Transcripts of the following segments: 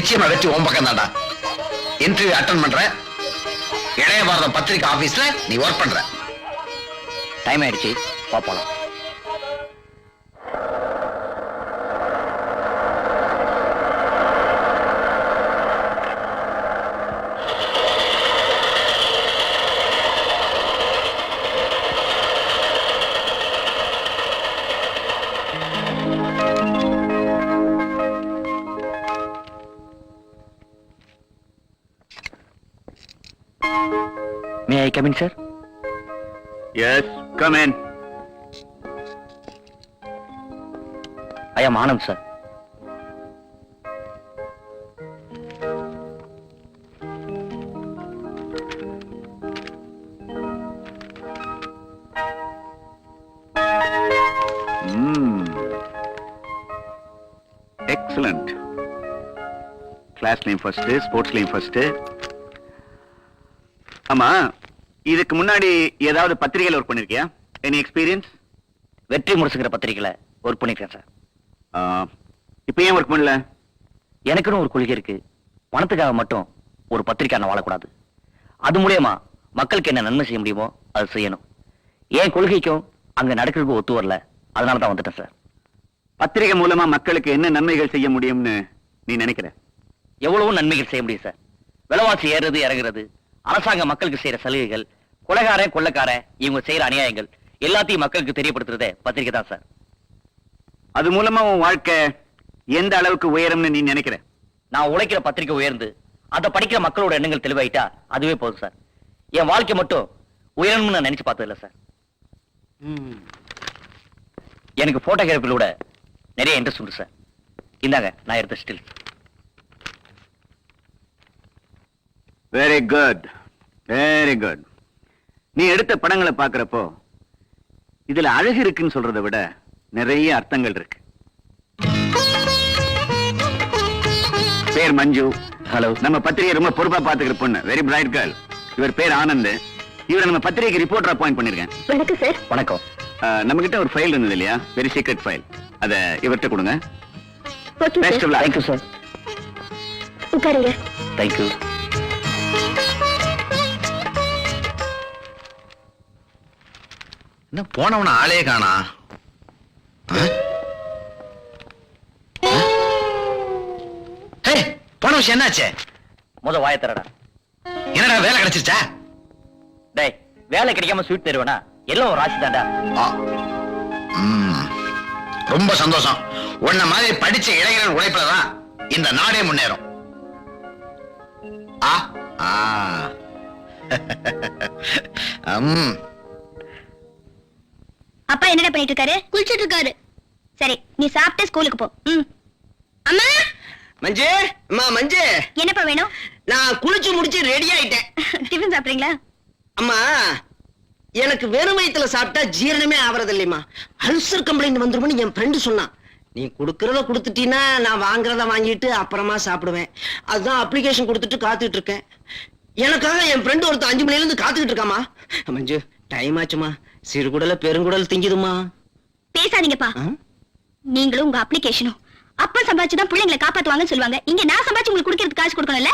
நிச்சயமா வெற்றி உன் பக்கம் தான்டா. இன்டர்வியூ அட்டெண்ட் பண்ற, இளைய பாரதம் பத்திரிகை ஆபீஸ்ல நீ ஒர்க் பண்ற. டைம் ஆயிடுச்சு, போலாம். May I come in, sir? Yes, come in. I am Anand, sir. Excellent. Class name first, sports name first. ஆமா, இதுக்கு முன்னாடி ஏதாவது பத்திரிகையில ஒர்க் பண்ணிருக்கியா? Any experience? வெற்றி முரசுங்கிற பத்திரிகையில ஒர்க் பண்ணிருக்கேன் சார். இப்ப ஏன் ஒர்க் பண்ணல? எனக்குன்னு ஒரு கொள்கை இருக்கு. பணத்துக்காக மட்டும் ஒரு பத்திரிக்கை வாழக்கூடாது. அது மூலியமா மக்களுக்கு என்ன நன்மை செய்ய முடியுமோ அது செய்யணும். என் கொள்கைக்கும் அங்க நடக்கிறதுக்கு ஒத்து வரல, அதனால தான் வந்துட்டேன் சார். பத்திரிகை மூலமா மக்களுக்கு என்ன நன்மைகள் செய்ய முடியும்னு நீ நினைக்கிற? எவ்வளவு நன்மைகள் செய்ய முடியும் சார். விலைவாசி ஏறுறது இறங்குறது, அரசாங்க மக்களுக்கு செய்யற சலுகைகள், கொலைகாரன் கொள்ளைக்காரன் இவங்க செய்யற அநியாயங்கள் எல்லாத்தையும் மக்களுக்கு தெரியப்படுத்துறதே பத்திரிகை தான் சார். அது மூலமா உன் வாழ்க்கை எந்த அளவுக்கு உயரும்னு நீ நினைக்கிற? நான் உழைக்கிற பத்திரிகை உயர்ந்து அதை படிக்கிற மக்களோட எண்ணங்கள் தெளிவாயிட்டா அதுவே போதும் சார். என் வாழ்க்கை மட்டும் உயரணும்னு நான் நினைச்சு பார்த்ததில்ல சார். எனக்கு போட்டோகிராஃபிலோட நிறைய இன்ட்ரெஸ்ட் உண்டு சார். இந்தாங்க நான் எடுத்த still. Very good, very good. நீ எடுத்த படங்களை பாக்குறப்போ இதுல அழகு இருக்குன்னு சொல்றதை விட நிறைய அர்த்தங்கள் இருக்கு. பேர் மஞ்சு. ஹலோ. நம்ம பத்திரிகை ரொம்ப பொறுப்பா பாத்துக்கிற பொண்ணு, வெரி பிரைட் கேர்ள். இவர் பேர் ஆனந்த். இவரை நம்ம பத்திரிகைக்கு ரிப்போர்ட்டர் அப்பாயிண்ட் பண்ணிருக்கேன். வணக்கம் சார். வணக்கம். நம்ம கிட்ட ஒரு ஃபைல் இருந்தது இல்லையா, வெரி சீக்ரெட் ஃபைல், அத இவர்கிட்ட கொடுங்க. Best of luck. Thank you sir. உட்காருங்க. தேங்க்யூ. என்ன போனவன ஆளே காணா? போன விஷயம் என்னாச்சு? முத வாய தரடா. என்னடா வேலை கிடைச்சிருச்சா? டேய், வேலை கிடைக்காம ஸ்வீட் தருவேனா? எல்லாம் ஒரு ராசி தாண்டா. ரொம்ப சந்தோஷம். உன்ன மாதிரி படிச்ச இளைஞர்கள் உழைப்புலதான் இந்த நாடே முன்னேறும். அப்பா என்னடா பண்ணிட்டு இருக்காரு? குளிச்சிட்டு இருக்காரு. சரி, நீ சாப்பிட்டு ஸ்கூலுக்கு போ. அம்மா. மஞ்சு, அம்மா மஞ்சு. என்னப்பா வேணும்? நான் குளிச்சு முடிச்சு ரெடி ஆயிட்டேன். டிஃபன் சாப்பிடுறீங்களா? அம்மா, எனக்கு வெறும் வயித்துல சாப்பிட்டா ஜீரணமே ஆவறது இல்லையம்மா. அல்சர் கம்ப்ளைண்ட் வந்துருமோன்னு என் ஃப்ரெண்டு சொன்னான். நீ கொடுக்கறத கொடுத்துட்டீன்னா நான் வாங்குறத வாங்கிட்டு அப்புறமா சாப்பிடுவேன். அதுதான் அப்ளிகேஷன் கொடுத்துட்டு காத்துட்டு இருக்கேன். எனக்காக என் ஃப்ரெண்டு ஒருத்தர் 5 மணில இருந்து காத்துக்கிட்டு இருக்காமா. மஞ்சு, டைம் ஆச்சுமா. சிறுகுடல பெருங்குடல் திங்குதுமா. பேசாதீங்கப்பா. நீங்களும் உங்க அப்ளிகேஷனும் அப்பா சம்பாதிச்சுதான் பிள்ளைங்களை காப்பாத்துவாங்கன்னு சொல்லுவாங்க. இங்க நான் சம்பாதிச்சு உங்களுக்கு குடிக்கிறதுக்கு காசு கொடுக்கணும்ல.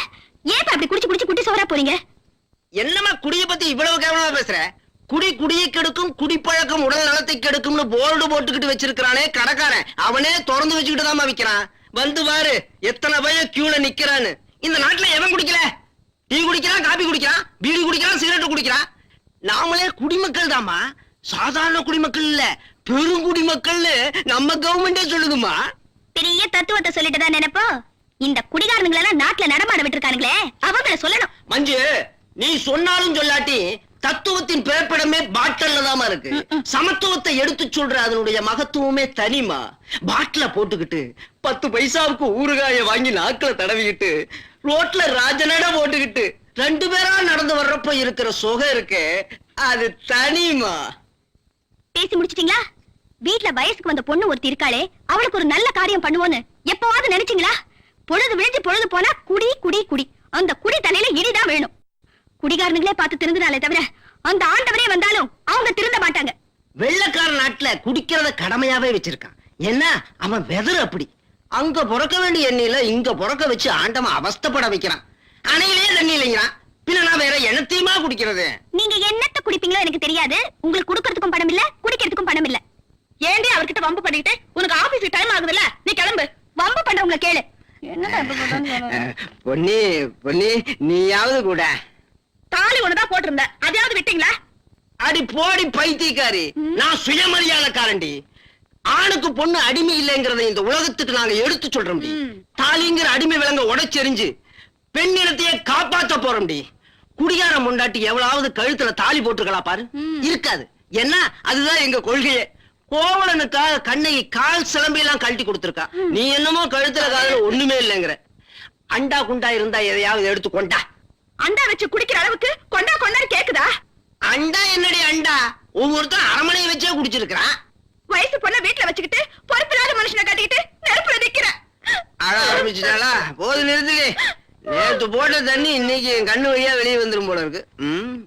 ஏன் அப்படி குடிச்சு குடிச்சு குட்டி சவரா போறீங்க? என்னமா குடிய பத்தி இவ்வளவு கேவலமா பேசுற? குடி குடியை கெடுக்கும், குடிப்பழக்கம் உடல் நலத்தை கெடுக்கும்னு போர்டு போட்டுக்கிட்டு வச்சிருக்கானே கடைக்காரன், அவனே திறந்து வச்சுக்கிட்டு தான் விக்கிறான். வந்து பாரு எத்தனை பையன் கியூல நிக்கிறான்னு. இந்த நாட்டுல எவன் குடிக்கல? டீ குடிக்கிறான், காபி குடிக்கிறான், பீடி குடிக்கிறான், சிகரெட் குடிக்கிறான். நாமளே குடிமக்கள் தாமா, சாதாரண குடிமக்கள் இல்ல, பெருங்குடிமக்கள்னு நம்ம கவர்மெண்டே சொல்லுதுமா. பெரிய தத்துவத்தை சொல்லிட்டு தான் நினைப்போ. இந்த குடிகாரனுங்களெல்லாம் நாட்டுல நடமாட விட்டுருக்கானுங்களே, அவங்கள சொல்லணும். மஞ்சு, நீ சொன்னாலும் சொல்லாட்டி தத்துவத்தின் பிறப்பிடமே பாட்டில்ல தாமா இருக்கு. சமத்துவத்தை எடுத்து சொல்ற அதனுடைய மகத்துவமே தனிமா. பாட்டில போட்டுக்கிட்டு 10 பைசாவுக்கு ஊறுகாய வாங்கி நாக்குல தடவிக்கிட்டு ரோட்ல ராஜனட போட்டுக்கிட்டு 2 பேரா நடந்து வர்றப்ப இருக்கிற சுகம் இருக்கு, அது தனிமா. பேசி முடிச்சிட்டீங்களா? வீட்டுல வயசுக்கு வந்த பொண்ணு ஒருத்தி இருக்காளே, அவளுக்கு ஒரு நல்ல காரியம் பண்ணுவோன்னு எப்பவாவது நினைச்சீங்களா? பொழுது விழிஞ்சு பொழுது போனா குடி குடி குடி. அந்த குடி தலையில இடிதான் வேணும். குடிகாரனுங்களே பார்த்து திருந்தினாலே தவிர அந்த ஆண்டவரே வந்தாலும் அவங்க திருந்த மாட்டாங்க. வெள்ளக்கார நாட்டுல குடிக்கிறத கடமையாவே வச்சிருக்கான். என்ன அவன் வெதர் அப்படி. அங்க பிறக்க வேண்டிய எண்ணெயில இங்க பிறக்க வச்சு ஆண்டவன் அவஸ்தைப்பட வைக்கிறான். அணையிலே தண்ணி இல்லைங்கிறான். பின்ன நான் வேற எண்ணத்தையுமா குடிக்கிறது? நீங்க என்னத்த குடிப்பீங்களோ எனக்கு தெரியாது. உங்களுக்கு குடுக்கறதுக்கும் பணம் இல்ல, குடிக்கிறதுக்கும் பணம் இல்ல. ஏண்டி அவர்கிட்ட வம்பு பண்ணிட்டு உனக்கு ஆபீஸ் டைம் ஆகுதுல்ல, நீ கிளம்பு. வம்பு பண்றவங்கள கேளு. பொன்னி பொன்னி, நீயாவது கூட தாலி ஒண்ணுதான் போட்டிருந்த, அதையாவது விட்டீங்களா? அடி போடி பைத்தியக்காரி, நான் சுயமரியாதைக்காரண்டி. ஆணுக்கு பொண்ணு அடிமை இல்லைங்கிறத இந்த உலகத்துக்கு நாங்க எடுத்து சொல்றோம். தாலிங்கிற அடிமை விலங்க உடைச்செறிஞ்சு பெண்ணினத்தையே காப்பாத்த போறோம்டி. குடிகார முண்டாட்டி எவ்வளவு கழுத்துல தாலி போட்டுருக்கலாம் பாரு, இருக்காது. என்ன, அதுதான் எங்க கொள்கையே. கோவலனுக்காக கண்ணகி கால் சிலம்பையெல்லாம் கழட்டி கொடுத்திருக்கா. நீ என்னமோ கழுத்துல காதுல ஒண்ணுமே இல்லைங்கிற. அண்டா குண்டா இருந்தா எதையாவது எடுத்து கொண்டா. அண்டா வச்சு குடிக்கிற அளவுக்கு கொண்டா கொண்டாரு கேக்குதா? அண்டா என்னடி அண்டா, ஒவ்வொருத்தரும் அரமனையை வச்சே குடிச்சிருக்கான். வயசு பொண்ண வீட்டுல வச்சுக்கிட்டு பொறுப்பில்லாத மனுஷனை கட்டிக்கிட்டு நெருப்புல நிக்கிற. அழ ஆரம்பிச்சுட்டாளா? போது நிறுத்துவே. நேத்து போட்ட தண்ணி இன்னைக்கு என் கண்ணு வழியா வெளியே வந்துரும் போல இருக்கு.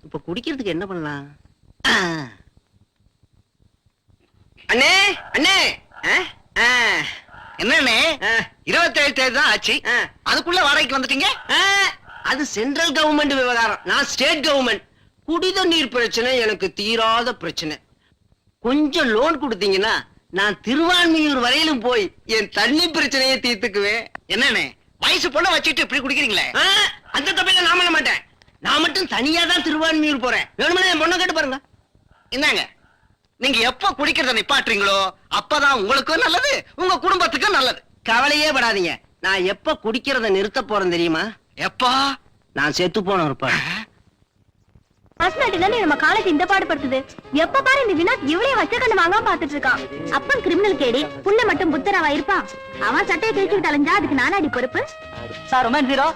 இப்ப குடிக்கிறதுக்கு என்ன பண்ணலாம்? அண்ணே அண்ணே, என்னண்ணே 27 தேதி தான் ஆச்சு, அதுக்குள்ள வாடகைக்கு வந்துட்டீங்க? அது சென்ட்ரல் கவர்மெண்ட் விவகாரம், நான் ஸ்டேட் கவர்மெண்ட். குடிதண்ணீர் பிரச்சனை எனக்கு தீராத பிரச்சனை. கொஞ்சம் லோன் கொடுத்தீங்கன்னா நான் திருவான்மியூர் வரையிலும் போய் என் தண்ணி பிரச்சனையை தீர்த்துக்குவேன். என்னண்ணே வயசு பொண்ண வச்சுட்டு இப்படி குடிக்கிறீங்களே? அந்த தப்பையில நான் பண்ண மாட்டேன். நான் மட்டும் தனியா தான் திருவான்மியூர் போறேன். வேணும்னா என் பொண்ணை கேட்டு பாருங்க. என்னங்க, நீங்க எப்ப குடிக்கிறத நிப்பாட்டுறீங்களோ அப்பதான் உங்களுக்கும் நல்லது, உங்க குடும்பத்துக்கும் நல்லது. கவலையே படாதீங்க. நான் எப்ப குடிக்கிறத நிறுத்த போறேன் தெரியுமா? எப்பா? நான் செத்து போன இருப்பேன். பர்சனாலிட்டினால நம்ம காலேஜ் இந்த பாடுபடுத்துது. எப்ப பாரு இந்த வினோத் இவ்வளவு வச்ச கண்ணு வாங்காம பாத்துட்டு இருக்கான். அப்பன் கிரிமினல் கேடி, புள்ள மட்டும் புத்தராவா இருப்பான். அவன் சட்டையை கிழிச்சுட்டு அலைஞ்சா அதுக்கு நானாடி பொறுப்பு? Sir romance hero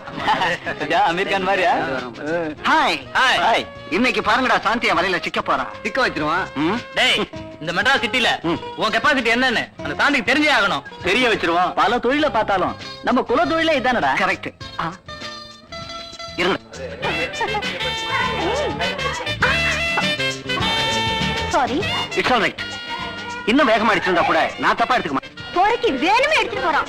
Aamir Khan மாதிரியா? Hi hi. இன்னைக்கு பாருங்கடா, சாந்தியா வலையில சிக்க போறான். சிக்க வச்சிருவான். டேய், இந்த மெட்ராஸ் சிட்டில உன் கெப்பாசிட்டி என்னன்னு அந்த சாந்திக்கு தெரிஞ்சே ஆகணும். தெரிய வச்சிருவோம். பல தொழில பார்த்தாலும் நம்ம குல தொழிலே இதானடா. கரெக்ட். இருங்க. சாரி. It's all right. இன்னும் வேகமா அடிச்சிருந்தா கூட நான் தப்பா எடுத்துக்க மாட்டேன். போறக்கு வேணுமே எடுத்துட்டு போறான்.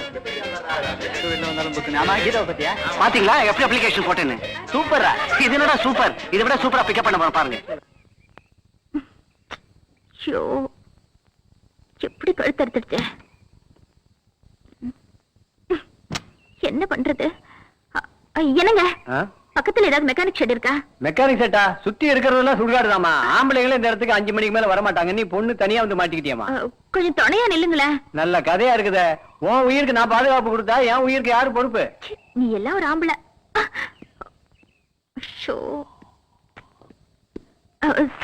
பாத்தீங்களா எப்படி அப்ளிகேஷன் போட்டேன்னு? சூப்பரா. இது என்னடா சூப்பர், இதை விட சூப்பரா பிக்கப் பண்ண போறேன் பாருங்க. ஐயோ, எப்படி கழுத்தறுத்துடுச்சு. என்ன பண்றது? என்னங்க, பக்கத்துல ஏதாவது மெக்கானிக் ஷெட் இருக்கா? மெக்கானிக் செட்டா? சுத்தி இருக்கிறதெல்லாம் சுடுகாடுதாமா. ஆம்பளைங்களும் இந்த இடத்துக்கு 5 மணிக்கு மேல வர மாட்டாங்க. நீ பொண்ணு தனியா வந்து மாட்டிக்கிட்டியாமா? கொஞ்சம் துணையா நில்லுங்களேன். நல்ல கதையா இருக்குதே. உன் உயிருக்கு நான் பாதுகாப்பு கொடுத்தா என் உயிருக்கு யாரு பொறுப்பு? நீ எல்லாம் ஒரு ஆம்பளை.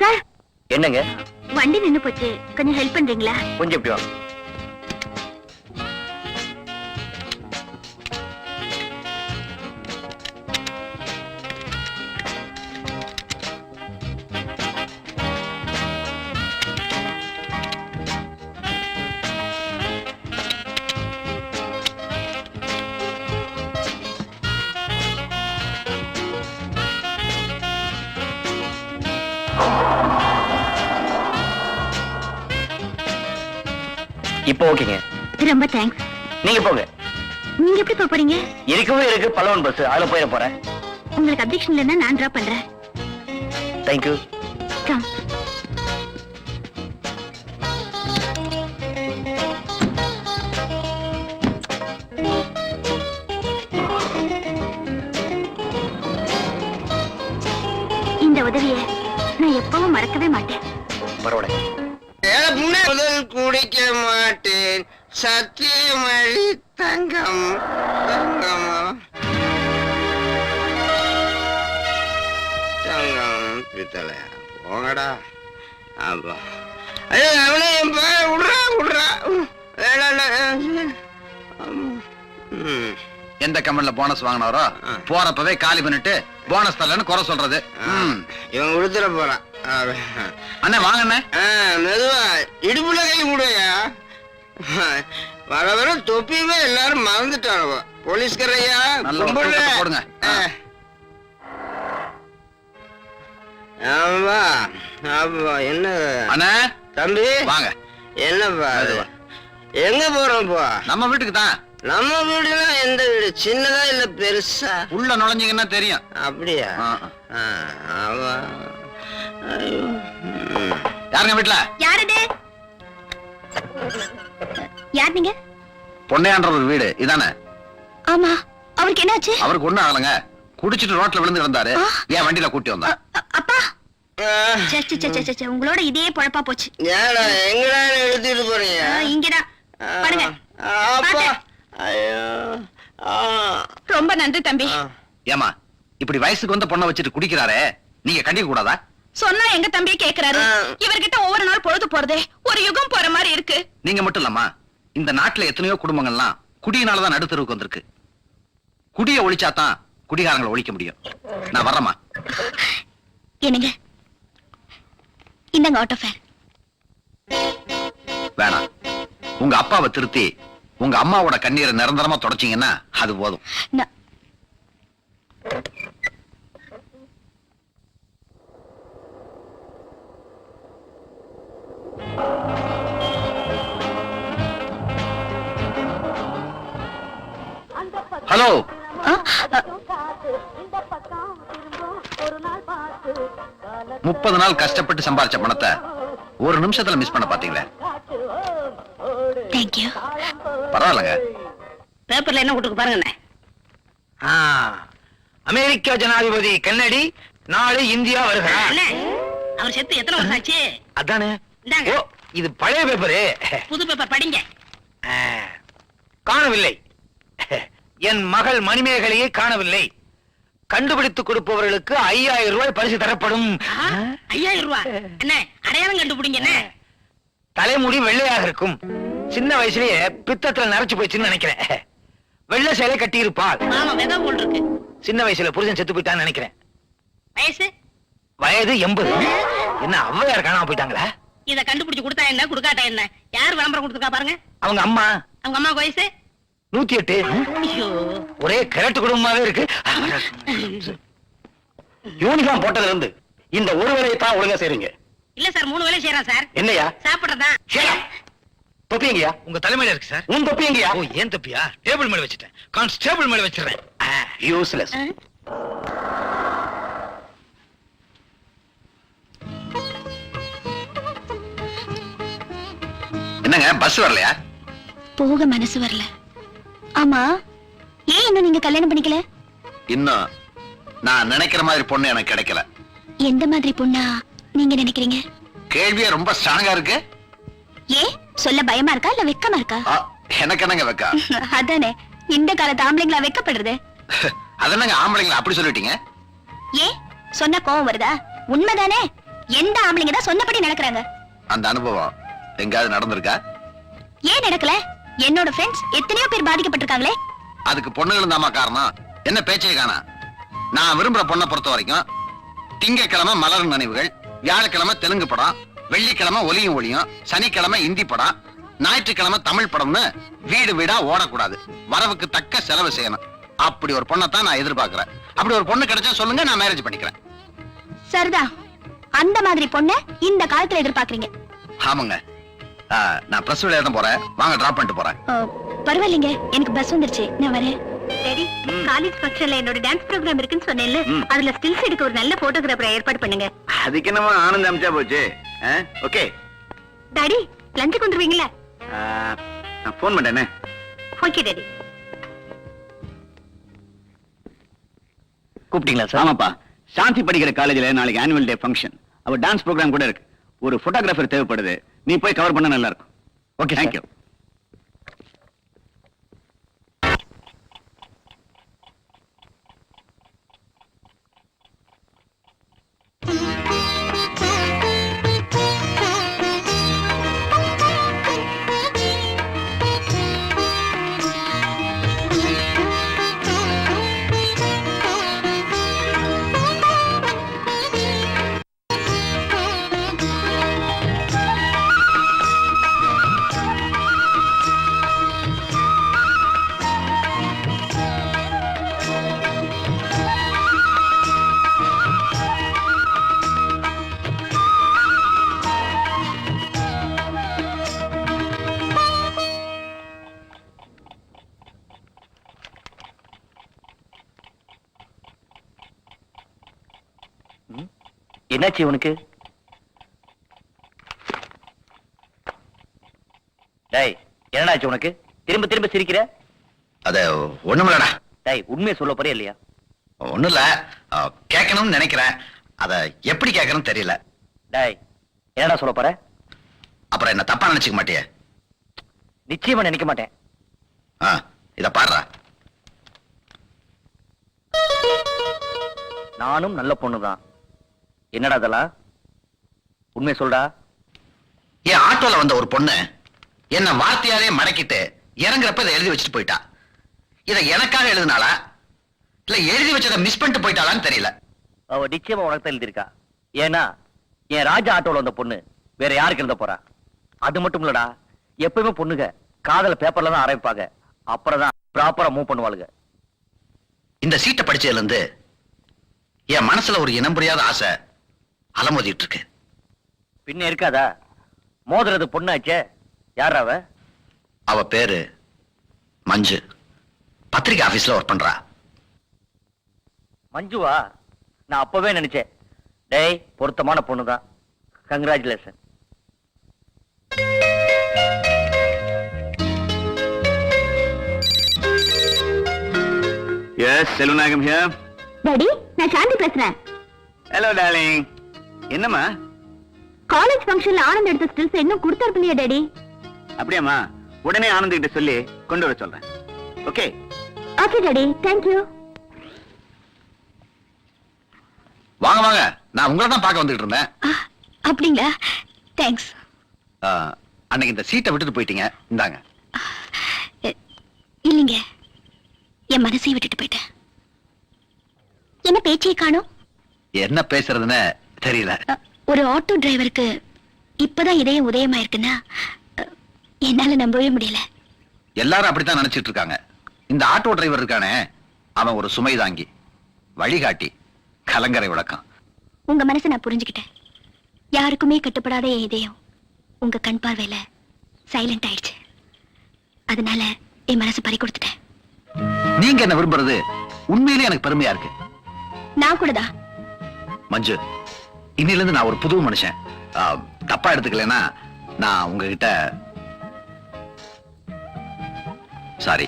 சார், என்னங்க? வண்டி நின்னு போச்சு, கொஞ்சம் ஹெல்ப் பண்றீங்களா? கொஞ்சம் எப்படி வா. இப்போ ஓகேங்க. ரொம்ப தேங்க்ஸ். நீங்க போங்க. நீங்க எப்படி போக போறீங்க? இருக்கவே இருக்கு பலவன் பஸ், அதுல போயிட போறேன். உங்களுக்கு அப்ஜெக்ஷன் இல்லைன்னா நான் டிராப் பண்றேன். தேங்க்யூ. கம். இந்த உதவியை நான் எப்பவும் மறக்கவே மாட்டேன். பரவாயில்ல. முதல் குடிக்க மாட்டேன், சத்தியமழி தங்கம் தங்கம் தங்கம் பித்தளையா போங்கடா. அப்பா ஐயோ, அவனே விடுறா விடுறா. எந்த கம்பெனில போனஸ் வாங்கினாரோ போறப்பவே காலி பண்ணிட்டு போனஸ் தரலன்னு குறை சொல்றது. இவன் உடுத்துற போறான். அண்ணே வாங்க அண்ணே. மெதுவா இடுப்புல கை முடியா. வர வர தொப்பியுமே எல்லாரும் மறந்துட்டானவ. போலீஸ்காரையா போடுங்க. ஆமா ஆமா. என்ன அண்ணே தம்பி வாங்க. என்னப்பா எங்க போறோம்? போ நம்ம வீட்டுக்கு தான். நம்ம வீடுனா எந்த வீடு, சின்னதா இல்ல பெருசா? உள்ள நுழைஞ்சீங்கன்னா தெரியும். அப்படியா? ஆ. அவ ஐயோ. ம். யாருங்க வீட்டுல? யாரது? யார் நீங்க? பொன்னையான்ற ஒரு வீடு இதானே? ஆமா, அவருக்கு என்னாச்சு? அவருக்கு ஒண்ணும் ஆகலங்க. குடிச்சிட்டு ரோட்ல விழுந்து இருந்தாரு. ஏன் வண்டியில கூட்டி வந்தா? அப்பா, ஆ, சே, சே, சே, சே, சே, உங்களோட இதே பொழப்பா போச்சு. ஏடா எங்கடா எடுத்துட்டு போறீங்க? இங்கதான் பாருங்க. அப்பா, ஐயோ. ஆ, ரொம்ப நன்றி தம்பி. ஆ. ஏமா இப்படி வயசுக்கு வந்த பொண்ணை வச்சுட்டு குடிக்கிறாரே, நீங்க கண்டிக்க கூடாதா? சொன்னா எங்க தம்பியை கேக்குறாரு. ஆ. இவர்கிட்ட ஒவ்வொரு நாள் பொழுது போறதே ஒரு யுகம் போற மாதிரி இருக்கு. நீங்க மட்டும் இல்லம்மா, இந்த நாட்டுல எத்தனையோ குடும்பங்கள்லாம் குடியினாலதான் நடுத்தருவுக்கு வந்திருக்கு. குடிய ஒழிச்சாதான் குடிகாரங்களை ஒழிக்க முடியும். நான் வர்றேம்மா. என்னங்க, இந்தாங்க ஆட்டோ ஃபேர். வேணாம், உங்க அப்பாவை திருத்தி உங்க அம்மாவோட கண்ணீரை நிரந்தரமா தொடச்சீங்கன்னா அது போதும். நான் ஹலோ, ஆ, 30 நாள் கஷ்டப்பட்டு சம்பாரிச்ச பணத்தை ஒரு நிமிஷத்துல மிஸ் பண்ண பாத்தீங்களே. தேங்க்யூ. பரவாயில்லங்க. பேப்பர்ல என்ன கொடுத்து பாருங்க. அமெரிக்க ஜனாதிபதி கென்னடி நாளை இந்தியா வருகிறார். அவர் செத்து எத்தனை வருஷம் ஆச்சு? அதானே. இந்தாங்க. ஓ, இது பழைய பேப்பரு. புது பேப்பர் படிங்க. காணவில்லை. என் மகள் மணிமேகலையை காணவில்லை. கண்டுபிடித்துக் கொடுப்பவர்களுக்கு 5000 ரூபாய் பரிசு தரப்படும். ஆஹா, 5000 ரூபாய். என்ன அடையாளம் கண்டுபிடிங்க. என்ன தலைமுடி வெள்ளையாக இருக்கும். சின்ன வயசுலயே பித்தத்துல நரைச்சு போயிடுச்சுன்னு நினைக்கிறேன். வெள்ளை சேலை கட்டி இருப்பாள். மாமா வெதா போல் இருக்கு. சின்ன வயசுல புருஷன் செத்து போயிட்டான்னு நினைக்கிறேன். வயசு வயது 80. என்ன ஔவையார் காணாம போயிட்டாங்களா? இத கண்டுபிடிச்சு கொடுத்தா என்ன கொடுக்காட்டா என்ன? யார் விளம்பரம் கொடுத்துருக்கா பாருங்க. அவங்க அம்மா அவங்க அம்மா வயசு 108. ஐயோ, ஒரே கரெக்ட் குடும்பமாவே இருக்கு. யூனிஃபார்ம் போட்டதுல இருந்து இந்த ஒரு வேலையை தான் ஒழுங்கா செய்றீங்க. இல்ல சார் 3 வேலை செய்யறான் சார். என்னையா? சாப்பிடுறதா? தொப்பி எங்கயா? உங்க தலைமையில இருக்கு சார். உன் தொப்பி எங்கயா? ஓ, ஏன் தப்பியா? டேபிள் மேல வச்சிட்டேன். கான்ஸ்டேபிள் மேல வச்சிடுறேன். யூஸ்லெஸ். என்னங்க பஸ் வரலையா? போக மனசு வரல. ஆமா, ஏன் இன்னும் நீங்க கல்யாணம் பண்ணிக்கல? இன்னும் நான் நினைக்கிற மாதிரி பொண்ணு எனக்கு கிடைக்கல. எந்த மாதிரி பொண்ணா நீங்க நினைக்கிறீங்க? கேள்வியே ரொம்ப ஸ்ட்ராங்கா இருக்கு. ஏன் சொல்ல பயமா இருக்கா இல்ல வெக்கமா இருக்கா? ஆ, எனக்கு என்னங்க வெக்கா? அதானே, இந்த காலத்து ஆம்பளைங்களா வெக்கப்படுறது. அதென்னங்க ஆம்பளைங்களா அப்படி சொல்லிட்டீங்க? ஏன் சொன்ன கோவம் வருதா? உண்மைதானே, எந்த ஆம்பளைங்க தான் சொன்னபடி நடக்கிறாங்க. அந்த அனுபவம் எங்காவது நடந்திருக்கா? ஏன் நடக்கல? என்னோட ஃப்ரெண்ட்ஸ் எத்தனையோ பேர் பாதிக்கப்பட்டிருக்காங்களே. அதுக்கு பொண்ணுகளும் தாமா காரணம். என்ன பேச்சே காணா. நான் விரும்புற பொண்ணை பொறுத்த வரைக்கும் திங்கக்கிழமை மலரும் நினைவுகள், வியாழக்கிழமை தெலுங்கு படம், வெள்ளிக்கிழமை ஒலியும் ஒளியும், சனிக்கிழமை இந்தி படம், ஞாயிற்றுக்கிழமை தமிழ் படம்னு வீடு வீடா ஓடக்கூடாது. வரவுக்கு தக்க செலவு செய்யணும். அப்படி ஒரு பொண்ணத்தான் நான் எதிர்பார்க்கிறேன். அப்படி ஒரு பொண்ணு கிடைச்சா சொல்லுங்க, நான் மேரேஜ் பண்ணிக்கிறேன். சரிதான், அந்த மாதிரி பொண்ண இந்த காலத்துல எதிர்பார்க்கறீங்க. ஆமாங்க. நான் பிளஸ் டூல எழுத போறேன். வாங்க டிராப் பண்ணிட்டு போறேன். பரவாயில்லைங்க, எனக்கு பஸ் வந்துருச்சு, நான் வரேன். சரி, காலேஜ் ஃபங்க்ஷன்ல என்னோட டான்ஸ் ப்ரோகிராம் இருக்குன்னு சொன்னேன்ல, அதுல ஸ்டில்ஸ் எடுக்க ஒரு நல்ல போட்டோகிராஃபரை ஏற்பாடு பண்ணுங்க. அதுக்கு என்னமா ஆனந்த் அமிச்சா போச்சு. ஓகே டாடி, லஞ்சுக்கு வந்துருவீங்களா? நான் போன் பண்ணேனே. Okay daddy. கூப்பிட்டீங்களா சார்? ஆமாப்பா, சாந்தி படிக்கிற காலேஜ்ல நாளைக்கு ஆனுவல் டே ஃபங்க்ஷன். அவ டான்ஸ் ப்ரோகிராம் கூட இருக்கு. ஒரு போட்டோகிராஃபர் தேவைப்படுது. நீ போய் கவர் பண்ண நல்லா இருக்கும். Okay, thank you. என்னாச்சு உனக்கு? டேய், என்னடாச்சு உனக்கு? திரும்ப திரும்ப சிரிக்கிற? அது ஒண்ணுமில்லடா. டேய், உண்மையை சொல்ல போறியா இல்லையா? ஒண்ணும் இல்ல, கேட்கணும்னு நினைக்கிறேன். அத எப்படி கேட்கணும்னு தெரியல. டேய், என்னடா சொல்ல போற? அப்புறம் என்ன தப்பா நினைச்சுக்க மாட்டியே? நிச்சயமா நினைக்க மாட்டேன். இத பாடுறா. நானும் நல்ல பொண்ணுதான். என்னடா அதெல்லாம்? உண்மை சொல்டா. என் ஆட்டோல வந்த ஒரு பொண்ணு என்ன வார்த்தையாலே மடக்கிட்டு இறங்குறப்ப இதை எழுதி வச்சுட்டு போயிட்டா. இதை எனக்காக எழுதினாளா இல்ல எழுதி வச்சதை மிஸ் பண்ணிட்டு போயிட்டாளான்னு தெரியல. அவ நிச்சயமா உனக்கு தான் எழுதியிருக்கா. ஏன்னா என் ராஜா ஆட்டோல வந்த பொண்ணு வேற யாருக்கு எழுத போறா? அது மட்டும் இல்லடா, எப்பவுமே பொண்ணுங்க காதல பேப்பர்ல தான் ஆரம்பிப்பாங்க, அப்புறம் தான் ப்ராப்பரா மூவ் பண்ணுவாளுங்க. இந்த சீட்டை படிச்சதுல இருந்து என் மனசுல ஒரு இனம் புரியாத ஆசை அலமோதிட்டு இருக்கு. பின்ன இருக்காதா? மோதுறது பொண்ணாச்சே. யார் அவ? அவ பேரு மஞ்சு. பத்திரிகை ஆபீஸ்ல ஒர்க் பண்றா. மஞ்சுவா? நான் அப்பவே நினைச்சேன். டேய், பொருத்தமான பொண்ணுதான். Congratulation. Yes, Selvanayagam here. Daddy, நான் சாந்தி பேசுறேன். Hello, darling. என்னம்மா? காலேஜ் ஃபங்க்ஷன்ல ஆனந்த் எடுத்த ஸ்டில்ஸ் இன்னும் கொடுத்தறப்பலையா டாடி? அப்படியாம்மா? உடனே ஆனந்த் கிட்ட சொல்லி கொண்டு வர சொல்றேன். Okay? Okay daddy, thank you. வாங்க வாங்க, நான் உங்களை தான் பார்க்க வந்துட்டு இருந்தேன். அப்படிங்களா? தேங்க்ஸ். அன்னைக்கு இந்த சீட்டை விட்டுட்டு போயிட்டீங்க, இந்தாங்க. இல்லைங்க, என் மனசையும் விட்டுட்டு போயிட்டேன். என்ன பேச்சையே காணோம்? என்ன பேசுறதுன்னு தெரியல. ஒரு ஆட்டோ டிரைவருக்கு இப்பதான் இதயம் உதயமாயிருக்குன்னா என்னால நம்பவே முடியல. எல்லாரும் அப்படித்தான் நினைச்சிட்டு இருக்காங்க. இந்த ஆட்டோ டிரைவர் இருக்கானே, அவன் ஒரு சுமை தாங்கி, வழிகாட்டி, கலங்கரை விளக்கம். உங்க மனசை நான் புரிஞ்சுக்கிட்டேன். யாருக்குமே கட்டுப்படாத என் இதயம் உங்க கண் பார்வையில சைலண்ட் ஆயிடுச்சு. அதனால என் மனசை பறி கொடுத்துட்டேன். நீங்க என்ன விரும்புறது உண்மையிலேயே எனக்கு பெருமையா இருக்கு. நான் கூடதான். மஞ்சு, இன்னில இருந்து நான் ஒரு புது மனுஷன். தப்பா எடுத்துக்கலன்னா நான் உங்ககிட்ட சாரி,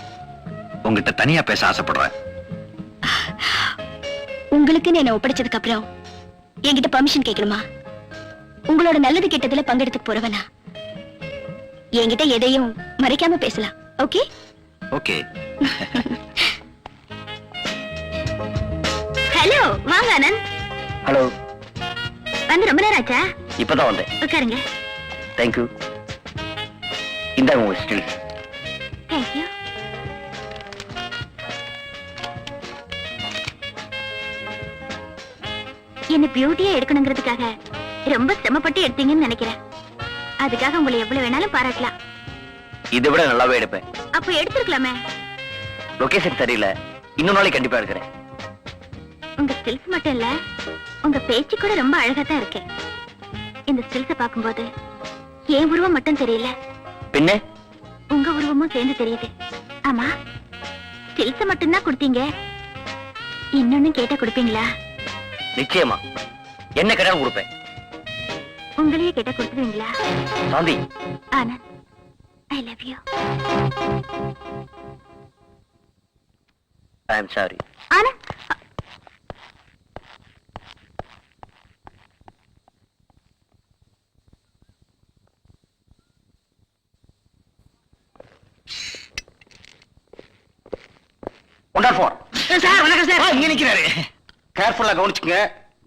உங்ககிட்ட தனியா பேச ஆசைப்படுறேன். உங்களுக்குன்னு என்ன ஒப்படைச்சதுக்கு அப்புறம் என்கிட்ட பர்மிஷன் கேட்கணுமா? உங்களோட நல்லது கெட்டதுல பங்கெடுத்து போறவனா என்கிட்ட எதையும் மறைக்காம பேசலாம். ஓகே? ஓகே. ஹலோ, வாங்க ஆனந்த். ஹலோ. வந்து ரொம்ப நேரம் ஆச்சா? இப்பதான் வந்தேன். உட்காருங்க. தேங்க்யூ. இந்தாங்க உங்க ஸ்டில். தேங்க்யூ. என்ன பியூட்டியா எடுக்கணுங்கிறதுக்காக ரொம்ப சிரமப்பட்டு எடுத்தீங்கன்னு நினைக்கிறேன். அதுக்காக உங்களை எவ்வளவு வேணாலும் பாராட்டலாம். இதை விட நல்லாவே எடுப்பேன். அப்ப எடுத்துருக்கலாமே. லொகேஷன் சரியில்லை, இன்னொரு நாளைக்கு கண்டிப்பா எடுக்கிறேன். உங்க ஸ்டில்ஸ் மட்டும் இல்ல, உங்க பேச்சு கூட ரொம்ப அழகா தான் இருக்கு. இந்த ஸ்டில்ஸ பாக்கும்போது என் உருவம் மட்டும் தெரியல, பின்ன உங்க உருவமும் சேர்ந்து தெரியுது. ஆமா, ஸ்டில்ஸ மட்டும்தான் கொடுத்தீங்க, இன்னொன்னு கேட்டா கொடுப்பீங்களா? நிச்சயமா. என்ன கேட்டாலும் கொடுப்பேன். உங்களையே கேட்டா கொடுத்துருவீங்களா? Shanthi. Anand, I love you. I am sorry. Anand, sir வணக்கம் சார். இங்க நிக்கிறாரு. கேர்ஃபுல்லா கவனிச்சுங்க.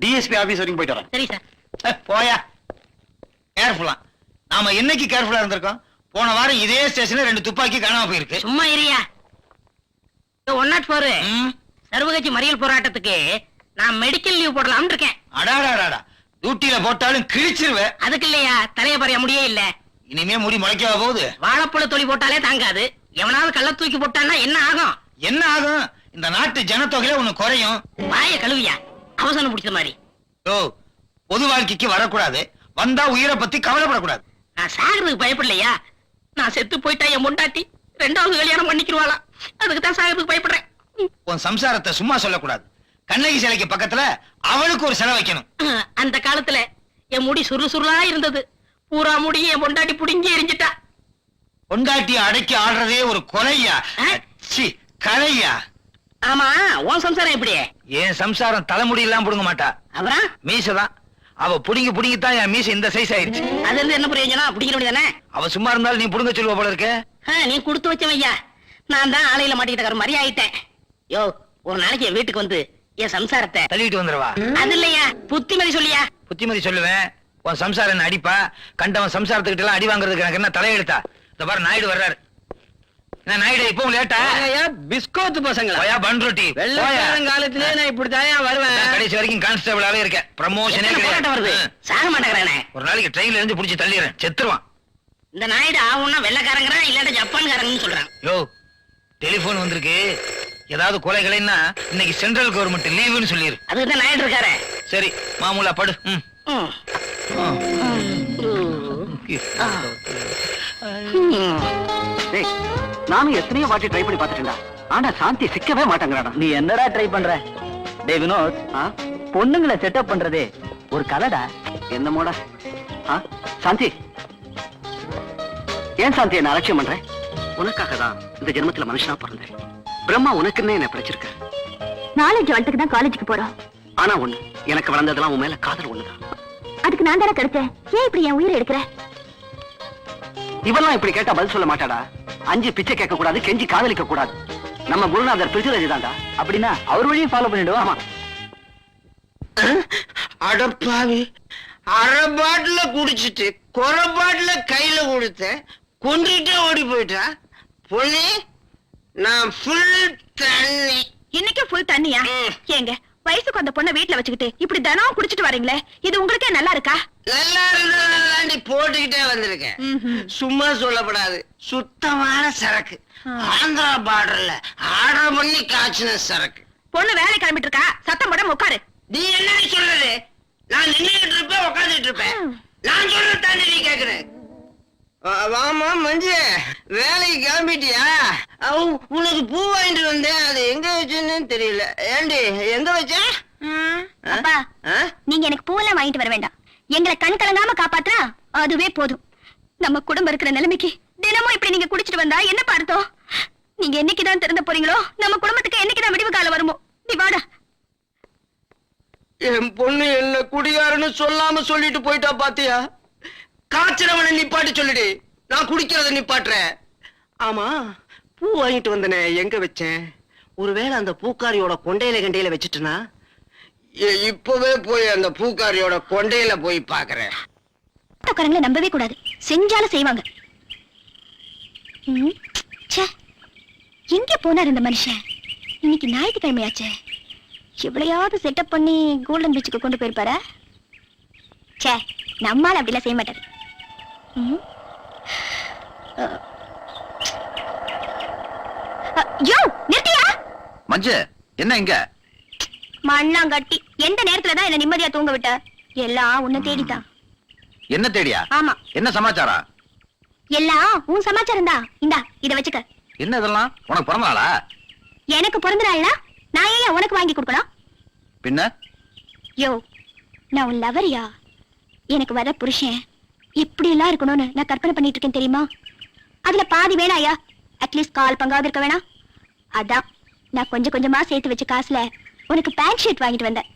டிஎஸ்பி ஆபீஸ் வரைக்கும் போயிட்டு வரேன். சரி சார். போயா. கேர்ஃபுல்லா. நாம என்னைக்கு கேர்ஃபுல்லா இருந்திருக்கோம்? போன வாரம் இதே ஸ்டேஷன்ல 2 துப்பாக்கி காணாம போயிருக்கு. சும்மா இரியா. 104 ம். சர்வகட்சி மறியல் போராட்டத்துக்கு நான் மெடிக்கல் லீவ் போடலாம்னு இருக்கேன். அடாடாடாடா. டியூட்டில போட்டாலும் கிழிச்சிருவேன். அதுக்கு இல்லையா, தலைய பறைய முடியே இல்ல. இனிமே முடி முளைக்கவா போகுது? வாழைப்பழ தொலி போட்டாலே தாங்காது. எவனாவது கள்ள தூக்கி போட்டான்னா என்ன ஆகும்? என்ன ஆகும்? இந்த நாட்டு ஜனத்தொகையில ஒண்ணு குறையும். வாய கழுவியா, அவசரம் பிடிச்ச மாதிரி. ஓ, பொது வாழ்க்கைக்கு வரக்கூடாது, வந்தா உயிரை பத்தி கவலைப்படக்கூடாது. நான் சாகிறதுக்கு பயப்படலையா? நான் செத்து போயிட்டா என் பொண்டாட்டி 2வது கல்யாணம் பண்ணிக்கிடுவாளா? அதுக்கு தான் சாகிறதுக்கு பயப்படுறேன். உன் சம்சாரத்தை சும்மா சொல்லக்கூடாது. கண்ணகி சிலைக்கு பக்கத்துல அவளுக்கு ஒரு சிலை வைக்கணும். அந்த காலத்துல என் முடி சுருளா இருந்தது. பூரா முடி என் பொண்டாட்டி புடிங்கி எரிஞ்சிட்டா. பொண்டாட்டிய அடக்கி ஆடுறதே ஒரு கொலையா, ச்சீ, கலையா. ஆமா, உன் சம்சாரம் எப்படி? என் சம்சாரம் தலைமுடி எல்லாம் புடுங்க மாட்டா, அப்புறம் மீசதான். அவ புடுங்கித்தான் என் மீச இந்த சைஸ் ஆயிடுச்சு. அதுல இருந்து என்ன பிரயோஜனம்? பிடிக்கிற முடியாதானே? அவ சும்மா இருந்தாலும் நீ புடுங்க சொல்லுவ போல இருக்க. நீ கொடுத்து வச்சவையா, நான் தான் ஆலையில மாட்டிக்கிட்ட மாதிரி ஆயிட்டேன். யோ, ஒரு நாளைக்கு என் வீட்டுக்கு வந்து என் சம்சாரத்தை தள்ளிட்டு வந்துருவா. அது இல்லையா, புத்திமதி சொல்லியா? புத்திமதி சொல்லுவேன். உன் சம்சாரம் என்ன அடிப்பா? கண்டவன் சம்சாரத்துக்கிட்ட எல்லாம் அடி வாங்குறதுக்கு எனக்கு என்ன தலையெடுத்தா? இந்த பாரு, நாயுடு வர்றாரு. என்ன நாயுடு, இப்பவும் லேட்டா? பிஸ்கோத்து பசங்களா? போயா, பன் ரொட்டி. வெள்ளக்காலத்திலே நான் இப்படித்தான் வருவேன். கடைசி வரைக்கும் கான்ஸ்டபிளாவே இருக்கேன். ப்ரமோஷனே என்ன போராட்டம் வருது? கிடையாது. சாக மாட்டேங்கிறானே. ஒரு நாளைக்கு ட்ரெயின்ல இருந்து புடிச்சு தள்ளிடுறேன், செத்துருவான். இந்த நாயுடு ஆவுன்னா வெள்ளக்காரங்கிறான், இல்லாட்ட ஜப்பான்காரங்கன்னு சொல்றான். யோ, டெலிபோன் வந்திருக்கு. ஏதாவது கொலைகளைன்னா இன்னைக்கு சென்ட்ரல் கவர்மெண்ட் லீவுன்னு சொல்லிரு. அதுக்கு தான் நாயுடு இருக்காரு. சரி, மாமூலா படு. நானும் எத்தனையோ வாட்டி ட்ரை பண்ணி பார்த்துட்டேன்டா. ஆனா சாந்தி சிக்கவே மாட்டேங்கிறாடா. நீ என்னடா ட்ரை பண்ற? டேய் வினோத், பொண்ணுங்களை செட்டப் பண்றதே ஒரு கலடா. என்னமோடா? சாந்தி, ஏன் சாந்தி என்ன அலட்சியம் பண்ற? உனக்காக தான் இந்த ஜென்மத்துல மனுஷனா பிறந்தேன். பிரம்மா உனக்குன்னே என்ன பிடிச்சிருக்க. நாலேஜ் வளர்த்துக்கு தான் காலேஜுக்கு போறோம். ஆனா ஒண்ணு, எனக்கு வளர்ந்ததெல்லாம் உன் மேல காதல் ஒண்ணுதான். அதுக்கு நான் தானே கிடைச்சேன். ஏன் இப்படி என் உயிரை எடுக்கிற? இவெல்லாம் இப்படி கேட்டா பதில் சொல்ல மாட்டாடா. 5 பிச்சை கேட்க கூடாது, கெஞ்சி காதலிக்க கூடாது. நம்ம குருநாதர் பிரிச்சுராஜ் தான்டா. அப்படின்னா அவர் வழியும் ஃபாலோ பண்ணிடுவோம். ஆமா. அடப்பாவி, அரை பாட்டில குடிச்சிட்டு குறை பாட்டில கையில கொடுத்த கொண்டுட்டே ஓடி போயிட்டா. பொண்ணு, நான் ஃபுல் தண்ணி. இன்னைக்கு ஃபுல் தண்ணியா? ஏங்க, வயசுக்கு அந்த பொண்ணை வீட்டுல வச்சுக்கிட்டு இப்படி தினம் குடிச்சிட்டு வரீங்களே, இது உங்களுக்கே நல்லா இருக்கா? நல்லா இருந்தாண்டி போட்டுக்கிட்டே வந்திருக்கேன். சும்மா சொல்லப்படாது, சுத்தமான சரக்கு. ஆந்திரா பார்டர்ல ஆர்டர் பண்ணி காய்ச்சின சரக்கு. பொண்ணு வேலை கிளம்பிட்டு இருக்கா, சத்தம் போட உட்காரு. நீ என்ன சொல்றது? நான் நின்னுட்டு இருப்பேன், உட்காந்துட்டு இருப்பேன். நான் சொல்றது தானே நீ கேக்குற? வாமா மஞ்சு, வேலைக்கு கிளம்பிட்டியா? உனக்கு பூ வாங்கிட்டு வந்தேன், அது எங்க வச்சுன்னு தெரியல. ஏண்டி, எங்க வச்ச? அப்பா, நீங்க எனக்கு பூவெல்லாம் வாங்கிட்டு வர வேண்டாம். எங்களை கண் கலங்காம காப்பாத்துறா அதுவே போதும். நம்ம குடும்பம் இருக்கிற நிலைமைக்கு தினமும் இப்படி நீங்க குடிச்சிட்டு வந்தா என்ன பார்த்தோம்? நீங்க என்னைக்குதான் திறந்த போறீங்களோ, நம்ம குடும்பத்துக்கு என்னைக்குதான் விடிவு காலம் வருமோ. நீ வாடா. என் பொண்ணு என்ன குடியாருன்னு சொல்லாம சொல்லிட்டு போயிட்டா பாத்தியா? காய்ச்சறவனை நிப்பாட்டி சொல்லிடு, நான் குடிக்கிறத நிப்பாட்டுறேன். ஆமா, பூ வாங்கிட்டு வந்தனே, எங்க வச்சேன்? ஒருவேளை அந்த பூக்காரியோட கொண்டையில கண்டையில வச்சுட்டுனா? இப்பவே போய் அந்த பூக்காரியோட கொண்டையில போய் பாக்குறேன். ஆட்டோக்காரங்களை நம்பவே கூடாது, செஞ்சாலும் செய்வாங்க. எங்க போனார் இந்த மனுஷன்? இன்னைக்கு ஞாயிற்றுக்கிழமையாச்சே, எவ்வளையாவது செட்டப் பண்ணி கோல்டன் பீச்சுக்கு கொண்டு போயிருப்பாரா? சே, நம்மால அப்படிலாம் செய்ய மாட்டாரு. யோ, நிறுத்தியா? மஞ்சு, என்ன இங்க? மண்ணாங்கட்டி, எந்த நேரத்துலதான் என்ன நிம்மதியா தூங்க விட்ட? எல்லாம் உன்னை தேடிதான். என்ன தேடியா? ஆமா. என்ன சமாச்சாரம்? எல்லாம் உன் சமாச்சாரம் தான். இந்தா, இத வச்சுக்க. என்ன இதெல்லாம்? உனக்கு பிறந்த நாளா? எனக்கு பிறந்த நாள்னா நான் ஏன் உனக்கு வாங்கி கொடுக்கணும்? பின்ன? யோ, நான் உன் லவரியா? எனக்கு வர புருஷன் இப்படி எல்லாம் இருக்கணும்னு நான் கற்பனை பண்ணிட்டு இருக்கேன் தெரியுமா? அதுல பாதி வேணாயா, அட்லீஸ்ட் கால் பங்காவது இருக்க வேணாம். அதான் நான் கொஞ்சம் கொஞ்சமா சேர்த்து வச்ச காசுல உனக்கு பேண்ட் ஷர்ட் வாங்கிட்டு வந்தேன்.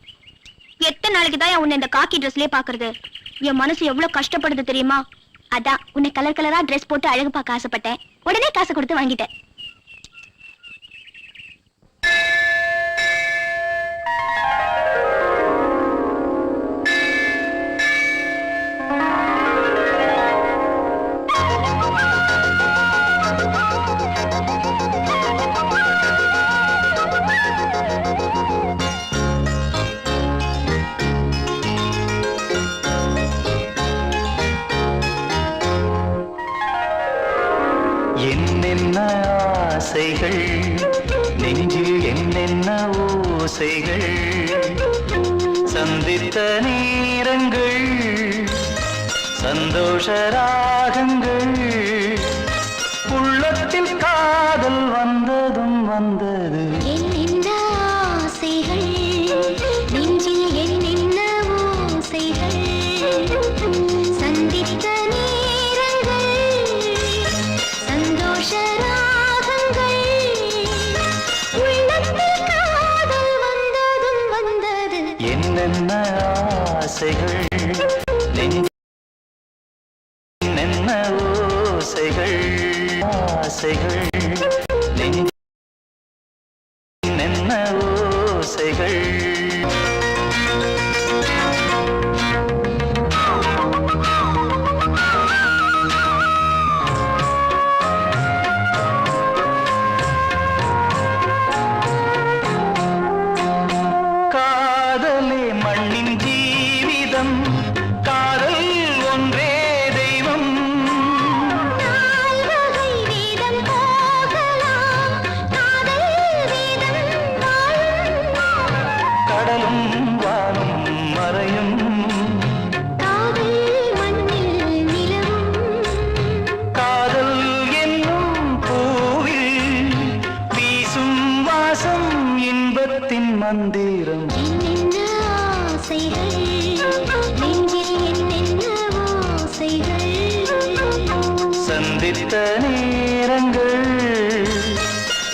எத்தனை நாளைக்கு தான் உன்னை இந்த காக்கி ட்ரெஸ்லயே பாக்குறது? என் மனசு எவ்வளவு கஷ்டப்படுது தெரியுமா? அதான் உன்னை கலர் கலரா ட்ரெஸ் போட்டு அழகு பார்க்க ஆசைப்பட்டேன். உடனே காசு கொடுத்து வாங்கிட்டேன். என்னென்ன ஆசைகள் நெஞ்சில், என்னென்ன ஓசைகள், சந்தித்த நேரங்கள், சந்தோஷ ராகங்கள், உள்ளத்தில் காதல் வந்ததும் வந்தது. என்னென்ன ஆசைகள் ஆசைகள் நெஞ்சில் என்ன ஓசைகள் ஆசைகள் நெஞ்சில் என்ன ஓசைகள் காதலே மண்ணின் ஜீவிதம் காதல் ஒன்றே தெய்வம் நால்வகை வேதம் போகலாம் காதல் வேதம் வாழும் கடலும் வானும் மறையும் காதல் மண்ணில் நிலவும் காதல் என்னும் பூவில் வீசும் வாசம் இன்பத்தின் மந்திரம் என்னென்ன ஆசைகள் நெஞ்சில் என்னென்ன ஓசைகள் சந்தித்த நேரங்கள்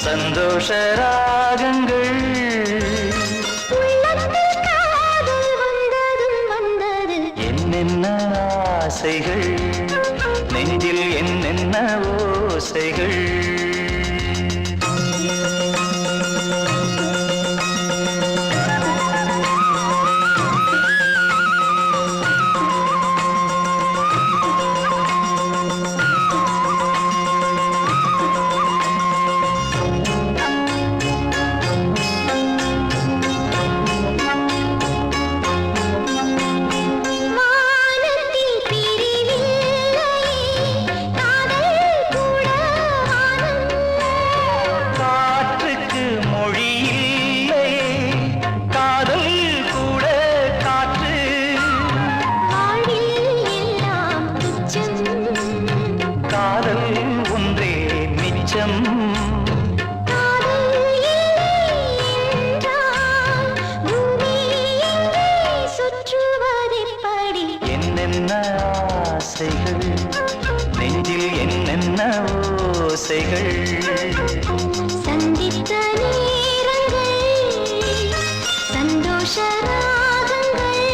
சந்தோஷ ராகங்கள் உள்ளத்தில் காதல் வந்ததும் வந்தது என்னென்ன ஆசைகள் நெஞ்சில் என்னென்ன ஓசைகள் வானத்தில் பிரிவில்லையே காதல் கூட வானம் காற்றுக்கு மொழி இல்லையே காதல் கூட காற்று வாழ்வில் எல்லாம் துச்சம் காதல் ஒன்றே மிச்சம் காதல் இல்லை என்றால் பூமி எங்கே சுற்றுவதெப்படி என்னென்ன ஆசைகள் நெஞ்சில் என்னென்ன ஓசைகள் சந்தித்த நேரங்கள் சந்தோஷ ராகங்கள்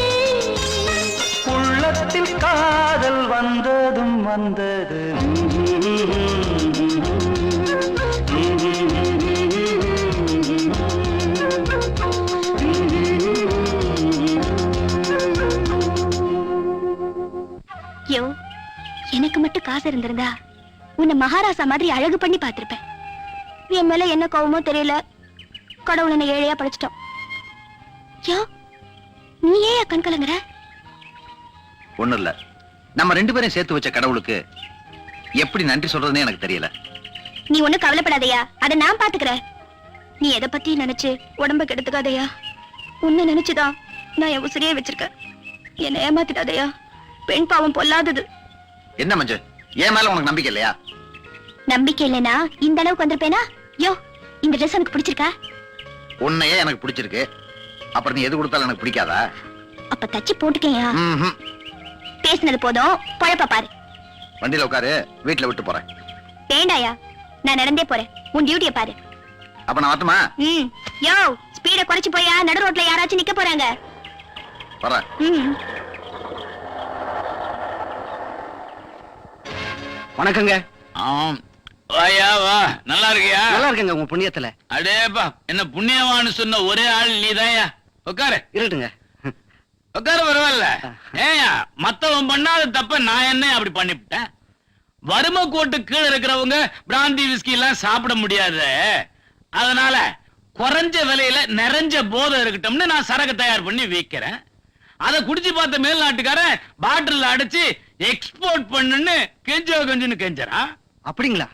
உள்ளத்தில் காதல் வந்ததும் வந்தது யோ எனக்கு மட்டும் காசு இருந்திருந்தா உன்னை மகாராசா மாதிரி அழகு பண்ணி பார்த்திருப்பேன். என் மேல என்ன கோவமோ தெரியல, கடவுள் என்ன ஏழையா படைச்சிட்டோம். யோ நீ ஏன் கண் கலங்குற? ஒண்ணும் இல்ல, நம்ம ரெண்டு பேரும் சேர்த்து வச்ச கடவுளுக்கு எப்படி நன்றி சொல்றதுன்னு எனக்கு தெரியல. நீ ஒண்ணும் கவலைப்படாதயா, அதை நான் பாத்துக்கிறேன். நீ எதை பத்தி நினைச்சு உடம்ப கெடுத்துக்காதயா. உன்னை நினைச்சுதான் நான் என் உசிரியே வச்சிருக்கேன். என்னை ஏமாத்திடாதயா, பெண் பாவம் பொல்லாதது. என்ன மஞ்சு, என் மேல உனக்கு நம்பிக்கை இல்லையா? நம்பிக்கை இல்லைனா இந்த அளவுக்கு வந்திருப்பேனா? யோ இந்த ட்ரெஸ் எனக்கு பிடிச்சிருக்கா? உன்னையே எனக்கு பிடிச்சிருக்கு, அப்புறம் நீ எது கொடுத்தாலும் எனக்கு பிடிக்காதா? அப்ப தச்சு போட்டுக்கேயா. ம்ஹும். பேசினது போதும், பழப்ப பாரு. வண்டியில உட்காரு, வீட்டுல விட்டு போறேன். வேண்டாயா, நான் நடந்தே போறேன். உன் டியூட்டிய பாரு. அப்ப நான் வரட்டுமா? யோ ஸ்பீட குறைச்சு போயா, நடு ரோட்ல யாராச்சும் நிக்க போறாங்க. வரேன். வணக்கங்க. ஆம். வாயா வா, நல்லா இருக்கியா? நல்லா இருக்கேங்க உங்க புண்ணியத்துல. அடேப்பா, என்ன புண்ணியவான்னு சொன்ன ஒரே ஆள் நீதாயா. உட்காரு இருக்கட்டுங்க. உட்காரு, பரவாயில்ல. ஏயா மத்தவன் பண்ணாத தப்ப நான் என்ன அப்படி பண்ணிவிட்டேன்? வறுமை கோட்டு கீழே இருக்கிறவங்க பிராந்தி விஸ்கி எல்லாம் சாப்பிட முடியாது. அதனால குறைஞ்ச விலையில நிறைஞ்ச போதை இருக்கட்டும்னு நான் சரக்கு தயார் பண்ணி விக்கிறேன். அதை குடிச்சு பார்த்த மேல்நாட்டுக்காரன் பாட்டில் அடைச்சு எக்ஸ்போர்ட் பண்ணுன்னு கெஞ்சுன்னு கெஞ்சறான். அப்படிங்களா?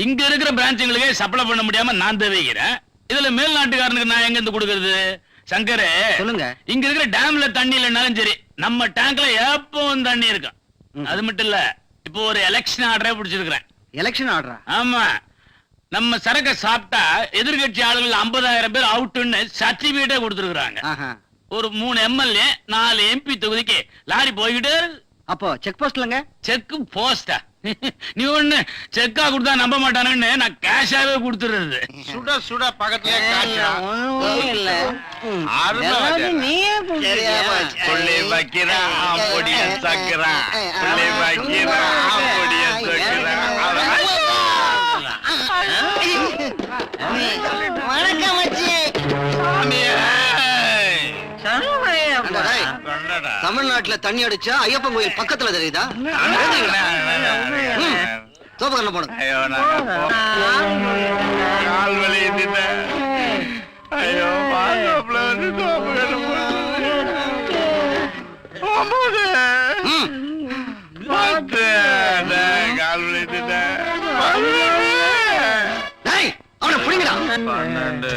இங்க இருக்கிற பிரான்ச்சுகளுக்கே சப்ளை பண்ண முடியாம நான் தவிக்கிறேன். இதுல மேல்நாட்டுக்காரனுக்கு நான் எங்க இருந்து கொடுக்கறது? சங்கரே சொல்லுங்க. இங்க இருக்கிற டேம்ல தண்ணி இல்லைனாலும் சரி, நம்ம டேங்க்ல எப்பவும் தண்ணி இருக்கும். அது மட்டும் இல்ல, இப்போ ஒரு எலெக்ஷன் ஆர்டரே பிடிச்சிருக்கிறேன். எலெக்ஷன் ஆர்டரா? ஆமா, நம்ம சரக்க சாப்பிட்டா எதிர்கட்சி ஆளுகள் 50,000 பேர் அவுட்னு சர்டிபிகேட்டே கொடுத்துருக்காங்க. ஒரு 3 எம்எல்ஏ 4 எம்பி தொகுதிக்கு லாரி போய்கிட்டு. அப்போ செக் போஸ்ட்லங்க? செக் போஸ்டா? நீ ஒண்ணு செக்கா கொடுத்தா நம்ப மாட்டானுன்னு நான் கேஷாவே கொடுத்துறது. சுட சுட பக்கத்திலே காய்ச்சா ஒண்ணும் இல்ல. ஏதாவது நீயே குடிச்சியா? புள்ளி வைக்கிறா பொடிய சக்கரா புள்ளி வைக்கிறா பொடிய சக்கரா வணக்கம் மச்சி. தமிழ்நாட்டுல தண்ணி அடிச்சா ஐயப்பன் கோயில் பக்கத்துல தெரியுதா? சோபகரண போடுங்க. ஐயோ கால் வலியுதுல ஐயோ பாசப்ல வந்து தோப்புகணும் கால் வலியுதுல அவனை புடிங்கடா. 12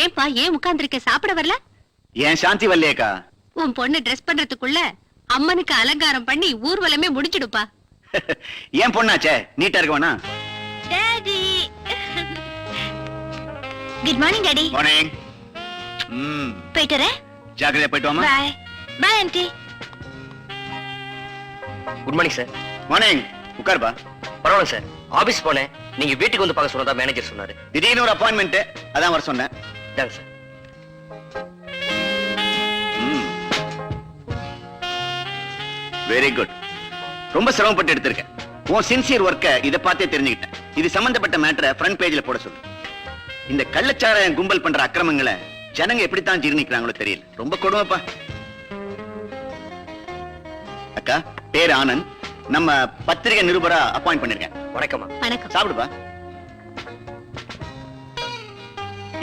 ஏன்பா ஏன் உட்கார்ந்திருக்க? சாப்பிட வரல? ஏன் சாந்தி வரலையேக்கா? உன் பொண்ணு ட்ரெஸ் பண்றதுக்குள்ள அம்மனுக்கு அலங்காரம் பண்ணி ஊர்வலமே முடிச்சிடுப்பா. ஏன் பொண்ணாச்சே நீட்டா இருக்க வேணா? Daddy good morning daddy. Morning. போயிட்டு வரேன். ஜாக்கிரதையா போயிட்டு வாமா. Bye bye aunty. Good morning sir. Morning. உட்காருப்பா. பரவாயில்ல சார், ஆபீஸ் போனேன், நீங்க வீட்டுக்கு வந்து பார்க்க சொன்னதா மேனேஜர் சொன்னாரு. திடீர்னு ஒரு அப்பாயின்மெண்ட், அதான் வர சொன்னேன். இதாங்க சார். Very good. ரொம்ப சிரமப்பட்டு எடுத்திருக்கேன். உன் சின்சியர் ஒர்க்க இத பார்த்தே தெரிஞ்சுக்கிட்டேன். இது சம்பந்தப்பட்ட மேட்டரை ஃப்ரண்ட் பேஜ்ல போட சொல்லு. இந்த கள்ளச்சாராயம் கும்பல் பண்ற அக்கிரமங்களை ஜனங்க எப்படித்தான் ஜீர்ணிக்கிறாங்களோ தெரியல. ரொம்ப கொடுமைப்பா. அக்கா, பேர் ஆனந்த். நம்ம பத்திரிகை நிருபரா அப்பாயிண்ட் பண்ணிருக்கேன். வணக்கம்மா. வணக்கம். சாப்பிடுப்பா.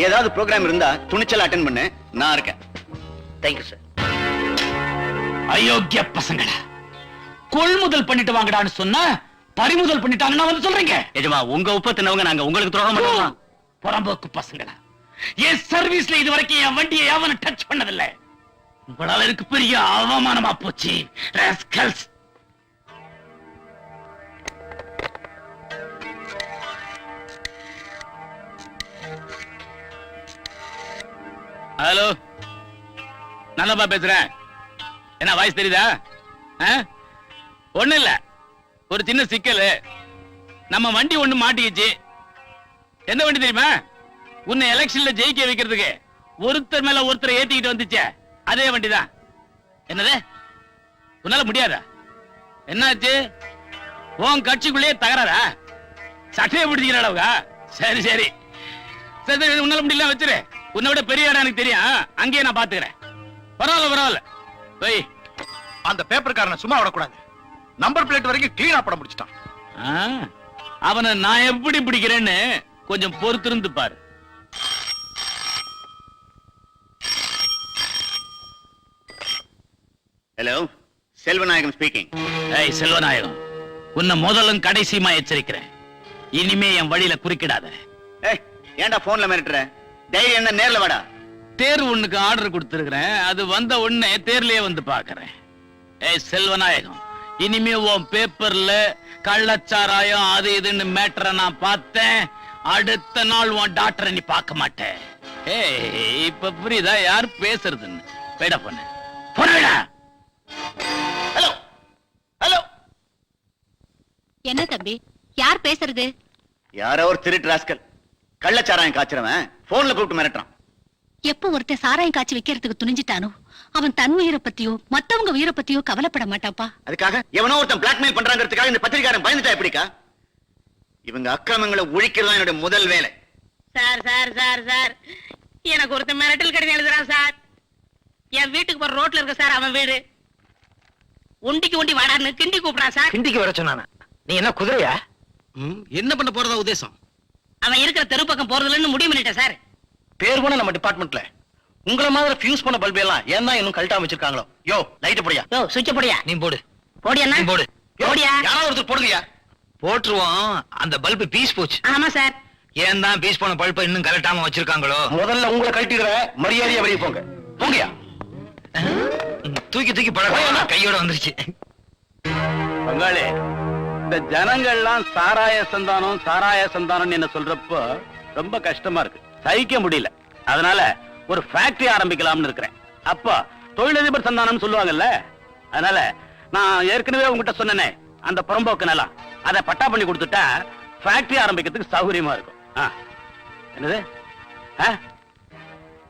ஏதாவது ப்ரோக்ராம் இருந்தா துணிச்சல் அட்டென்ட் பண்ணு, நான் இருக்கேன். Thank you sir. அயோக்கிய பசங்களா, கொள்முதல் பண்ணிட்டு வாங்கடான்னு சொன்னா பறிமுதல் பண்ணிட்டாங்கன்னா வந்து சொல்றீங்க. எஜமா, உங்க உப்ப தின்னவங்க நாங்க உங்களுக்கு துரோகம் பண்ணலாம். புறம்போக்கு பசங்களா, என் சர்வீஸ்ல இது வரைக்கும் என் வண்டியை எவனும் டச் பண்ணதில்லை. உங்களால எனக்கு பெரிய அவமானமா போச்சு. ராஸ்கல்ஸ். ஹலோ, நல்லப்பா பேசுறேன். என்ன வாய்ஸ் தெரியுதா? ஒண்ணு இல்ல, ஒரு சின்ன சிக்கல். நம்ம வண்டி ஒண்ணு மாட்டிக்கிச்சு. எந்த வண்டி தெரியுமா? உன்னை எலெக்ஷன்ல ஜெயிக்க வைக்கிறதுக்கு ஒருத்தர் மேல ஒருத்தரை ஏத்திக்கிட்டு வந்துச்சே, அதே வண்டிதான். என்னது, உன்னால முடியாதா? என்னாச்சு? உன் கட்சிக்குள்ளேயே தகராறா? சட்டையை பிடிச்சிக்கிற அளவுக்கா? சரி சரி சரி, உன்னால முடியல வச்சிரு. உன்னை விட பெரிய இடம் எனக்கு தெரியும், அங்கேயே நான் பாத்துக்கிறேன். பரவாயில்ல பரவாயில்ல. போய் அந்த பேப்பர்காரனை சும்மா விடக்கூடாது. நம்பர் பிளேட் வரைக்கும் கிளீனா படம் முடிச்சிட்டான். அவனை நான் எப்படி பிடிக்கிறேன்னு கொஞ்சம் பொறுத்திருந்து பாரு. Hello, Selvanayagam speaking. ஏய் செல்வநாயகம், உன்னை முதலும் கடைசியுமா எச்சரிக்கிறேன். இனிமே என் வழியில குறுக்கிடாத. ஏய், ஏன்டா போன்ல மிரட்டுற? தைரியம் என்ன, நேர்ல வாடா. தேர்வு ஒண்ணுக்கு ஆர்டர் கொடுத்திருக்கிறேன். அது வந்த உடனே தேர்லயே வந்து பாக்குறேன். ஏய் செல்வநாயகம், இனிமே உன் பேப்பர்ல கள்ளச்சாராயம் அது இதுன்னு மேட்டரை நான் பார்த்தேன், அடுத்த நாள் உன் டாக்டரை நீ பார்க்க மாட்டேன். ஏய் இப்ப புரியுதா யார் பேசுறதுன்னு? போயிட பொண்ணு பொண்ணு. ஹலோ ஹலோ, என்ன தம்பி, யார் பேசுறது? யாரோ ஒரு திருட்டு ராஸ்கல் கள்ளச்சாராயம் காய்ச்சறவன் போன்ல கூப்பிட்டு மிரட்டுறான். எப்ப ஒருத்தன் சாராயம் காய்ச்சி வைக்கிறதுக்கு துணிஞ்சிட்டானோ அவன் தன் உயிரை பத்தியோ மத்தவங்க உயிரை பத்தியோ கவலைப்பட மாட்டாப்பா. அதுக்காக எவனோ ஒருத்தன் பிளாக்மெயில் பண்றாங்கிறதுக்காக இந்த பத்திரிக்காரன் பயந்துட்டா எப்படிக்கா? இவங்க அக்கிரமங்களை ஒழிக்கிறதா என்னுடைய முதல் வேலை. சார் சார் சார் சார், எனக்கு ஒருத்தன் மிரட்டல் கடிதம் எழுதுறான் சார். என் வீட்டுக்கு போற ரோட்ல இருக்க சார் அவன் வீடு. உண்டிக்கு உண்டி வாடான்னு கிண்டி கூப்பிடுறான் சார். கிண்டிக்கு வர சொன்னானா? நீ என்ன குதிரையா? என்ன பண்ண போறதா உத்தேசம்? அவன் இருக்கிற தெரு பக்கம் போறதுலன்னு முடிவு பண்ணிட்டேன் சார். பேர் போன நம்ம டிபார்ட்மெண்ட்ல உங்கள மாதிரி ஃபியூஸ் பண்ண பல்பு எல்லாம் ஏன் தான் இன்னும் கழட்டாம வச்சிருக்காங்களோ? யோ லைட் போடியா. யோ சுவிட்ச் போடியா. நீ போடு. போடியா நீ போடு. போடியா. யாராவது ஒருத்தர் போடுங்கயா. போட்டுருவோம். அந்த பல்பு பீஸ் போச்சு. ஆமா சார். ஏன் தான் பீஸ் போன பல்பை இன்னும் கலட்டாம வச்சிருக்காங்களோ? முதல்ல உங்களை கழட்டிடுற, மரியாதையா வெளியே போங்க. போங்கயா. தூக்கி தூக்கி பழக கையோட வந்துருச்சு. பங்காளி, இந்த ஜனங்கள்லாம் சாராய சந்தானம் என்ன சொல்றப்போ ரொம்ப கஷ்டமா இருக்கு, சகிக்க முடியல. அதனால ஒரு ஃபேக்டரி ஆரம்பிக்கலாம்னு இருக்கிறேன். அப்போ தொழிலதிபர் சந்தானம் சொல்லுவாங்கல்ல, அதனால நான் ஏற்கனவே உங்ககிட்ட சொன்னேனே அந்த புறம்போக்கு நிலம், அதை பட்டா பண்ணி கொடுத்துட்டா ஃபேக்டரி ஆரம்பிக்கிறதுக்கு சௌகரியமா இருக்கும். என்னது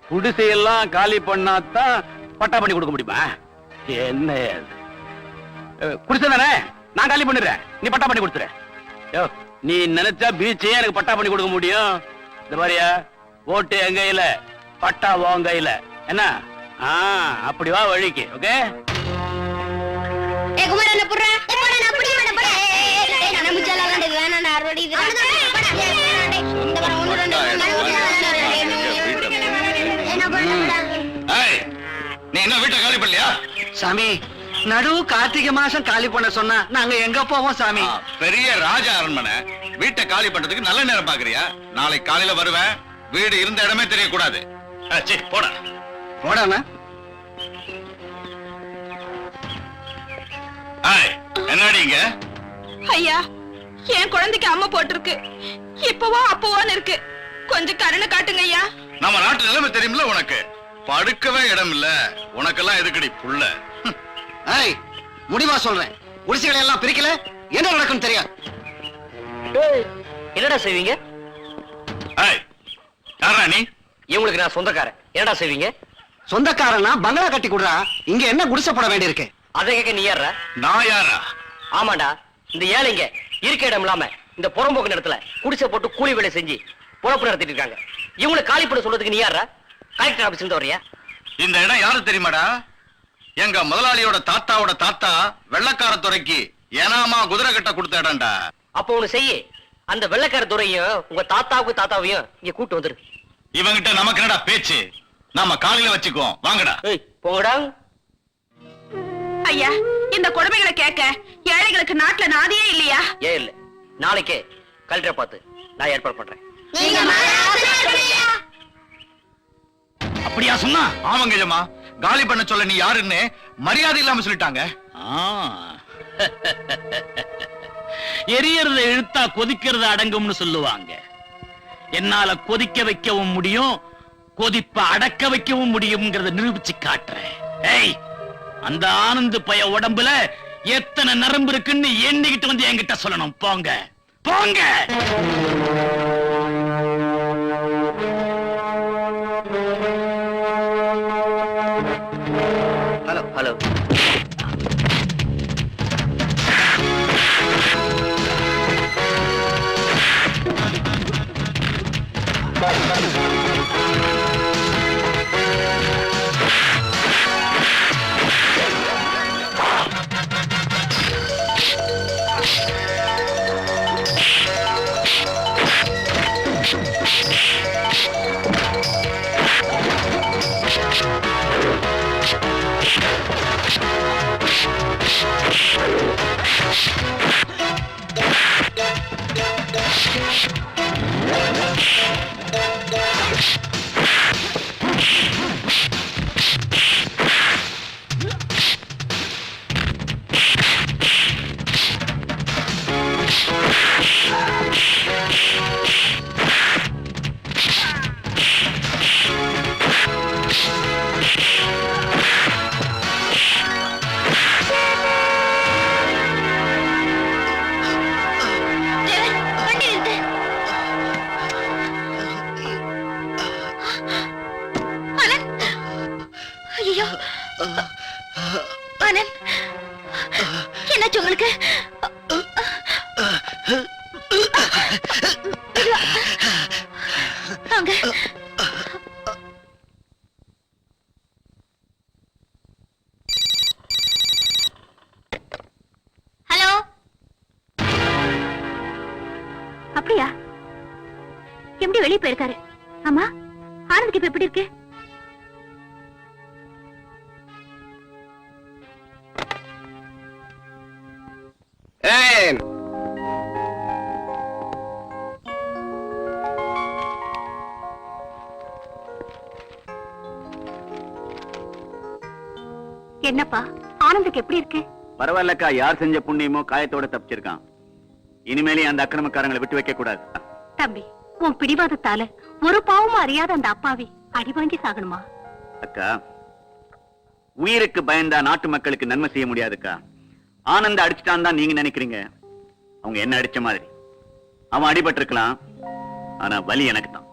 குடிசையெல்லாம் காலி பண்ணாதான் பட்டா பண்ணி கொடுக்க முடியுமா? என்ன குடிசை தானே, நான் காலி பண்ணிடுறேன், நீ பட்டா பண்ணி கொடுத்துற. யோ, நீ நினைச்சா பீச்சே எனக்கு பட்டா பண்ணி கொடுக்க முடியும். இந்த மாதிரியா ஓட்டு என் கையில, பட்டா உன் கையில. என்ன அப்படி வா வழிக்கு. ஓகே, நீ என்ன வீட்டை காலி பண்ணலையா? சாமி, நடு கார்த்திகை மாசம் காலி பண்ண சொன்னா நாங்க எங்க போவோம் சாமி? பெரிய ராஜ அரண்மனை, வீட்டை காலி பண்றதுக்கு நல்ல நேரம் பாக்குறியா? நாளைக்கு காலையில வருவேன், வீடு இருந்த இடமே தெரியக்கூடாது. போட போடாம என்னடிங்க? ஐயா, என் குழந்தைக்கு அம்மா போட்டிருக்கு, இப்பவோ அப்பவோன்னு இருக்கு, கொஞ்சம் கருணை காட்டுங்க ஐயா. நம்ம நாட்டு நிலைமை தெரியுமில்ல உனக்கு, படுக்கவே இடம் இல்ல, உனக்கெல்லாம் எதுக்கடி புள்ள? முடிவா சொல்றேன், குடிசைகளை எல்லாம் பிரிக்கல என்ன நடக்கும் தெரியாது. என்னடா செய்வீங்க? யாரா நீ? இவங்களுக்கு நான் சொந்தக்காரன். என்னடா செய்வீங்க? சொந்தக்காரனா பங்களா கட்டி கொடுறா, இங்க என்ன குடிசை போட வேண்டி இருக்கு? அதை கேட்க நீ யாரா? நான் யாரா? ஆமாண்டா, இந்த ஏழைங்க இருக்க இடம் இல்லாம இந்த புறம்போக்கு இடத்துல குடிசை போட்டு கூலி வேலை செஞ்சு பொழப்பு நடத்திட்டு இருக்காங்க. இவங்களை காலி பண்ண சொல்றதுக்கு நீ யாரா? கலெக்டர் ஆபீஸ்ல இருந்து வர்றியா? இந்த இடம் யாரு தெரியுமாடா? எங்க முதலாளியோட தாத்தாவோட தாத்தா வெள்ளக்கார துறைக்கு ஏனாமா குதிரை கட்ட கொடுத்த இடம்டா. அப்ப ஒண்ணு செய்ய, அந்த வெள்ளக்கார துறையும் உங்க தாத்தாவையும் இங்க கூட்டு வந்துரு. இவங்கிட்ட நமக்கு என்னடா பேச்சு? நாம காலையில வச்சுக்குவோம், வாங்கடா. போங்கடா. ஐயா, இந்த கொடுமைகளை கேட்க ஏழைகளுக்கு நாட்டுல நாதியே இல்லையா? ஏன் இல்ல, நாளைக்கே கலெக்டரை பார்த்து நான் ஏற்பாடு பண்றேன். அப்படியா சொன்னா? ஆமாங்க ஜமா, காலி பண்ண சொல்ல நீ யாருன்னு மரியாதை இல்லாம சொல்லிட்டாங்க. எரியறத இழுத்தா கொதிக்கிறது அடங்கும்னு சொல்லுவாங்க. என்னால கொதிக்க வைக்கவும் முடியும், கொதிப்ப அடக்க வைக்கவும் முடியும்ங்கறத நிரூபிச்சு காட்டுறேன். ஏய், அந்த ஆனந்த் பய உடம்புல எத்தனை நரம்பு இருக்குன்னு எண்ணிக்கிட்டு வந்து என்கிட்ட சொல்லணும். போங்க போங்க. Hello hello. என்னாச்சு உங்களுக்கு? வாங்க. ஹலோ. அப்படியா? எப்படி வெளியே போயிருக்காரு? ஆமா, ஆனந்துக்கு இப்ப எப்படி இருக்கு? என்னப்பா, ஆனந்துக்கு எப்படி இருக்கு? பரவாயில்லக்கா, யார் செஞ்ச புண்ணியமோ காயத்தோட தப்பிச்சிருக்கான். இனிமேலே அந்த அக்கிரமக்காரங்களை விட்டு வைக்க கூடாது. தம்பி, உன் பிடிவாதத்தால ஒரு பாவமும் அறியாத அந்த அப்பாவி அடி வாங்கி சாகணுமா? அக்கா, உயிருக்கு பயந்தா நாட்டு மக்களுக்கு நன்மை செய்ய முடியாதுக்கா. ஆனந்த அடிச்சுட்டான் தான் நீங்க நினைக்கிறீங்க. அவங்க என்ன அடிச்ச மாதிரி. அவன் அடிபட்டு இருக்கலாம், ஆனா வலி எனக்கு தான்.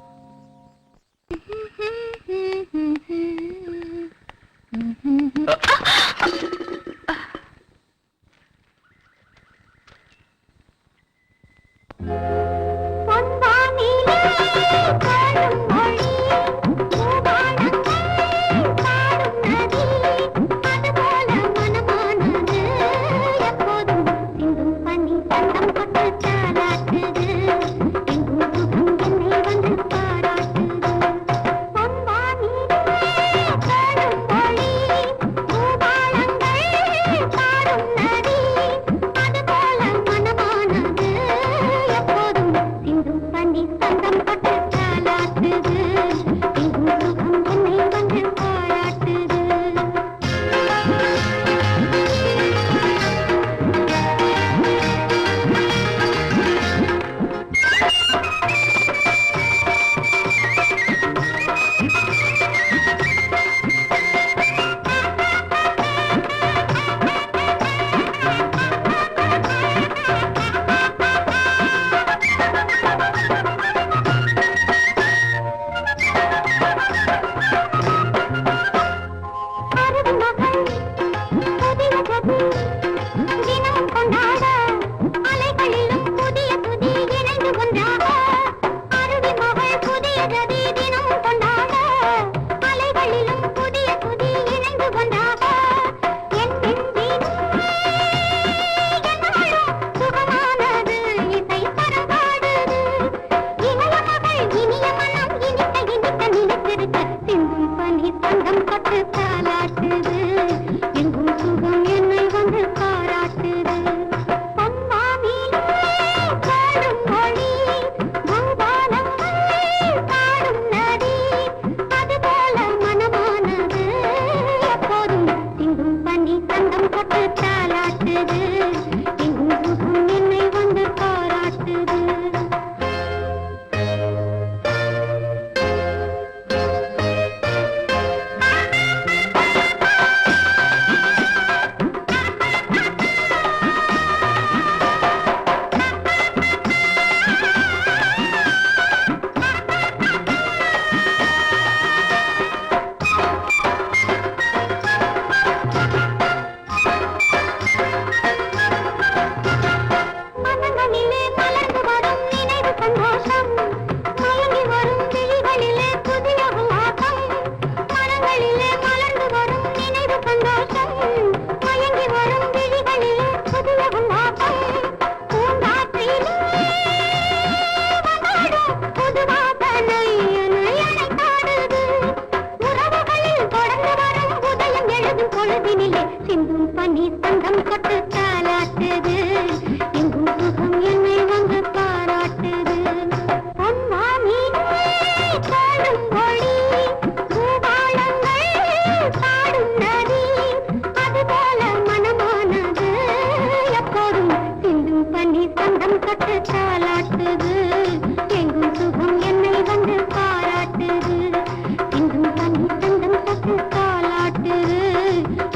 பாராட்டுது,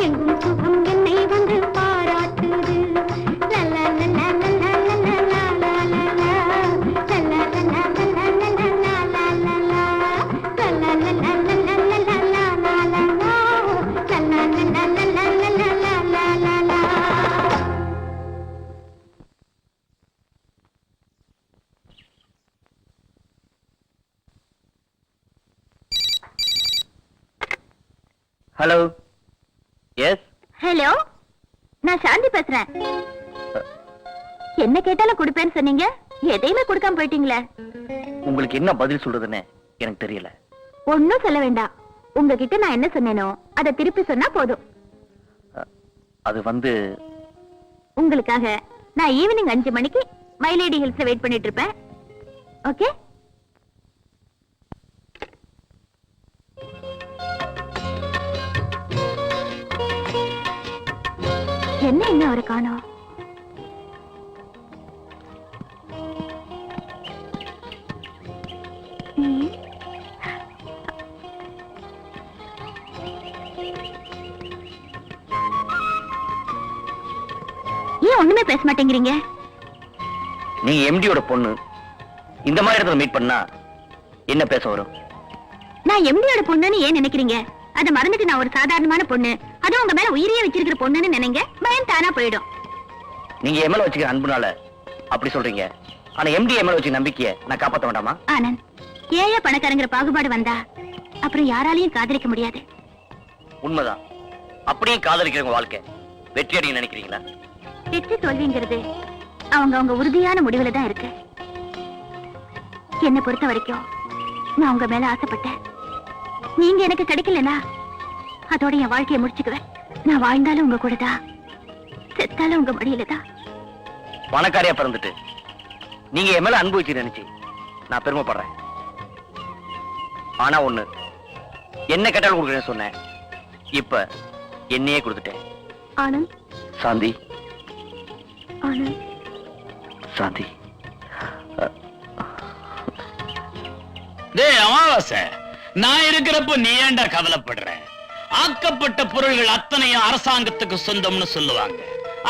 எங்கும் சுகம் என்னை வந்து பாராட்டுது. Hello, S. ஹலோ, நான் சாந்தி பேசுறேன். என்ன கேட்டாலும் கொடுப்பேன்னு சொன்னீங்க, எதையுமே கொடுக்காம போயிட்டீங்களே. உங்களுக்கு என்ன பதில் சொல்றதுன்னு எனக்கு தெரியல. ஒன்னும் சொல்ல வேண்டாம். உங்ககிட்ட நான் என்ன சொன்னேனோ அதை திருப்பி சொன்னா போதும். அது வந்து உங்களுக்காக நான் ஈவினிங் 5 மணிக்கு மைலேடி ஹில்ஸ்ல வெயிட் பண்ணிட்டு இருப்பேன். ஓகே? என்ன இன்னும் அவரை காணோம்? ம். ஏன் ஒண்ணுமே பேச மாட்டேங்கிறீங்க? நீங்க எம்டியோட பொண்ணு, இந்த மாதிரி இடத்துல மீட் பண்ணா என்ன பேச வரும்? நான் எம்டியோட பொண்ணுன்னு ஏன் நினைக்கிறீங்க? அதை மறந்துட்டு நான் ஒரு சாதாரணமான பொண்ணு, அதுவும் உங்க மேல உயிரியே வச்சிருக்கிற பொண்ணுன்னு நினைங்க, பயம் தானா போயிடும். நீங்க எம்எல்ஏ வச்சுக்கிற அன்புனால அப்படி சொல்றீங்க. ஆனா எம்டி எம்எல்ஏ வச்சு நம்பிக்கையை நான் காப்பாத்த வேண்டாமா? ஆனந்த், ஏழை பணக்காரங்கிற பாகுபாடு வந்தா அப்புறம் யாராலையும் காதலிக்க முடியாது. உண்மைதான். அப்படியே காதலிக்கிறவங்க வாழ்க்கை வெற்றி அடைய நினைக்கிறீங்களா? வெற்றி தோல்விங்கிறது அவங்க உறுதியான முடிவுல தான் இருக்கு. என்னை பொறுத்த வரைக்கும் நான் உங்க மேல ஆசைப்பட்டேன். நீங்க எனக்கு கிடைக்கலனா அதோட என் வாழ்க்கையை முடிச்சுக்குவேன். நான் வாழ்ந்தாலும் உங்க கூட தான், செத்தாலும் உங்க மடியில தான். பணக்காரியா பிறந்துட்டு நீங்க என் மேல அன்பு வச்சு நினைச்சு நான் பெருமைப்படுறேன். ஆனா ஒண்ணு, என்ன கேட்டாலும் கொடுக்குறேன்னு சொன்னேன். இப்ப என்னையே கொடுத்துட்டேன். ஆனந்த், சாந்தி, ஆனந்த், சாந்தி. டேய் அமாவாசை, நான் இருக்கிறப்ப நீ ஏன்டா கவலைப்படுற? ஆக்கப்பட்ட பொருள்கள் அத்தனையும் அரசாங்கத்துக்கு சொந்தம்னு சொல்லுவாங்க.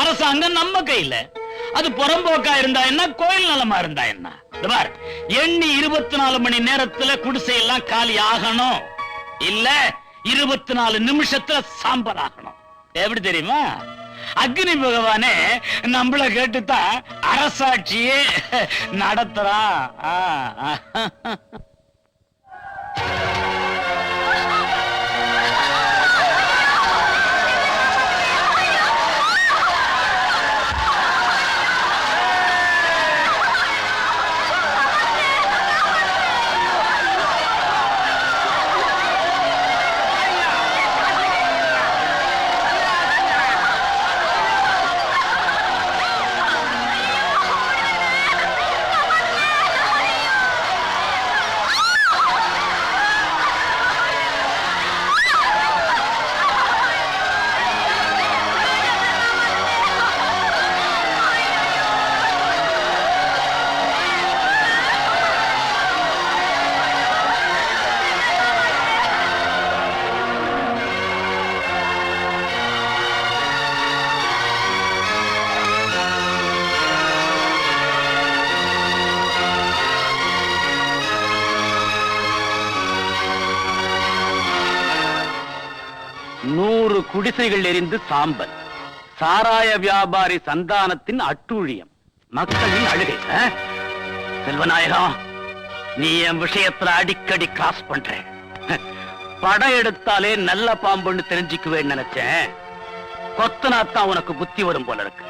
அரசாங்கம் நம்ம கையில. அது புறம்போக்கா இருந்தா என்ன, கோயில் நலமா இருந்தா என்ன? பார், எண்ணி 24 மணி நேரத்துல குடிசையெல்லாம் காலி ஆகணும். இல்ல 24 நிமிஷத்துல சாம்பல் ஆகணும். எப்படி தெரியுமா? அக்னி பகவானே நம்மள கேட்டுத்தான் அரசாட்சியே நடத்துறான். குடிசைகள் எரிந்து சாம்பல். சாராய வியாபாரி சந்தானத்தின் அட்டூழியம். மக்களின் அழுகை. செல்வநாயகம், நீ என் விஷயத்துல அடிக்கடி கிராஸ் பண்ற. படம் எடுத்தாலே நல்ல பாம்புன்னு தெரிஞ்சுக்குவேன்னு நினைச்சேன். கொத்தனாத்தான் உனக்கு புத்தி வரும் போல இருக்கு.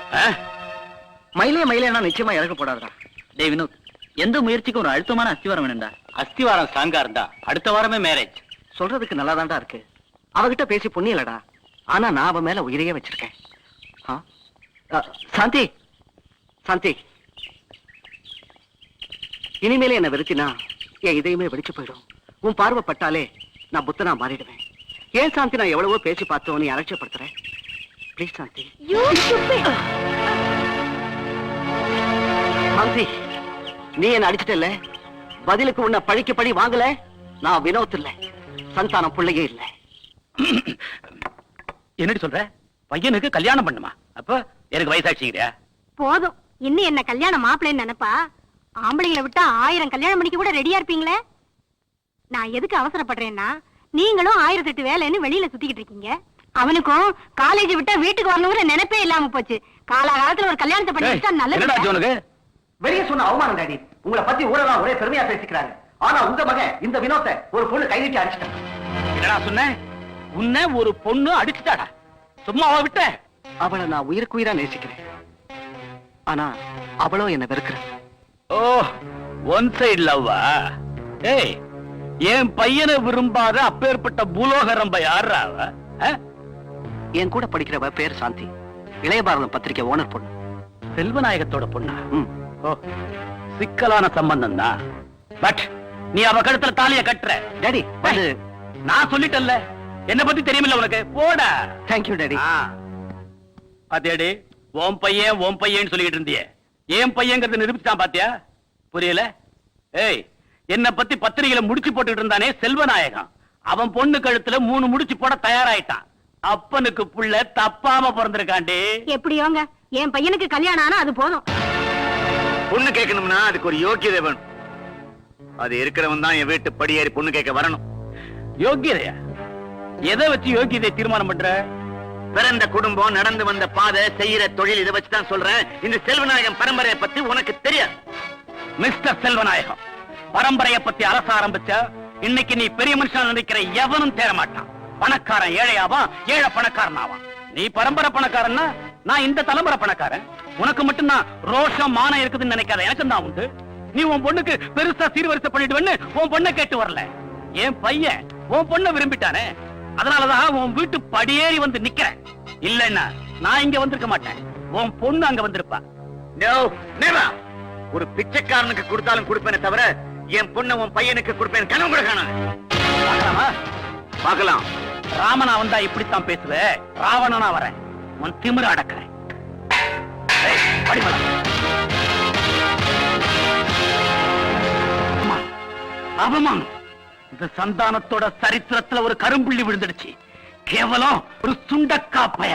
மயிலேனா நிச்சயமா இறக்க போடாதா? டேய் வினோத், எந்த முயற்சிக்கும் ஒரு அழுத்தமான அஸ்திவாரம் வேணும்டா. அஸ்திவாரம் ஸ்ட்ராங்கா இருந்தா அடுத்த வாரமே மேரேஜ். சொல்றதுக்கு நல்லாதான்டா இருக்கு. அவகிட்ட பேசி புண்ணியலடா. ஆனா நான் அவன் மேல உயிரையே வச்சிருக்கேன். சாந்தி, சாந்தி, இனிமேலே என்ன வெறுத்தினா என் இதயமே வெடிச்சு போயிடும். உன் பார்வை பட்டாலே நான் புத்தனா மாறிடுவேன். ஏன் சாந்தி, நான் எவ்வளவோ பேசி பார்த்தோம், நீ அலட்சியப்படுத்துறேன். ப்ளீஸ் சாந்தி. சாந்தி, நீ என்ன அடிச்சிட்டல, பதிலுக்கு உன்னை பழிக்கு பழி வாங்கல. நான் வினோத் இல்ல, சந்தானம் பிள்ளையே இல்ல. என்னடி சொல்ற? பையனுக்கு கல்யாணம் பண்ணுமா? அப்ப எனக்கு வயசாச்சுக்கிறியா? போதும், இன்னும் என்ன கல்யாணம் மாப்பிள்ளைன்னு நினைப்பா? ஆம்பளைங்களை விட்டா 1000 கல்யாணம் பண்ணிக்க கூட ரெடியா இருப்பீங்களே. நான் எதுக்கு அவசரப்படுறேன்னா, நீங்களும் 1008 வேலைன்னு வெளியில சுத்திக்கிட்டு இருக்கீங்க. அவனுக்கும் காலேஜ் விட்டா வீட்டுக்கு வரணுங்கிற நினைப்பே இல்லாம போச்சு. காலகாலத்துல ஒரு கல்யாணத்தை பண்ணிட்டா நல்லது. வெளியே சொன்ன அவமானம் டாடி. உங்களை பத்தி ஊரெல்லாம் ஒரே பெருமையா பேசிக்கிறாங்க. ஆனா உங்க மகன் இந்த வினோத்தை ஒரு பொண்ணு கைவிட்டு அடிச்சிட்டான். என்னடா சொன்ன? உன்னை ஒரு பொண்ணு அடிச்சுட்டாடா, சும்மாவா விட்ட? அவளை நான் உயிருக்கு உயிரா நேசிக்கிறேன். ஆனா அவளும் என்ன வெறுக்கிறேன். ஓ, ஒன் சைடு லவ்வா? ஏய், என் பையனை விரும்பாத அப்பேற்பட்ட பூலோக ரம்ப யாரா அவ? என் கூட படிக்கிறவ பேர் சாந்தி, இளைய பாரதம் பத்திரிகை ஓனர் பொண்ணு. செல்வநாயகத்தோட பொண்ணா? ஓ, சிக்கலான சம்பந்தம் தான். பட் நீ அவ கழுத்துல தாலிய கட்டுற. டாடி அது நான் சொல்லிட்டேன்ல, என்ன பத்தி தெரியுமில்ல உனக்கு? போடா. Thank you daddy. பாத்தியாடி, ஓம் பையன் சொல்லிட்டு இருந்தியே, ஏன் பையங்கிறத நிரூபிச்சான் பாத்தியா? புரியல? ஏய், என்ன பத்தி பத்திரிகையில முடிச்சு போட்டுட்டு இருந்தானே செல்வநாயகம், அவன் பொண்ணு கழுத்துல 3 முடிச்சு போட தயாராயிட்டான். அப்பனுக்கு புள்ள தப்பாம பிறந்திருக்காண்டி. எப்படியோங்க என் பையனுக்கு கல்யாணம் ஆனா அது போதும். பொண்ணு கேட்கணும்னா அதுக்கு ஒரு யோக்கியதை வேணும். அது இருக்கிறவன் தான் என் வீட்டு படியேறி பொண்ணு கேட்க வரணும். யோக்கியதையா? எதை வச்சு யோக்கியதை தீர்மானம் பண்ற? பிறந்த குடும்பம், நடந்து வந்த பாதை, செய்யற தொழில், இதை வச்சுதான் சொல்றேன். இந்த செல்வநாயகம் பரம்பரையை பத்தி உனக்கு தெரியாது. மிஸ்டர் செல்வநாயகம், பரம்பரையை பத்தி அரச ஆரம்பிச்ச இன்னைக்கு நீ பெரிய மனுஷன் நினைக்கிற எவனும் தேர மாட்டான். பணக்காரன் ஏழையாவான், ஏழை பணக்காரன் ஆவான். நீ பரம்பரை பணக்காரன்னா நான் இந்த தலைமுறை பணக்காரன். உனக்கு மட்டும் நான் ரோஷம் மானம் இருக்குதுன்னு நினைக்காத, எனக்கு தான் உண்டு. நீ உன் பொண்ணுக்கு பெருசா சீர்வரிசை பண்ணிடுவேன்னு உன் பொண்ணை கேட்டு வரல. என் பையன் உன் பொண்ணை விரும்பிட்டானே, அதனாலதான் உன் வீட்டு படியேறி வந்து நிக்கிறேன். இல்லன்னா நான் இங்க வந்திருக்க மாட்டேன், உன் பொண்ணு அங்க வந்திருப்பா. No, never. ஒரு பிச்சைக்காரனுக்கு கொடுத்தாலும் கொடுப்பேனே தவிர என் பொண்ணை உன் பையனுக்கு கொடுப்பேன் கனவு கூட காணாது. பார்க்கலாமா? பார்க்கலாம். ராமனா வந்தா இப்படித்தான் பேசுவ, ராவணனா வரேன், உன் திமிர அடக்கிறேன். ஏய், படிமலா. அவமானம். இந்த சந்தானத்தோட சரித்திரத்துல ஒரு கரும்புள்ளி விழுந்துடுச்சு. கேவலம் ஒரு சுண்டக்காப்பைய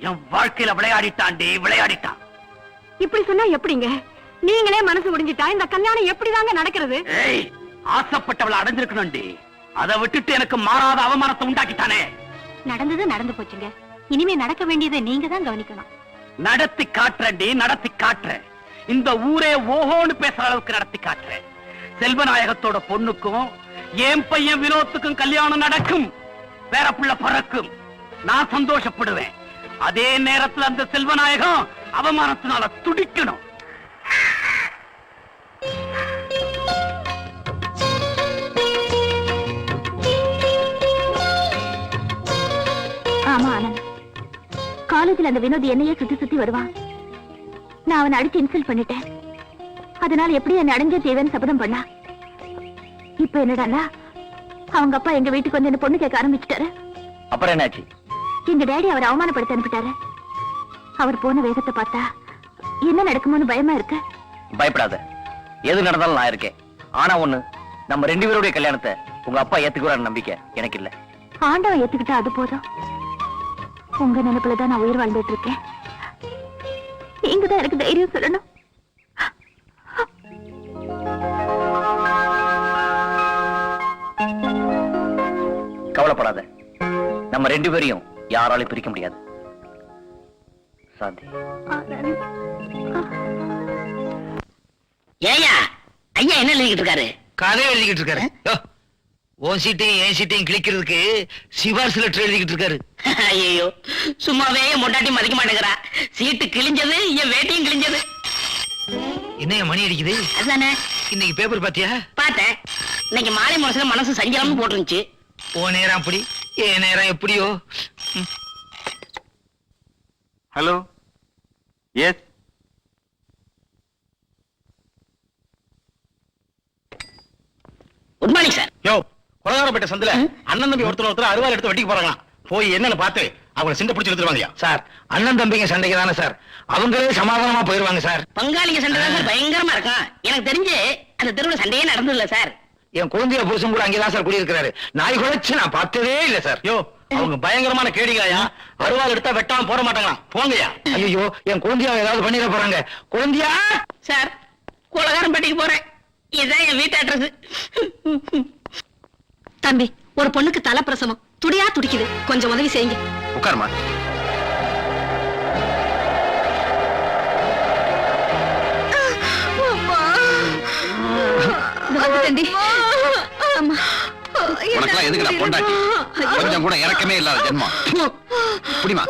என் வாழ்க்கையில விளையாடிட்டாண்டி, விளையாடிட்டான். இப்படி சொன்னா எப்படிங்க? நீங்களே மனசு முடிஞ்சிட்டா இந்த கல்யாணம் எப்படிதாங்க நடக்கிறது? ஏய், ஆசைப்பட்டவளை அடைஞ்சிருக்கணும்டி, அதை விட்டுட்டு எனக்கு மாறாத அவமானத்தை உண்டாக்கிட்டானே. நடந்தது நடந்து போச்சுங்க, இனிமே நடக்க வேண்டியதை நீங்க தான் கவனிக்கணும். நடத்தி காட்டுறேன்டி, நடத்தி காட்டுறேன். இந்த ஊரே ஓஹோன்னு பேசுற அளவுக்கு நடத்தி காட்டுறேன். செல்வநாயகத்தோட பொண்ணுக்கும் என் பையன் வினோத்துக்கும் கல்யாணம் நடக்கும், வேற புள்ள பறக்கும். நான் சந்தோஷப்படுவேன். அதே நேரத்துல அந்த செல்வநாயகம் அவமானத்தினால துடிக்கணும். ஆமா ஆனந்த், காலேஜ்ல அந்த வினோத் என்னையே சுத்தி சுத்தி வருவான். நான் அவனை அடிச்சு இன்சல்ட் பண்ணிட்டேன். அதனால எப்படி என்னை அடைஞ்சே தேவைன்னு சபதம் பண்ணா. இப்ப என்னடான்னா அவங்க அப்பா எங்க வீட்டுக்கு வந்து என்ன பொண்ணு கேட்க ஆரம்பிச்சுட்டாரு. அப்புறம் என்னாச்சு? எங்க டேடி அவரை அவமானப்படுத்த அனுப்பிட்டாரு. அவர் போன வேகத்தை பார்த்தா என்ன நடக்குமோன்னு பயமா இருக்கு. பயப்படாத, எது நடந்தாலும் நான் இருக்கேன். ஆனா ஒண்ணு, நம்ம 2 பேருடைய கல்யாணத்தை உங்க அப்பா ஏத்துக்குவாரு நம்பிக்கை எனக்கு இல்ல. ஆண்டவன் ஏத்துக்கிட்டா அது போதும். உங்க நினைப்புலதான் நான் உயிர் வாழ்ந்துட்டு இருக்கேன். நீங்க தான் எனக்கு தைரியம் சொல்லணும். கவலைப்படாத, நம்ம 2 பேரையும் யாராலையும் பிரிக்க முடியாது. சாந்தி, ஏயா ஐயா என்ன எழுதிக்கிட்டு இருக்காரு? கதை எழுதிக்கிட்டு இருக்காரு. யோ, உன் சீட்டையும் என் சீட்டையும் கிழிக்கிறதுக்கு சிபாரிசு லெட்டர் எழுதிக்கிட்டு இருக்காரு. ஐயோ, சும்மாவே மொண்டாட்டி மதிக்க மாட்டேங்கிறா. சீட்டு கிழிஞ்சது, என் வேட்டையும் கிழிஞ்சது. என்ன மணி அடிக்குது? அதுதானே. இன்னைக்கு பேப்பர் பாத்தியா? பார்த்தேன். இன்னைக்கு மாலை முரசுல மனசு சஞ்சலம்னு போட்டுருந்துச்சு. ஓ நேரம் அப்படி, என் நேரம் எப்படியோ. Hello, yes. Good morning sir. யோ, கொலகாரப்பட்ட சந்தில அண்ணன் தம்பி ஒருத்தர் அருவாள் எடுத்து வெட்டிக்கு போறாங்களாம். போய் என்னன்னு பார்த்து அவங்களை சிண்டை பிடிச்சி எடுத்துருவாங்கயா. சார், அண்ணன் தம்பிங்க சண்டைக்கு தானே சார், அவங்களே சமாதானமா போயிருவாங்க சார். பங்காளிங்க சண்டை தான் சார் பயங்கரமா இருக்கும். எனக்கு தெரிஞ்சு அந்த தெருவுல சண்டையே நடந்தது இல்ல சார். என் குழந்தைய புருஷன் கூட அங்கேதான் சார் குடியிருக்கிறாரு. நாய் குலைச்சு நான் பார்த்ததே இல்ல சார். யோ, அவங்க பயங்கரமான கேடிகாயா, அருவாள் எடுத்தா வெட்டாம போட மாட்டாங்களாம். போங்கயா. ஐயோ, என் குழந்தையா ஏதாவது பண்ணிட போறாங்க. குழந்தையா சார், கொலகாரம்பட்டிக்கு போறேன். இதுதான் என் வீட்டு அட்ரஸ். தம்பி, ஒரு பொண்ணுக்கு தலை பிரசவம், துடியா துடிக்குது, கொஞ்சம் உதவி செய்யுங்க. உட்காருமா. வந்துட்டேன்டி. அம்மா, உனக்கெல்லாம் எதுக்குடா பொண்டாட்டி? கொஞ்சம் கூட இறக்கமே இல்லாத ஜென்மம். புடிமா.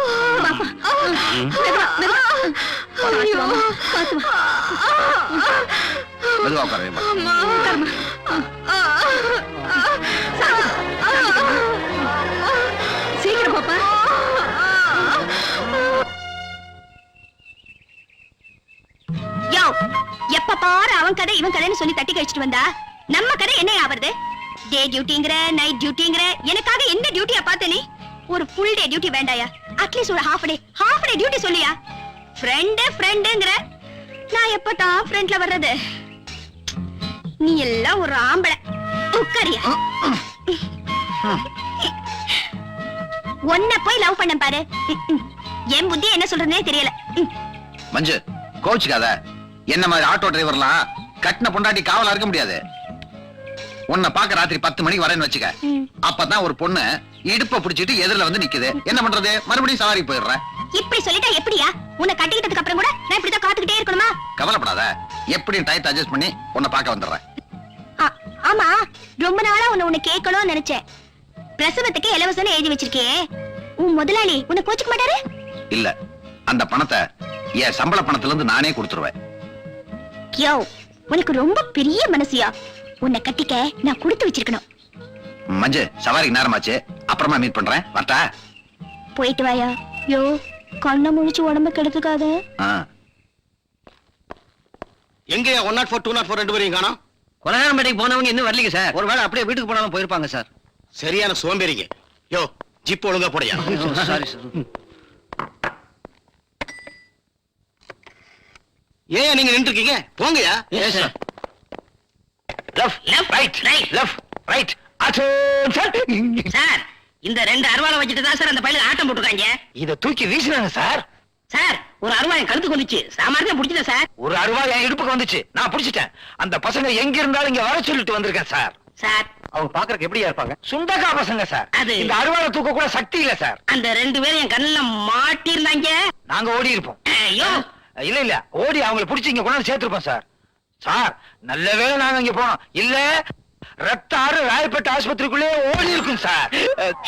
மெதுவா உட்கார. சீக்கிரம் பாப்பா. யோ, எப்ப பாரு அவன் கடை இவன் கடைன்னு சொல்லி தட்டி கழிச்சிட்டு வந்தா நம்ம கடை என்ன ஆவறது? டே டியூட்டிங்கற, நைட் டியூட்டிங்கற, எனக்காக என்ன டியூட்டியா பார்த்த நீ? ஒரு ஃபுல் டே டியூட்டி வேண்டாயா? அட்லீஸ்ட் ஒரு ஹாஃப் டே டியூட்டி சொல்லியா? ஃப்ரெண்டுங்கற, நான் எப்பதான் ஃப்ரெண்ட்ல வர்றது? நீ எல்லாம் ஒரு ஆம்பளை. உட்காரியா? ஒன்ன போய் லவ் பண்ண பாரு. என் புத்தி என்ன சொல்றதுனே தெரியல. மஞ்சு, கோச்சுக்காத. என்ன மாதிரி ஆட்டோ டிரைவர்லாம் கட்டின பொண்டாட்டி காவலா இருக்க முடியாது. உன்னை பாக்க ராத்திரி 10 மணிக்கு வரேன்னு வச்சுக்க. அப்பதான் ஒரு பொண்ணு இடுப்ப புடிச்சிட்டு எதிரில வந்து நிக்குது. என்ன பண்றது? மறுபடியும் சவாரி போயிடுறேன். இப்படி சொல்லிட்டா எப்படியா? உன்னை கட்டிக்கிட்டதுக்கு அப்புறம் கூட நான் இப்படிதான் காத்துக்கிட்டே இருக்கணுமா? கவலைப்படாத, எப்படியும் டயத்தை அட்ஜஸ்ட் பண்ணி உன்னை பார்க்க வந்துடுறேன். ஆமா, ரொம்ப நாளா உன்னை கேட்கணும்னு நினைச்சேன். பிரசவத்துக்கு இலவசம்னு எழுதி வச்சிருக்கே, உன் முதலாளி உன்னை கோச்சுக்க மாட்டாரு? இல்ல, அந்த பணத்தை என் சம்பள பணத்துல இருந்து நானே கொடுத்துருவேன். யோ, உனக்கு ரொம்ப பெரிய மனசியா? உன்னை கட்டிக்க நான் கொடுத்து வச்சிருக்கணும். மஞ்சு, சவாரிக்கு நேரமாச்சு, அப்புறமா மீட் பண்றேன். வரட்டா? போயிட்டு வாயா. யோ, கண்ணை முழிச்சு உடம்ப கெடுத்துக்காத. எங்கயா 104 204 ரெண்டு பேரையும் காணோம்? கொலகாரம்பேட்டைக்கு போனவங்க இன்னும் வரலீங்க சார். ஒருவேளை அப்படியே வீட்டுக்கு போனாலும் போயிருப்பாங்க சார். சரியான சோம்பேறிங்க. யோ, ஜிப் ஒழுங்கா போடையா. Sorry sir. ஏன் நீங்க நின்று இருக்கீங்க? போங்கயா. Yes sir. Left right left right. Sir, இந்த 2 அருவாளை வச்சுட்டு தான் சார் அந்த பையில ஆட்டம் போட்டுருக்காங்க. இத தூக்கி வீசினாங்க சார். சார், ஒரு அருவா என் கழுத்துக்கு வந்துச்சு. சாமானியா புடிச்சிட்டேன் சார். ஒரு அருவா என் இடுப்புக்கு வந்துச்சு, நான் புடிச்சிட்டேன். அந்த பசங்க எங்க இருந்தாலும் இங்க வர சொல்லிட்டு வந்திருக்கேன் சார். சார், அவங்க பாக்குறதுக்கு எப்படியா இருப்பாங்க? சுண்டக்கா பசங்க சார். அது- இந்த அருவாளை தூக்க கூட சக்தி இல்ல சார். அந்த 2 பேரும் என் கண்ணுல மாட்டிருந்தாங்க. நாங்க ஓடி இருப்போம். ஐயோ, இல்ல ஓடி அவங்களை புடிச்சு இங்க கொண்டாந்து சேர்த்திருப்போம் சார். சார், நல்ல வேளை நாங்க இங்க போனோம். இல்ல ரத்த ஆறு ராயப்பேட்டை ஆஸ்பத்திரிக்குள்ளே ஓடி இருக்கும் சார்.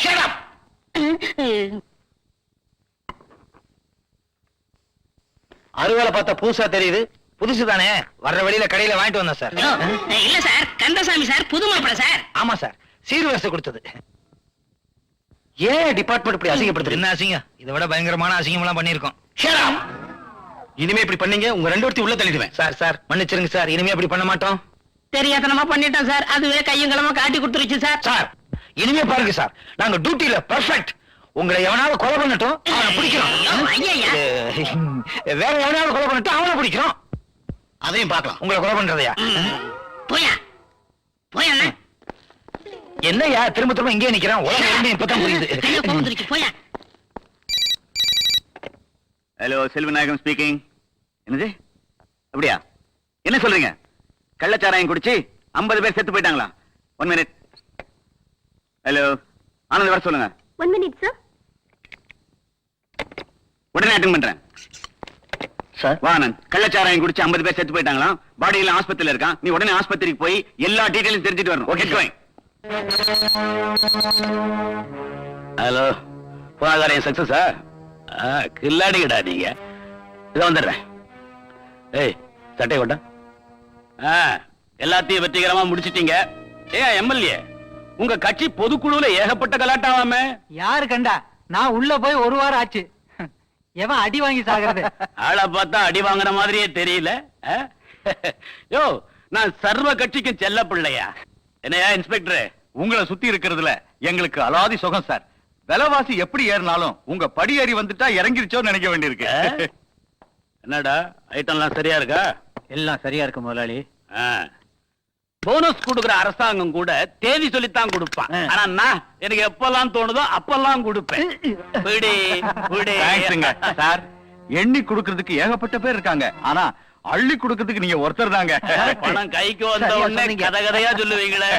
Shut up. அருவாளை பார்த்தா புதுசா தெரியுது. புதுசு தானே, வர்ற வழியில கடையில வாங்கிட்டு வந்தோம் சார். இல்ல சார், கந்தசாமி சார், புது மாப்பிள சார். ஆமா சார், சீர்வரிசை கொடுத்தது. ஏன் டிபார்ட்மெண்ட் இப்படி அசிங்கப்படுத்துது? என்ன அசிங்கம்? இதை விட பயங்கரமான அசிங்கம் எல்லாம் பண்ணிருக்கோம். இனிமே இப்படி பண்ணீங்க, உங்க 2 பேர்த்தையும் உள்ள தள்ளிடுவேன். சார் மன்னிச்சிருங்க சார், இனிமே அப்படி பண்ண மாட்டோம். தெரியாதனமா பண்ணிட்டோம் சார். அதுவே கையும் களமா காட்டி கொடுத்துருச்சு சார். சார், இனிமே பாருங்க சார், நாங்க டியூட்டில பெர்ஃபெக்ட். உங்களை எவனாவது கொலை பண்ணட்டும், அவனை பிடிக்கிறோம். ஐயா, வேற எவனாவது கொலை பண்ணட்டும், அவனை பிடிக்கிறோம். அதையும் பார்க்கலாம். உங்களை கொலை பண்றதையா? போயா போயா அண்ணா. என்னையா திரும்ப திரும்ப இங்கே நிக்கிறேன்? உலகம் இப்பதான் புரியுது. கையில கோவம் வந்துருச்சு. போயா. Hello, Selvanayagam speaking. என்னது? அப்படியா? என்ன சொல்றீங்க? கள்ளச்சாராயம் குடிச்சு 50 பேர் செத்து போயிட்டாங்களா? 1 மினிட். ஹலோ, ஆனந்த் வர சொல்லுங்க. 1 minute sir. உடனே அட்டெண்ட் பண்றேன். சார், வா ஆனந்த். கள்ளச்சாராயம் குடிச்சு 50 பேர் செத்து போயிட்டாங்களா? பாடி எல்லாம் ஆஸ்பத்திரியில இருக்கான். நீ உடனே ஆஸ்பத்திரிக்கு போய் எல்லா டீடைலும் தெரிஞ்சுட்டு வரணும். Okay going. ஹலோ, போனாதாரம் சக்சஸா? கில்லாடிங்கடா நீங்க. இதை வந்துடுறேன். ஏய், சட்டை கொண்டா. எல்லாத்தையும் வெற்றிகரமா முடிச்சிட்டீங்க. எம்எல்ஏ, உங்க கட்சி பொதுக்குழுல ஏகப்பட்ட கலாட்டாவாமே. யாரு கண்டா? நான் உள்ள போய் 1 வாரம் ஆச்சு. எவன் அடி வாங்கி சாகிறது? ஆளை பார்த்தா அடி வாங்குற மாதிரியே தெரியல. யோ, நான் சர்வ கட்சிக்கும் செல்ல பிள்ளையா? என்னையா இன்ஸ்பெக்டர், உங்களை சுத்தி இருக்கிறதுல எங்களுக்கு அலாதி சுகம் சார். விலைவாசி எப்படி ஏறினாலும் உங்க படி ஏறி வந்துட்டா இறங்கிருச்சோன்னு நினைக்க வேண்டியிருக்கு. என்னடா ஐட்டம்லாம் சரியா இருக்கா? எல்லாம் சரியா இருக்கு முதலாளி. போனஸ் கொடுக்கிற அரசாங்கம் கூட தேதி சொல்லித்தான் கொடுப்பான். ஆனா நான் எனக்கு எப்பெல்லாம் தோணுதோ அப்பெல்லாம் கொடுப்பேன். விடு, விடு. தேங்க்ஸுங்க சார். எண்ணி கொடுக்கிறதுக்கு ஏகப்பட்ட பேர் இருக்காங்க, ஆனா அள்ளி கொடுக்கிறதுக்கு நீங்க ஒருத்தர் தாங்க. பணம் கைக்கு வந்த உடனே கதை கதையா சொல்லுவீங்களே.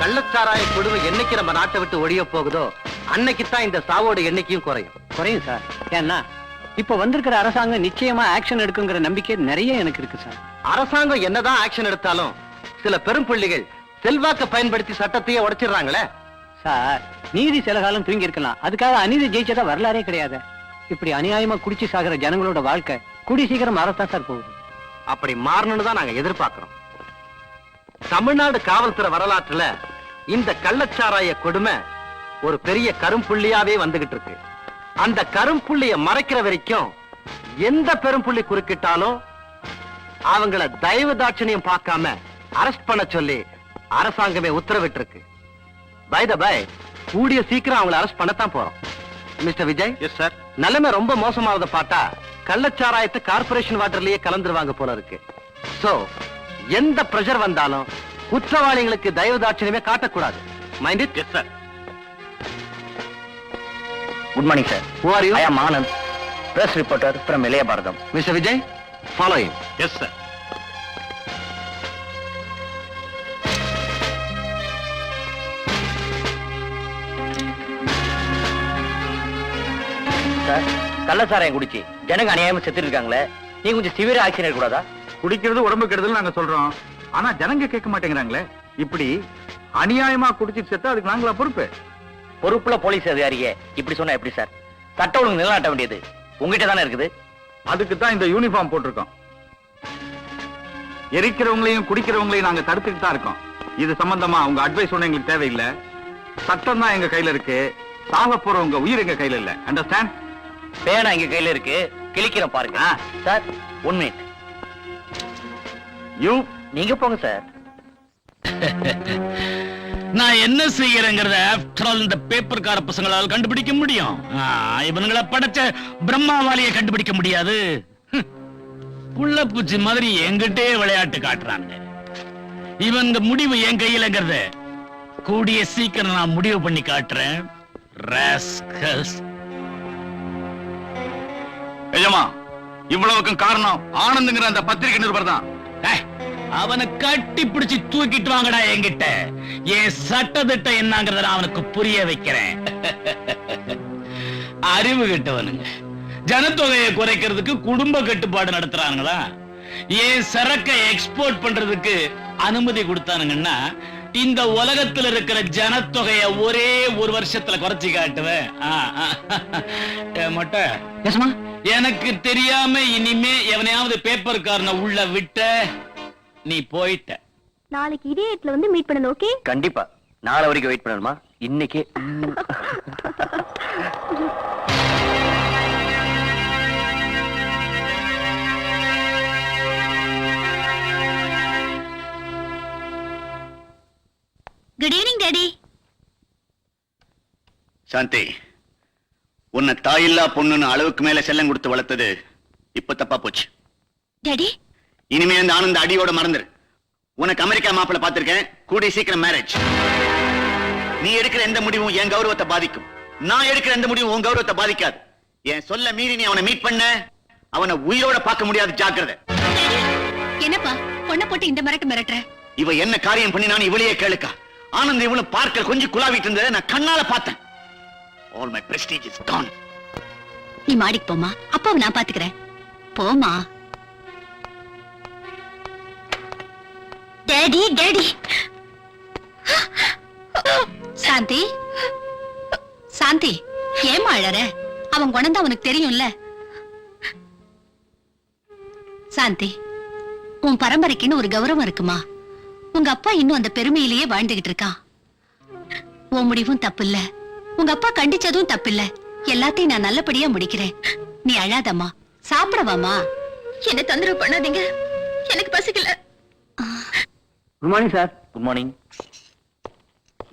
கள்ளச்சாராய கொடுமை என்னைக்கு நம்ம நாட்டை விட்டு ஒழிய போகுதோ அன்னைக்கு தான் இந்த சாவோட எண்ணிக்கையும் குறையும் சார். ஏன்னா இப்ப வந்திருக்கிற அரசாங்கம் நிச்சயமா ஆக்ஷன் எடுக்குங்கிற நம்பிக்கை நிறைய எனக்கு இருக்கு சார். அரசாங்கம் என்னதான் ஆக்ஷன் எடுத்தாலும் சில பெரும் புள்ளிகள் செல்வாக்க பயன்படுத்தி சட்டத்தையே உடைச்சிடுறாங்களே. சார், நீதி சில காலம் தூங்கி இருக்கலாம், அதுக்காக அநீதி ஜெயிச்சதா வரலாறே கிடையாது. இப்படி அநியாயமா குடிச்சு சாகுற ஜனங்களோட வாழ்க்கை கூடி சீக்கிரம் மாறத்தான் சார் போகுது. அப்படி மாறணும்னு தான் நாங்க எதிர்பார்க்கிறோம். தமிழ்நாடு காவல்துறை வரலாற்றுல இந்த கள்ளச்சாராய கொடுமை ஒரு பெரிய கரும்புள்ளியாவே வந்துகிட்டு இருக்கு. அந்த கரும்புள்ளிய மறைக்கிற வரைக்கும் எந்த பெரும்புள்ளி குறுக்கிட்டாலும் அவங்கள தயவு தாட்சணியம் பார்க்காம அரெஸ்ட் பண்ண சொல்லி அரசாங்கமே உத்தரவிட்டு இருக்கு. பை த பை, கூடிய சீக்கிரம் அவங்களை அரெஸ்ட் பண்ணத்தான் போறோம். மிஸ்டர் விஜய். Yes sir. நிலைமை ரொம்ப மோசமாவத பார்த்தா கள்ளச்சாராயத்தை கார்பரேஷன் வாட்டர்லயே கலந்துருவாங்க போல இருக்கு. சோ எந்த பிரஷர் வந்தாலும் குற்றவாளிகளுக்கு தயவு தாட்சணியமே காட்டக்கூடாது. Mind it? Yes sir. Good morning sir. Who are you? I am Anand, press reporter from Ilaya Bharatham. Mister Vijay, follow him. Yes sir. Sir, கள்ளச்சாராயம் குடிச்சு ஜனங்க அநியாயமா செத்துட்டு இருக்காங்களே, நீ கொஞ்சம் சிவியர் ஆக்ஷன் எடுக்கூடாதா? குடிக்கிறது உடம்பு கெடுதல் நாங்க சொல்றோம், ஆனா ஜனங்க கேட்க மாட்டேங்கிறாங்களே. இப்படி அநியாயமா குடிச்சிட்டு செத்தா அதுக்கு நாங்களா பொறுப்பு? பொறுப்புல போலீஸ் அதிகாரியே இப்படி சொன்னா எப்படி சார்? சட்ட ஒழுங்கு நிலைநாட்ட வேண்டியது உங்ககிட்ட தானே இருக்குது. அதுக்கு தான் இந்த யூனிஃபார்ம் போட்டிருக்கோம். எரிக்கிறவங்களையும் குடிக்கிறவங்களையும் நாங்க தடுத்துட்டு தான் இருக்கோம். இது சம்பந்தமா உங்க அட்வைஸ் ஒண்ணு எங்களுக்கு தேவையில்லை. சட்டம் தான் எங்க கையில இருக்கு. சாக போறவங்க உயிர் எங்க கையில இல்ல. அண்டர்ஸ்டாண்ட்? பேனா எங்க கையில இருக்கு, கிளிக்கிறோம் பாருங்க. Sir, 1 minute. யூ நீங்க போங்க சார். நான் என்ன செய்யறேங்கிறத ஆஃப்டர் ஆல் இந்த பேப்பர்கார பசங்களால் கண்டுபிடிக்க முடியும். இவனுங்களை படைச்ச பிரம்மாவாலிய கண்டுபிடிக்க முடியாது. புள்ள பூச்சி மாதிரி எங்கிட்டே விளையாட்டு காட்டுறாங்க. இவங்க முடிவு என் கையிலங்கிறத கூடிய சீக்கிரம் நான் முடிவு பண்ணி காட்டுறேன். ராஸ்கல்ஸ். எஜமா, இவ்வளவுக்கும் காரணம் ஆனந்துங்கிற அந்த பத்திரிகை நிருபர் தான். அவனை கட்டி பிடிச்சு தூக்கிட்டு வாங்கடா என்கிட்ட. என் சட்டத்திட்டம் என்னங்கறத நான் அவனுக்கு புரிய வைக்கிறேன். அறிவு கெட்டவனுங்க ஜனத்தொகையை குறைக்கிறதுக்கு குடும்ப கட்டுப்பாடு நடத்துறாங்களா? என் சரக்கை எக்ஸ்போர்ட் பண்றதுக்கு அனுமதி கொடுத்தானுங்கன்னா இந்த உலகத்துல இருக்கிற ஜனத்தொகையை ஒரே ஒரு வருஷத்துல குறைச்சி காட்டுவேன். எனக்கு தெரியாம இனிமே எவனையாவது பேப்பர்காரனை உள்ள விட்ட நீ போயிட்ட. நாளைக்கு இதே இடத்துல வந்து மீட் பண்ணணும். ஓகே? கண்டிப்பா. நாளை வரைக்கும் வெயிட் பண்ணணுமா? இன்னைக்கு குட் ஈவினிங் டாடி. சாந்தி, உன்னை தாயில்லா பொண்ணுன்னு அளவுக்கு மேல செல்லம் கொடுத்து வளர்த்தது இப்ப தப்பா போச்சு. டாடி, இனிமே அந்த ஆனந்த அடியோட மறந்துரு. உனக்கு அமெரிக்கா மாப்பிள்ள பார்த்திருக்கேன். கூடிய சீக்கிரம் மேரேஜ். நீ எடுக்கிற எந்த முடிவும் என் கௌரவத்தை பாதிக்கும். நான் எடுக்கிற எந்த முடிவும் உன் கௌரவத்தை பாதிக்காது. என் சொல்ல மீறி நீ அவனை மீட் பண்ண, அவனை உயிரோட பார்க்க முடியாது. ஜாக்கிரதை. என்னப்பா பொண்ணை போட்டு இந்த மிரட்டு மிரட்டுற? இவ என்ன காரியம் பண்ணினான்னு இவளையே கேளுக்கா. ஆனந்த் இவனு பார்க்க கொஞ்சம் குலாவிட்டு இருந்ததை நான் கண்ணால பார்த்தேன். All my prestige is gone. நீ மாடிக்கு போமா, அப்பாவை நான் பாத்துக்கிறேன். போமா. Daddy daddy. சாந்தி சாந்தி, ஏமா அழற? அவன் குணம் தான் உனக்கு தெரியும்ல. சாந்தி, உன் பரம்பரைக்குன்னு ஒரு கௌரவம் இருக்குமா? உங்க அப்பா இன்னும் அந்த பெருமையிலேயே வாழ்ந்துகிட்டு இருக்கான். உன் முடிவும் தப்பு இல்ல, உங்க அப்பா கண்டிச்சதும் தப்பு இல்ல. எல்லாத்தையும் நான் நல்லபடியா முடிக்கிறேன். நீ அழாதம்மா, சாப்பிடவாமா. என்ன தொந்தரவு பண்ணாதீங்க, எனக்கு பசிக்கல. Good morning sir. Good morning.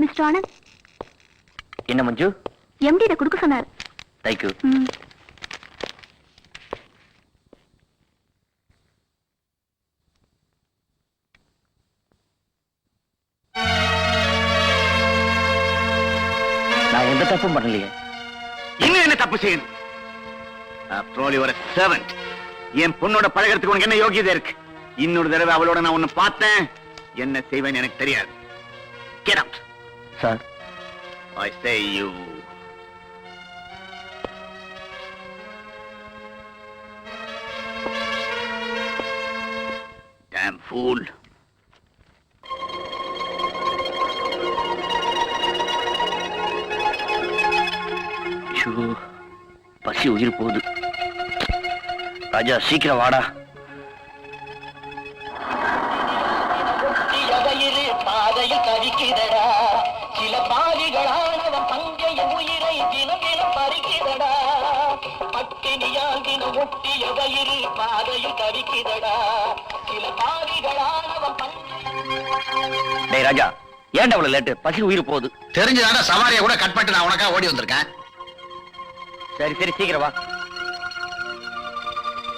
Mister Anand, என்ன மஞ்சு? எம்டி இத கொடுக்க சொன்னார். தேங்க்யூ. நான் எந்த தப்பும் பண்ணலையே. இன்னும் என்ன தப்பு செய்யணும்? After all, you are a servant. என் பொண்ணோட பழகிறதுக்கு உனக்கு என்ன யோகியதை இருக்கு? இன்னொரு தடவை அவளோட நான் உன்னை பார்த்தேன், என்ன செய்வேன்னு எனக்கு தெரியாது. Get out. Sir, I say you. Damn fool. Show, பசி உயிர் போகுது. ராஜா சீக்கிரம் வாடா. பாதையில் தவிக்கிறடா சில பாவிகளானவன் தங்கைய உயிரை தினம் தினம் பறிக்கிறடா பட்டினியால் தினம் ஒட்டிய வயிறு பாதையில் தவிக்கிறடா சில பாவிகளானவன் டேய் ராஜா, ஏன்டா அவ்வளவு லேட்டு? பசி உயிர் போகுது. தெரிஞ்சுதானே சவாரியை கூட கட் பண்ணிட்டு நான் உனக்கா ஓடி வந்திருக்கேன். சரி சரி சீக்கிரம் வா.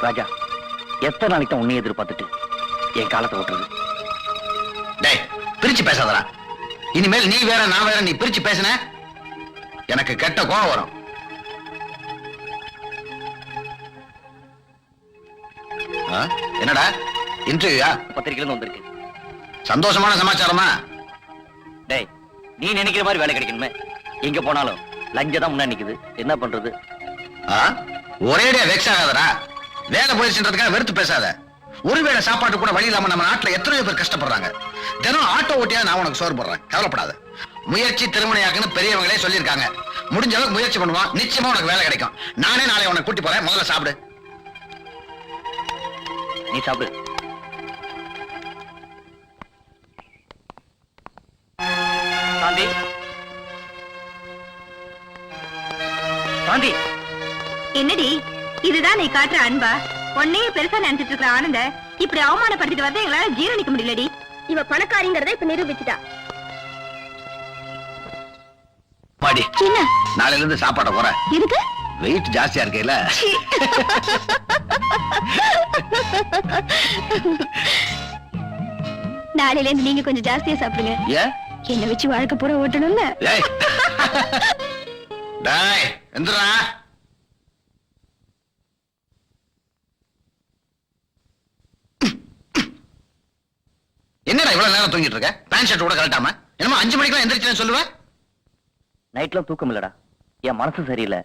ராஜா, எத்தனை நாளைக்கு தான் உன்னை எதிர்பார்த்துட்டு என் காலத்தை ஓட்டுறது? டேய், பிரிச்சு பேசாதடா. இனிமேல் நீ வேற நான் வேற நீ பிரிச்சு பேசின எனக்கு கெட்ட கோவம் வரும். என்னடா இன்டர்வியூயா? பத்திரிக்கையில இருந்து வந்திருக்கு. சந்தோஷமான சமாச்சாரமா? டேய், நீ நினைக்கிற மாதிரி வேலை கிடைக்கணுமே. எங்க போனாலும் லஞ்ச தான் முன்னாடி நிக்குது. என்ன பண்றது? ஒரேடியா வெக்ஸ் ஆகாதடா. வேலை போயிடுச்சுன்றதுக்காக வெறுத்து பேசாத. ஒருவேளை சாப்பாட்டு கூட வழி இல்லாம நம்ம நாட்டுல எத்தனையோ பேர் கஷ்டப்படுறாங்க. தினம் ஆட்டோ ஓட்டியா நான் உனக்கு சோறு போடுறேன், கவலைப்படாத. முயற்சி திருமணையாக்குன்னு பெரியவங்களே சொல்லியிருக்காங்க. முடிஞ்ச அளவுக்கு முயற்சி பண்ணுவான், நிச்சயமா உனக்கு வேலை கிடைக்கும். நானே நாளை உனக்கு கூட்டி போறேன். முதல்ல சாப்பிடு. நீ சாப்பிடு. சாந்தி, சாந்தி. என்னடி இதுதான் நீ காட்டுற அன்பா? உன்னையே பெருசா நினைச்சிட்டு இருக்கிற ஆனந்த இப்படி அவமானப்படுத்திட்டு வந்து எங்களால ஜீரணிக்க முடியலடி. இவ பணக்காரிங்கிறத இப்ப நிரூபிச்சுட்டா. பாடி, என்ன நாளையில இருந்து சாப்பாட போறேன். எதுக்கு? வெயிட் ஜாஸ்தியா இருக்கேல. நாளையில இருந்து நீங்க கொஞ்சம் ஜாஸ்தியா சாப்பிடுங்க. ஏன்? என்ன வச்சு வாழ்க்கை பூரா ஓட்டணும்ல. டேய், டேய் எந்திரா. என்னடா இவ்வளவு நேரம் தூங்கிட்டு இருக்க? பேண்ட் ஷர்ட் கூட கழட்டாம என்னமோ 5 மணிக்கெல்லாம் எந்திரிச்சேன்னு சொல்லுவேன். நைட்லாம் தூக்கம் இல்லடா. என் மனசு சரியில்லை.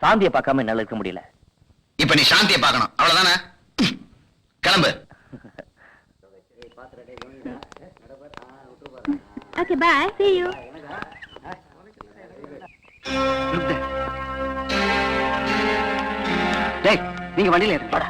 சாந்தியை பார்க்காம என்னால இருக்க முடியல. இப்ப நீ சாந்தியை பார்க்கணும், அவ்வளவுதானே? கிளம்பு. Okay bye, see you. டேய், நீங்க வண்டியில ஏறு. வாடா.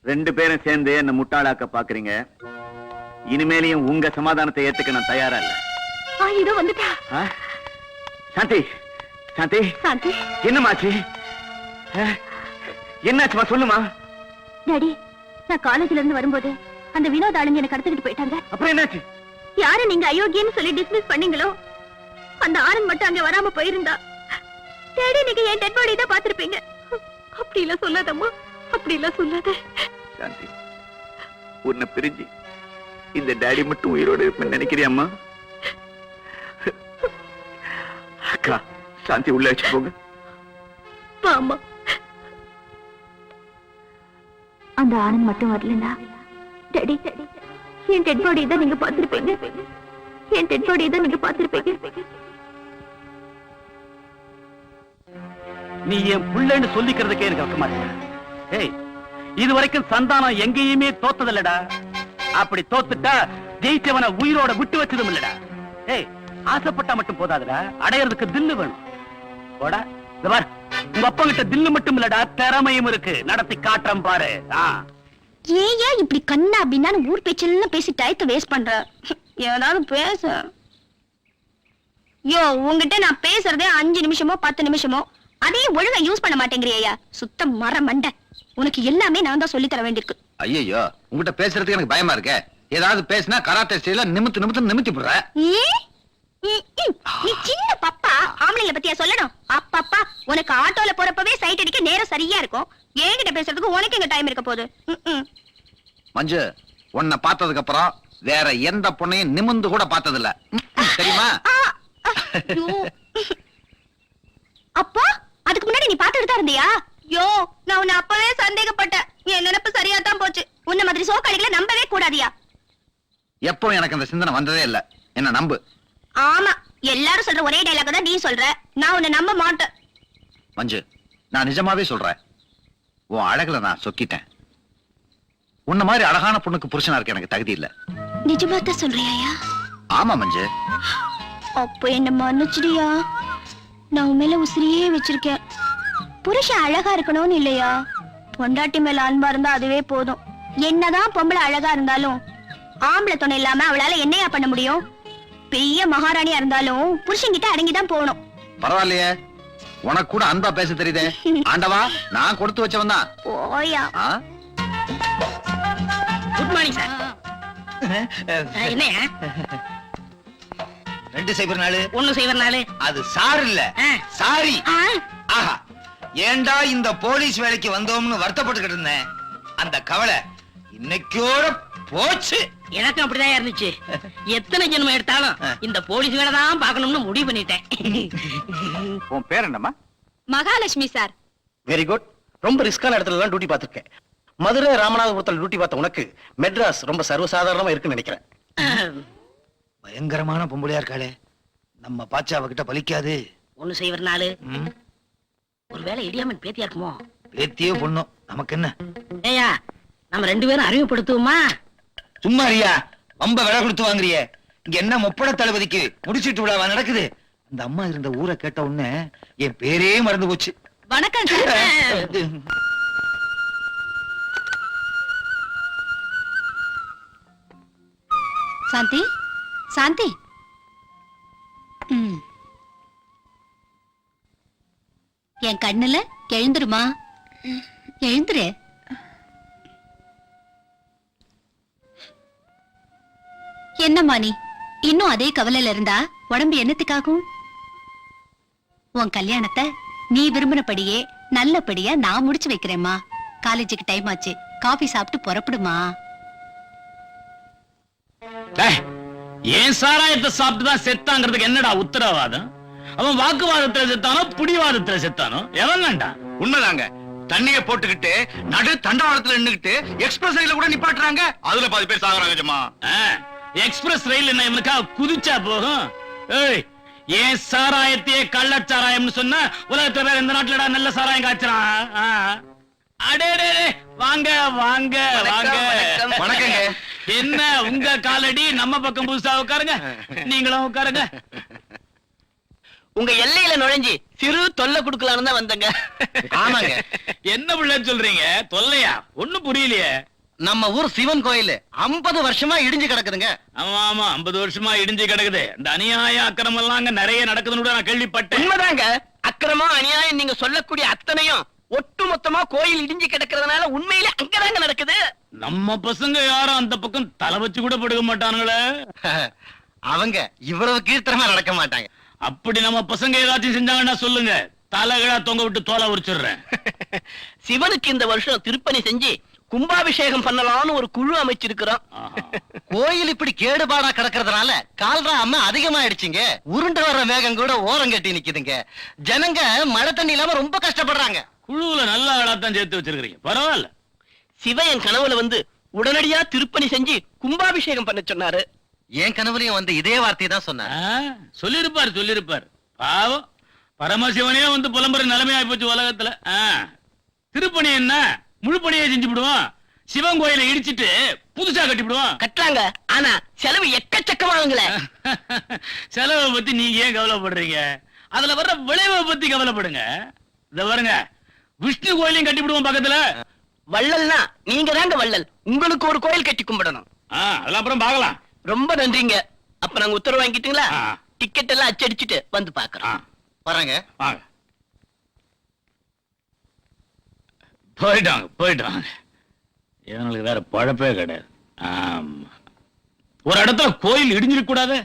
ரெண்டு பேரும் சேர்ந்து என்ன முட்டாளாக்க பாக்குறீங்க. இனிமேலையும் உங்க சமாதானத்தை ஏத்துக்க நான் தயாரா இல்ல. இதோ வந்துட்டா. சாந்தி, சாந்தி, சாந்தி. என்னமாச்சு? என்னாச்சுமா சொல்லுமா. டாடி, நான் காலேஜ்ல இருந்து வரும்போது அந்த வினோத் ஆளுங்க எனக்கு கடத்திட்டு போயிட்டாங்க. அப்புறம் என்னாச்சு? யாரு நீங்க அயோக்கியன்னு சொல்லி டிஸ்மிஸ் பண்ணீங்களோ அந்த ஆனந்த் மட்டும் அங்க வராம போயிருந்தா டாடி நீங்க என் டெட் பாடி தான் பாத்திருப்பீங்க. அப்படி இல்ல சொல்லாதம்மா, அப்படி இல்ல சொல்லாத. சாந்தி, உன்னை பிரிஞ்சு இந்த டாடி மட்டும் உயிரோட இருப்பேன்னு நினைக்கிறியம்மா? அக்கா, சாந்தி உள்ள வச்சு போங்க. அம்மா, அந்த ஆனந்த் மட்டும் வரலனா டாடி என் டெட் பாடி தான் நீங்க பாத்திருப்பீங்க. என் டெட் பாடி தான் நீங்க பாத்திருப்பீங்க. நீ என் புள்ளன்னு சொல்லிக்கிறதுக்கே எனக்கு வெக்கமா இருக்கு. ஏய், இது வரைக்கும் சந்தானம் எங்கேயுமே தோத்ததில்லடா. அப்படி தோத்துட்டா ஜெயிச்சவனை உயிரோட விட்டு வச்சதும் இல்லடா. ஏய், ஆசைப்பட்டா மட்டும் போதாதுடா, அடையறதுக்கு தில்லு வேணும். போடா, இந்த பார், உங்க அப்பா கிட்ட தில்லு மட்டும் இல்லடா, திறமையும் இருக்கு. நடத்தி காட்டுறேன் பாரு. ஏன் இப்படி கண்ணா அப்படின்னா ஊர் பேச்செல்லாம் பேசி டயத்தை வேஸ்ட் பண்ற? ஏதாவது பேச. யோ, உங்ககிட்ட நான் பேசுறதே 5 நிமிஷமோ 10 நிமிஷமோ, அதையும் ஒழுங்கா யூஸ் பண்ண மாட்டேங்கிறியா? சுத்த மர மண்டை. உனக்கு எல்லாமே நான் தான் சொல்லி தர வேண்டியிருக்கு. ஐயோ, உங்ககிட்ட பேசுறதுக்கு எனக்கு பயமா இருக்கே. ஏதாவது பேசினா கராத்தே ஸ்டைல்ல நிமித்தி போடுற. நீ சின்ன பப்பா, ஆம்பளைங்கள பத்தியா சொல்லணும்? அப்பப்பா, உனக்கு ஆட்டோல போறப்பவே சைட் அடிக்க நேரம் சரியா இருக்கும். என்கிட்ட பேசுறதுக்கு உனக்கு எங்க டைம் இருக்க போகுது? மஞ்சு, உன்னை பார்த்ததுக்கு அப்புறம் வேற எந்த பொண்ணையும் நிமிந்து கூட பார்த்தது இல்ல, தெரியுமா? அப்பா, அதுக்கு முன்னாடி நீ பாத்துட்டு தான் இருந்தியா? யோ, நான் உன்னை அப்பவே சந்தேகப்பட்டேன். என் நினைப்பு சோக்காளிகளை நம்பவே கூடாதியா. எப்போ எனக்கு அந்த சிந்தனை வந்ததே இல்ல. என்ன நம்பு. ஆமா, எல்லாரும் சொல்ற ஒரே டைலாக் தான் நீ சொல்ற. நான் உன்னை நம்ப மாட்டேன். மஞ்சு, நான் நிஜமாவே சொல்றேன். உன் அழகுல நான் சொக்கிட்டேன். உன்ன மாதிரி அழகான பொண்ணுக்கு புருஷனா இருக்க எனக்கு தகுதி இல்ல. நிஜமா தான் சொல்றியாயா? ஆமா மஞ்சு. அப்ப என்ன மன்னிச்சிடியா. நான் உன் மேல உசிரியே வச்சிருக்கேன். புருஷன் அழகா இருக்கணும்னு இல்லையா, பொண்டாட்டி மேல அன்பா இருந்தா அதுவே போதும். என்னதான் பொம்பளை அழகா இருந்தாலும் ஆம்பளை துணை இல்லாம அவளால என்னையா பண்ண முடியும்? பெரிய மகாராணியா இருந்தாலும் புருஷன் கிட்ட அடங்கிதான் போகணும். பரவாயில்லையே, உனக்கு கூட அன்பா பேச தெரியுதே. ஆண்டவா, நான் கொடுத்து வச்சவன் தான். ஓயா. Good morning sir. என்னையா 204 104? அது சார் இல்ல, சாரி. ஆஹா, ஏண்டா இந்த போலீஸ் வேலைக்கு வந்தோம்னு வருத்தப்பட்டுக்கிட்டு இருந்தேன். அந்த கவலை இன்னைக்கோட போச்சு. எனக்கும் அப்படிதான் இருந்துச்சு. எத்தனை ஜென்மம் எடுத்தாலும் இந்த போலீஸ் வேலை தான் பார்க்கணும்னு முடிவு பண்ணிட்டேன். உன் பேர் என்னம்மா? மகாலட்சுமி சார். Very good. ரொம்ப ரிஸ்கான இடத்துல எல்லாம் டியூட்டி பார்த்திருக்கேன். மதுரை ராமநாதபுரத்தில் டியூட்டி பார்த்த உனக்கு மெட்ராஸ் ரொம்ப சர்வசாதாரணமா இருக்குன்னு நினைக்கிறேன். பயங்கரமான பொம்பளையா இருக்காளே, நம்ம பாச்சா அவகிட்ட பலிக்காது. 104. ஒருவேளை இடியாமன் பேத்தியா இருக்குமோ? பேத்தியே பொண்ணும், நமக்கு என்ன? ஏயா, நம்ம 2 பேரும் அறிமுகப்படுத்துவோமா? சும்மா ரியா, ரொம்ப விலை கொடுத்து வாங்குறிய. இங்க என்ன முப்பட தளபதிக்கு முடிச்சிட்டு விழாவா நடக்குது? அந்த அம்மா இருந்த ஊரை கேட்ட உடனே என் பேரே மறந்து போச்சு. வணக்கம் சார். சாந்தி, சாந்தி. என் கண்ணுல எழுந்துருமா, எழுந்துரு. என்னம்மா நீ இன்னும் அதே கவலையில இருந்தா உடம்பு என்னத்துக்காகும்? உன் கல்யாணத்தை நீ விரும்பினபடியே நல்லபடியா நான் முடிச்சு வைக்கிறேம்மா. காலேஜுக்கு டைம் ஆச்சு, காபி சாப்பிட்டு புறப்படுமா. ஏன் சாராயத்தை சாப்பிட்டு தான் செத்தாங்கிறதுக்கு என்னடா உத்தரவாதம்? அவன் வாக்குவாதத்துல செத்தானோ புடிவாதத்துல செத்தானோ எவன்டா? உண்மைதாங்க. தண்ணிய போட்டுக்கிட்டு நடு தண்டவாளத்துல நின்னுக்கிட்டு எக்ஸ்பிரஸ் ரயில கூட நிப்பாட்டுறாங்க. அதுல பாதி பேர் சாகுறாங்க ஜம்மா. எக்ஸ்பிரஸ் ரயில் என்ன இவனுக்கா குதிச்சா போகும்? ஏய், ஏன் சாராயத்தையே கள்ளச்சாராயம்னு சொன்னா உலகத்துல வேற இந்த நாட்டுலடா நல்ல சாராயம் காய்ச்சறான். அடே வாங்க வாங்க வாங்க. வணக்கங்க. என்ன உங்க காலடி நம்ம பக்கம் புதுசா உட்காருங்க. நீங்களும் உட்காருங்க. உங்க எல்லையில நுழைஞ்சி சிறு தொல்லை கொடுக்கலான்னு தான் வந்தங்க. ஆமாங்க. என்ன பிள்ளை சொல்றீங்க? தொல்லையா? ஒண்ணும் புரியலையே. நம்ம ஊர் சிவன் கோயில் 50 வருஷமா இடிஞ்சு கிடக்குதுங்க. ஆமா ஆமா, 50 வருஷமா இடிஞ்சு கிடக்குது. இந்த அநியாய அக்கிரமம் எல்லாம் அங்க நிறைய நடக்குதுன்னு கூட நான் கேள்விப்பட்டேன். உண்மைதாங்க. அக்கிரமம் அநியாயம் நீங்க சொல்லக்கூடிய அத்தனையும் ஒட்டு மொத்தமா கோயில் இடிஞ்சு கிடக்கிறதுனால உண்மையிலே அங்கதாங்க நடக்குது. நம்ம பசங்க யாரும் அந்த பக்கம் தலை வச்சு கூட படுக்க மாட்டானுங்களே. அவங்க இவ்வளவு கீர்த்தனமா நடக்க மாட்டாங்க. அப்படி நம்ம பசங்க ஏதாச்சும் செஞ்சாங்கன்னா சொல்லுங்க, தலைகளா தொங்க விட்டு தோலை உரிச்சிடுறேன். சிவனுக்கு இந்த வருஷம் திருப்பணி செஞ்சு கும்பாபிஷேகம் பண்ணலாம்னு ஒரு குழு அமைச்சிருக்கிறோம். கோயில் இப்படி கேடுபாடா கிடக்கிறதுனால கால்ரா அம்மா அதிகமாயிடுச்சுங்க. உருண்டு வர்ற வேகம் கூட ஓரம் கட்டி நிக்குதுங்க. ஜனங்க மழை தண்ணி இல்லாம ரொம்ப கஷ்டப்படுறாங்க. குழுவுல நல்ல ஆளாத்தான் சேர்த்து வச்சிருக்கீங்க, பரவாயில்ல. சிவன் என் கனவுல வந்து உடனடியா திருப்பணி செஞ்சு கும்பாபிஷேகம் பண்ண சொன்னாரு. என் கனவுலயும் வந்து இதே வார்த்தையை தான் சொன்னாரு. சொல்லிருப்பார். பாவம், பரமசிவனே வந்து புலம்புற நிலைமையாய் போச்சு உலகத்துல. திருப்பணி என்ன முழு பணியை செஞ்சு விடுவோம். சிவன் கோயிலை இடிச்சிட்டு புதுசா கட்டி விடுவோம். கட்டுறாங்க, ஆனா செலவு எக்கச்சக்கமாகுங்களே. செலவை பத்தி நீங்க ஏன் கவலைப்படுறீங்க? அதுல வர்ற விளைவை பத்தி கவலைப்படுங்க. இத பாருங்க, விஷ்ணு கோயிலையும் கட்டி விடுவோம் பக்கத்துல. வள்ளல்னா நீங்க தாங்க வள்ளல். உங்களுக்கு ஒரு கோயில் கட்டி கும்பிடணும். அதெல்லாம் அப்புறம் பார்க்கலாம். ரொம்ப நன்றிங்க. அப்ப நாங்க உத்தரவு வாங்கிட்டீங்களா? டிக்கெட் எல்லாம் அச்சடிச்சுட்டு வந்து பாக்குறோம். வராங்க. வாங்க. போயிட்டாங்க. இவங்களுக்கு வேற பழப்பே கிடையாது. ஒரு இடத்துல கோயில் இடிஞ்சிருக்க கூடாது,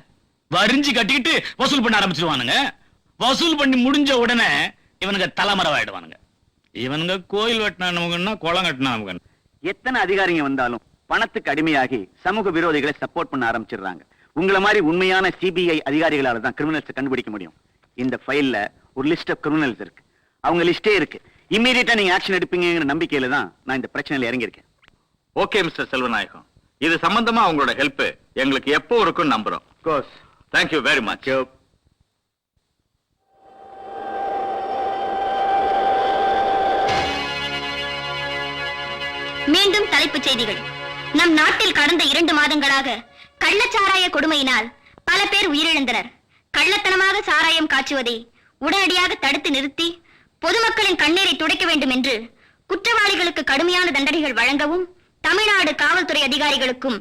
வரிஞ்சு கட்டிட்டு வசூல் பண்ண ஆரம்பிச்சிருவானுங்க. வசூல் பண்ணி முடிஞ்ச உடனே இவனுங்க தலைமறைவாயிடுவானுங்க. இவனுங்க கோயில் வெட்டினா நமக்குன்னா குளம் கட்டினா நமக்கு. எத்தனை அதிகாரிங்க வந்தாலும் பணத்துக்கு அடிமையாகி சமூக விரோதிகளை சப்போர்ட் பண்ண ஆரம்பிச்சிடுறாங்க. உங்களை மாதிரி உண்மையான சிபிஐ அதிகாரிகளால தான் கிரிமினல்ஸ் கண்டுபிடிக்க முடியும். இந்த ஃபைல்ல ஒரு லிஸ்ட் ஆஃப் கிரிமினல்ஸ் இருக்கு. அவங்க லிஸ்டே இருக்கு. இம்மீடியட்டா நீங்க ஆக்ஷன் எடுப்பீங்கிற நம்பிக்கையில தான் நான் இந்த பிரச்சனையில இறங்கியிருக்கேன். ஓகே மிஸ்டர் செல்வநாயகம், இது சம்பந்தமா உங்களோட ஹெல்ப் எங்களுக்கு எப்போ இருக்கும்னு நம்புறோம். Course. Thank you very much. மீண்டும் தலைப்புச் செய்திகள். நம் நாட்டில் கடந்த 2 மாதங்களாக கள்ளச்சாராய கொடுமையினால் பல பேர் உயிரிழந்தனர். கள்ளத்தனமாக சாராயம் காய்ச்சுவதை உடனடியாக தடுத்து நிறுத்தி பொதுமக்களின் கண்ணீரை துடைக்க வேண்டும் என்று குற்றவாளிகளுக்கு கடுமையான தண்டனைகள் வழங்கவும் தமிழ்நாடு காவல்துறை அதிகாரிகளுக்கும்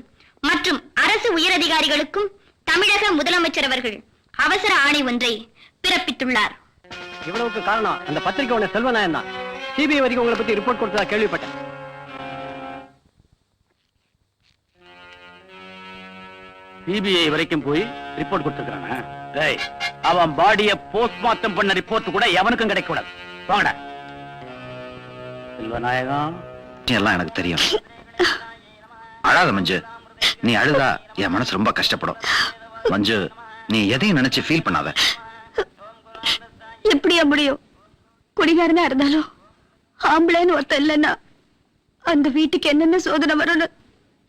மற்றும் அரசு உயரதிகாரிகளுக்கும் தமிழக முதலமைச்சர் அவர்கள் அவசர ஆணை ஒன்றை பிறப்பித்துள்ளார். இவ்வளவுக்கு காரணம் அந்த பத்திரிகை உள்ள செல்வநாயகம் தான். சிபிஐ வரைக்கும் உங்களை பத்தி ரிப்போர்ட் கொடுத்ததா கேள்விப்பட்டேன். சிபிஐ வரைக்கும் போய் ரிப்போர்ட் கொடுத்திருக்காங்க. அவன் பாடிய போஸ்ட்மார்ட்டம் பண்ண ரிப்போர்ட் கூட எவனுக்கும் கிடைக்க கூடாது. வாங்கடா செல்வநாயகம். எல்லாம் எனக்கு தெரியும். அழாத மஞ்சு, நீ அழுதா என் மனசு ரொம்ப கஷ்டப்படும். மஞ்சு, நீ எதையும் நினைச்சு ஃபீல் பண்ணாத. எப்படியா முடியும்? குடிகாரனா இருந்தாலும் ஆம்பளைன்னு ஒருத்தன் இல்லைன்னா அந்த வீட்டுக்கு என்னென்ன சோதனை வரும்னு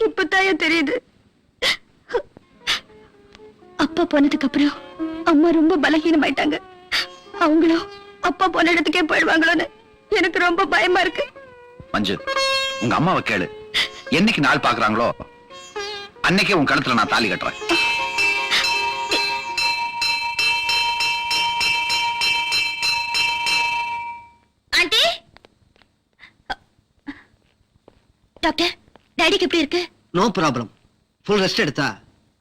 இப்பதான் தெரியுது. அப்பா போனதுக்கு அப்புறம் அம்மா ரொம்ப பலகீனமாயிட்டாங்க. அவங்களும் அப்பா போன இடத்துக்கே போயிடுவாங்களோன்னு எனக்கு ரொம்ப பயமா இருக்கு. மஞ்சு, உங்க அம்மாவை கேளு. என்னைக்கு நாள் பாக்குறாங்களோ அன்னைக்கே உன் கழுத்துல நான் தாலி கட்டுறேன். ஆண்டி, டாக்டர், டாடிக்கு எப்படி இருக்கு? No problem. ஃபுல் ரெஸ்ட் எடுத்தா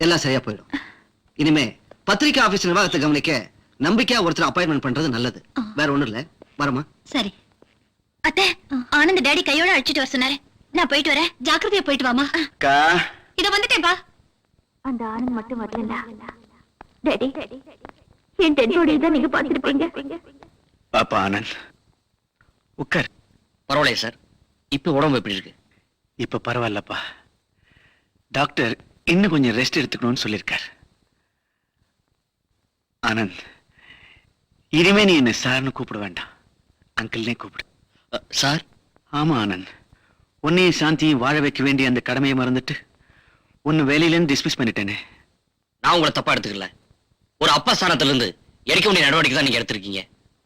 எல்லாம் சரியா போயிடும். இனிமே பத்திரிகை ஆபீஸ் நிர்வாகத்தை கவனிக்க நம்பிக்கையா ஒருத்தர் அப்பாயின்மெண்ட் பண்றது நல்லது. வேற ஒண்ணும் இல்ல. வரமா? சரி. அத்தை, ஆனந்த் டாடி கையோட அழைச்சிட்டு வர சொன்னாரு. நான் போயிட்டு வரேன். ஜாக்கிரதையா போயிட்டு வாமா. இத வந்துட்டேன்பா. அந்த ஆனந்த் மட்டும் வரல. டாடி, என் டெட் பாடி தான் நீங்க பாத்துருப்பீங்க. பாப்பா ஆனந்த், உட்கார். பரவாயில்லையா சார்? இப்ப உடம்பு எப்படி இருக்கு? இப்ப பரவாயில்லப்பா. டாக்டர் இன்னும் கொஞ்சம் ரெஸ்ட் எடுத்துக்கணும்னு சொல்லியிருக்கார். ஆனந்த், இனிமே நீ என்ன சார்னு கூப்பிட வேண்டாம், அங்கிள்னே கூப்பிடு. சார்? ஆமா ஆனந்த், உன்னையும் சாந்தியும் வாழ வைக்க வேண்டிய அந்த கடமையை மறந்துட்டு உன்னை வேலையிலேருந்து டிஸ்மிஸ் பண்ணிட்டேனே. நான் உங்களை தப்பா எடுத்துக்கல. ஒரு அப்பா ஸ்தானத்துல இருந்து எடுக்க வேண்டிய நடவடிக்கை தான் நீங்க எடுத்திருக்கீங்க.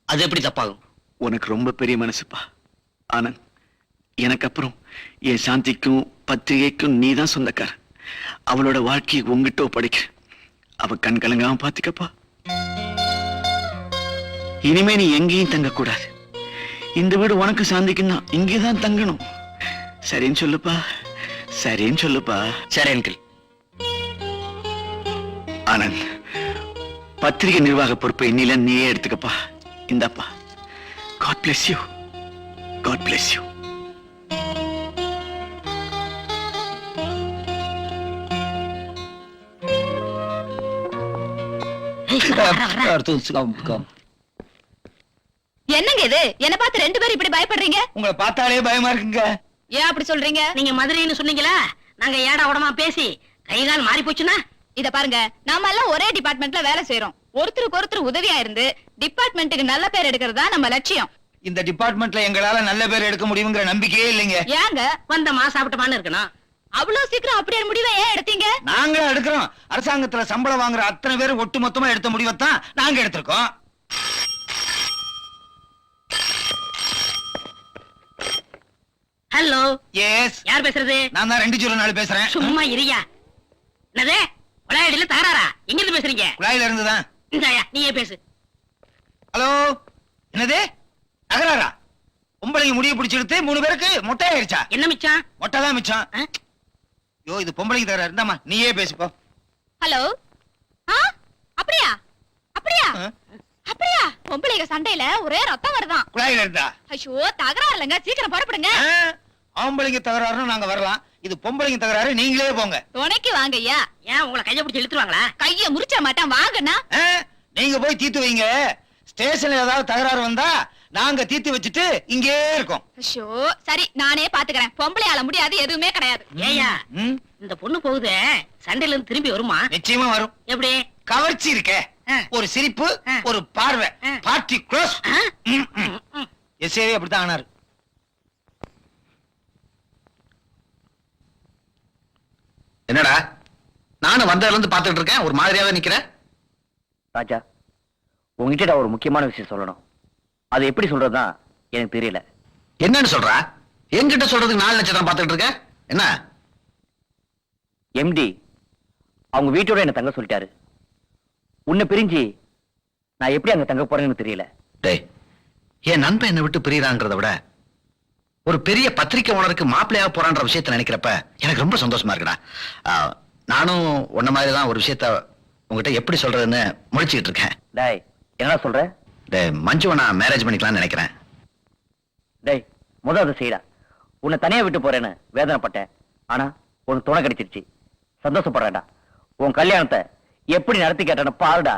அது எப்படி தப்பாகும்? உனக்கு ரொம்ப பெரிய மனசுப்பா ஆனந்த். எனக்கு அப்புறம் என் சாந்திக்கும் பத்திரிகைக்கும் நீ தான் சொந்தக்கார. அவளோட வாழ்க்கையை உங்ககிட்ட படிக்க அவ கண் கலங்காம பாத்துக்கப்பா. இனிமே நீ எங்கேயும் தங்க கூடாது. இந்த வீடு உனக்கு சாந்திக்குன்னா இங்கேதான் தங்கணும். சரின்னு சொல்லுப்பா, சரின்னு சொல்லுப்பா. சரி அங்கிள். ஆனந்த், பத்திரிகை நிர்வாக பொறுப்பை இன்னில நீயே எடுத்துக்கப்பா. இந்தாப்பா. God bless you. God bless you. என்னங்க இது? என்ன பார்த்து 2 பேரும் இப்படி பயப்படுறீங்க? உங்களை பார்த்தாலே பயமா இருக்குங்க. ஏன் அப்படி சொல்றீங்க? நீங்க மதுரைன்னு சொன்னீங்களா? நாங்க ஏடா உடமா பேசி கைகால் மாறி போச்சுன்னா இத பாருங்க, நாம எல்லாம் ஒரே டிபார்ட்மெண்ட்ல வேலை செய்யறோம். ஒருத்தருக்கு ஒருத்தர் உதவியா இருந்து டிபார்ட்மெண்ட்டுக்கு நல்ல பேர் எடுக்கிறதா நம்ம லட்சியம். இந்த டிபார்ட்மெண்ட்ல எங்களால நல்ல பேர் எடுக்க முடியுங்கிற நம்பிக்கையே இல்லைங்க. ஏங்க வந்தமா சாப்பிட்டமான்னு இருக்கணும். அவ்வளவு சீக்கிரம் அப்படியே முடிவை ஏன் எடுத்தீங்க? நாங்களும் எடுக்கிறோம். அரசாங்கத்துல சம்பளம் வாங்குற அத்தனை பேர் ஒட்டு மொத்தமா எடுத்த முடிவைத்தான் நாங்க எடுத்திருக்கோம். ஹலோ, எஸ், யார் பேசுறது? நான் தான் 204 பேசுறேன். சும்மா இரியா. என்னது? குழாயடியில தகராறா? எங்க இருந்து பேசுறீங்க? குழாயில இருந்துதான். இந்தாயா, நீயே பேசு. ஹலோ, என்னது தகராறா? பொம்பளைங்க முடிய பிடிச்சி எடுத்து 3 பேருக்கு மொட்டை ஆயிருச்சா? என்ன மிச்சம்? மொட்டை தான் மிச்சம். யோ, இது பொம்பளைங்க தகராறு. இருந்தாமா நீயே பேசுப்போ. ஹலோ. அப்படியா? அப்படியா? அப்படியா? பொம்பளைங்க சண்டையில ஒரே ரத்தம் வருதான். குழாயில இருந்தா? ஐயோ, தகராறு இல்லைங்க, சீக்கிரம் புறப்படுங்க. ஆம்பளைங்க தகராறுன்னு நாங்க வரலாம். இது பொம்பளைங்க தகராறு, நீங்களே போங்க. துணைக்கு வாங்க ஐயா. ஏன் உங்களை கைய பிடிச்சி இழுத்துருவாங்களா? கைய முறிச்ச மாட்டான், வாங்கண்ணா. நீங்க போய் தீர்த்து வைங்க. ஸ்டேஷன்ல ஏதாவது தகராறு வந்தா நாங்க தீர்த்து வச்சுட்டு இங்கே இருக்கோம். ஐயோ, சரி, நானே பாத்துக்கிறேன். பொம்பளையால முடியாது எதுவுமே கிடையாது. ஏயா, இந்த பொண்ணு போகுது, சண்டையில இருந்து திரும்பி வருமா? நிச்சயமா வரும். எப்படி? கவர்ச்சி இருக்க, ஒரு சிரிப்பு, ஒரு பார்வை, பார்ட்டி க்ளோஸ். எஸ்ஏவே அப்படித்தான் ஆனாரு. என்னடா நானும் வந்ததுல இருந்து பாத்துட்டு இருக்கேன், ஒரு மாதிரியாவே நிக்கிறேன். ராஜா, உங்ககிட்ட நான் ஒரு முக்கியமான விஷயம் சொல்லணும். அது எப்படி சொல்றதுதான் எனக்கு தெரியல. என்னன்னு சொல்றா? என்கிட்ட சொல்றதுக்கு 4 லட்சம் பாத்துட்டு இருக்க என்ன? எம்டி அவங்க வீட்டோட என்ன தங்க சொல்லிட்டாரு. உன்னை பிரிஞ்சு நான் எப்படி அங்க தங்க போறேன்னு தெரியல. டேய், என் நண்பன் என்னை விட்டு பிரியறான்றதை விட ஒரு பெரிய பத்திரிக்கை ஓனருக்கு மாப்பிள்ளையா போறான்ற விஷயத்த நினைக்கிறப்ப எனக்கு ரொம்ப சந்தோஷமா இருக்குடா. நானும் உன்ன மாதிரி தான் ஒரு விஷயத்த உங்ககிட்ட எப்படி சொல்றதுன்னு முழிச்சுக்கிட்டு இருக்கேன். டேய், என்ன சொல்ற? டேய், மஞ்சுவை நான் மேரேஜ் பண்ணிக்கலாம்னு நினைக்கிறேன். டேய், முதல் அதை செய்யடா. உன்னை தனியா விட்டு போறேன்னு வேதனைப்பட்டேன். ஆனா உனக்கு துணை கிடைச்சிருச்சு. சந்தோஷப்படுறேன்டா. உன் கல்யாணத்தை எப்படி நடத்தி கேட்டேன்னு பாருடா.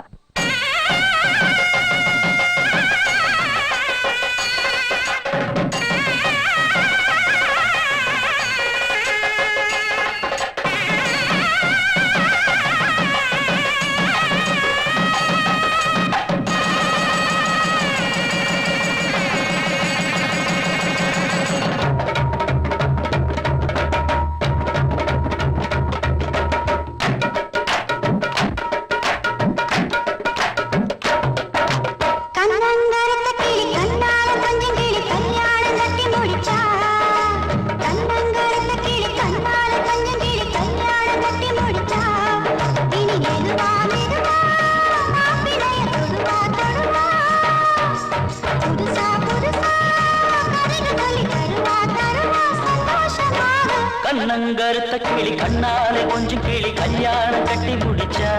கண்ணங்கருத்த கிளி கண்ணாலே கொஞ்சம் கிளி கல்யாணம் கட்டி முடிச்சா,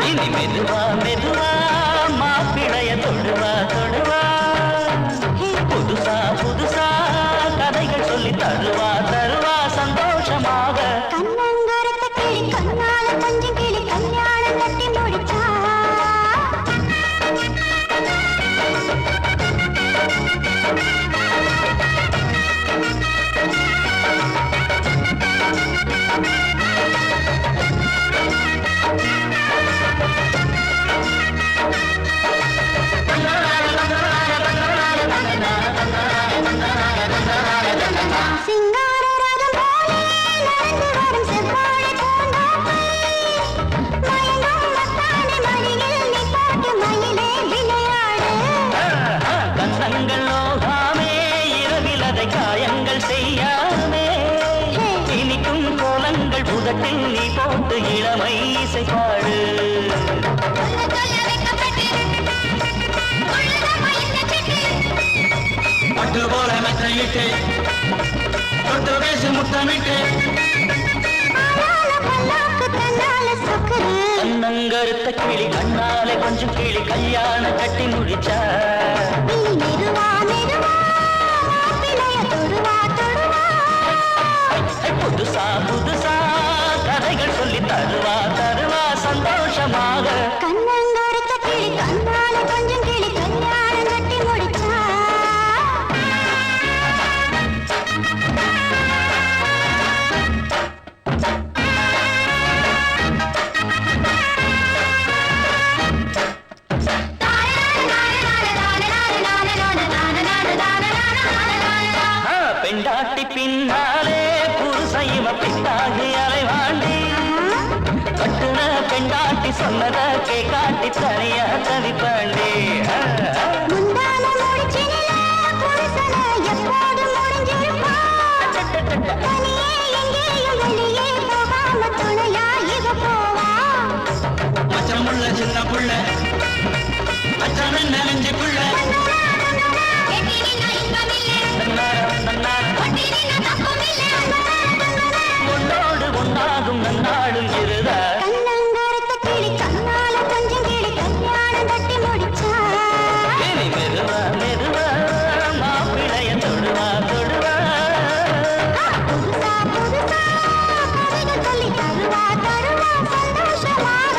இனி மெதுவா மெதுவா மாப்பிளைய தொடுவா தொடுவா, புதுசா புதுசா கதைகள் சொல்லி தருவா தருவா சந்தோஷமாக. கண்ணங்கருத்த கிளி கண்ணால கொஞ்சம் கிளி கல்யாணம் கட்டி முடிச்சா. நீ போட்டு இளமை இசை பாடு. பட்டு போல மெத்தையிட்டு தொட்டு பேசி முத்தமிட்டு கண்ணங்கருத்த கிளி கண்ணாலே கொஞ்சம் கிளி கல்யாணம் கட்டி முடிச்சா, புதுசா புதுசா கதைகள் சொல்லி தருவா தருவா சந்தோஷமாக. கண்ணங்கருத்த கிளி கண்ணால கொஞ்சம் கிளி கல்யாணம் கட்டி முடிச்சா. பெண்டாட்டி பின்னாலே புருசைவ பின்னாடி அலைவாண்டி, கட்டுன பெண்டாட்டி சொன்னத கேக்காட்டி தனியா தவிப்பாண்டி. மச்சமுள்ள சின்ன புள்ள மச்சம் நெஞ்சு புள்ள உன்னோடு ஒன்னாகும் நன்னாடும் இருதா. கண்ணங்கருத்த கிளி கண்ணால கொஞ்சம் கிளி கல்யாணம் கட்டி முடிச்சா. மெதுவா மெதுவா மாப்பிளைய தொடுவா தொடுவா, புதுசா புதுசா கதைகள் சொல்லி தருவா தருவா சந்தோஷமாக.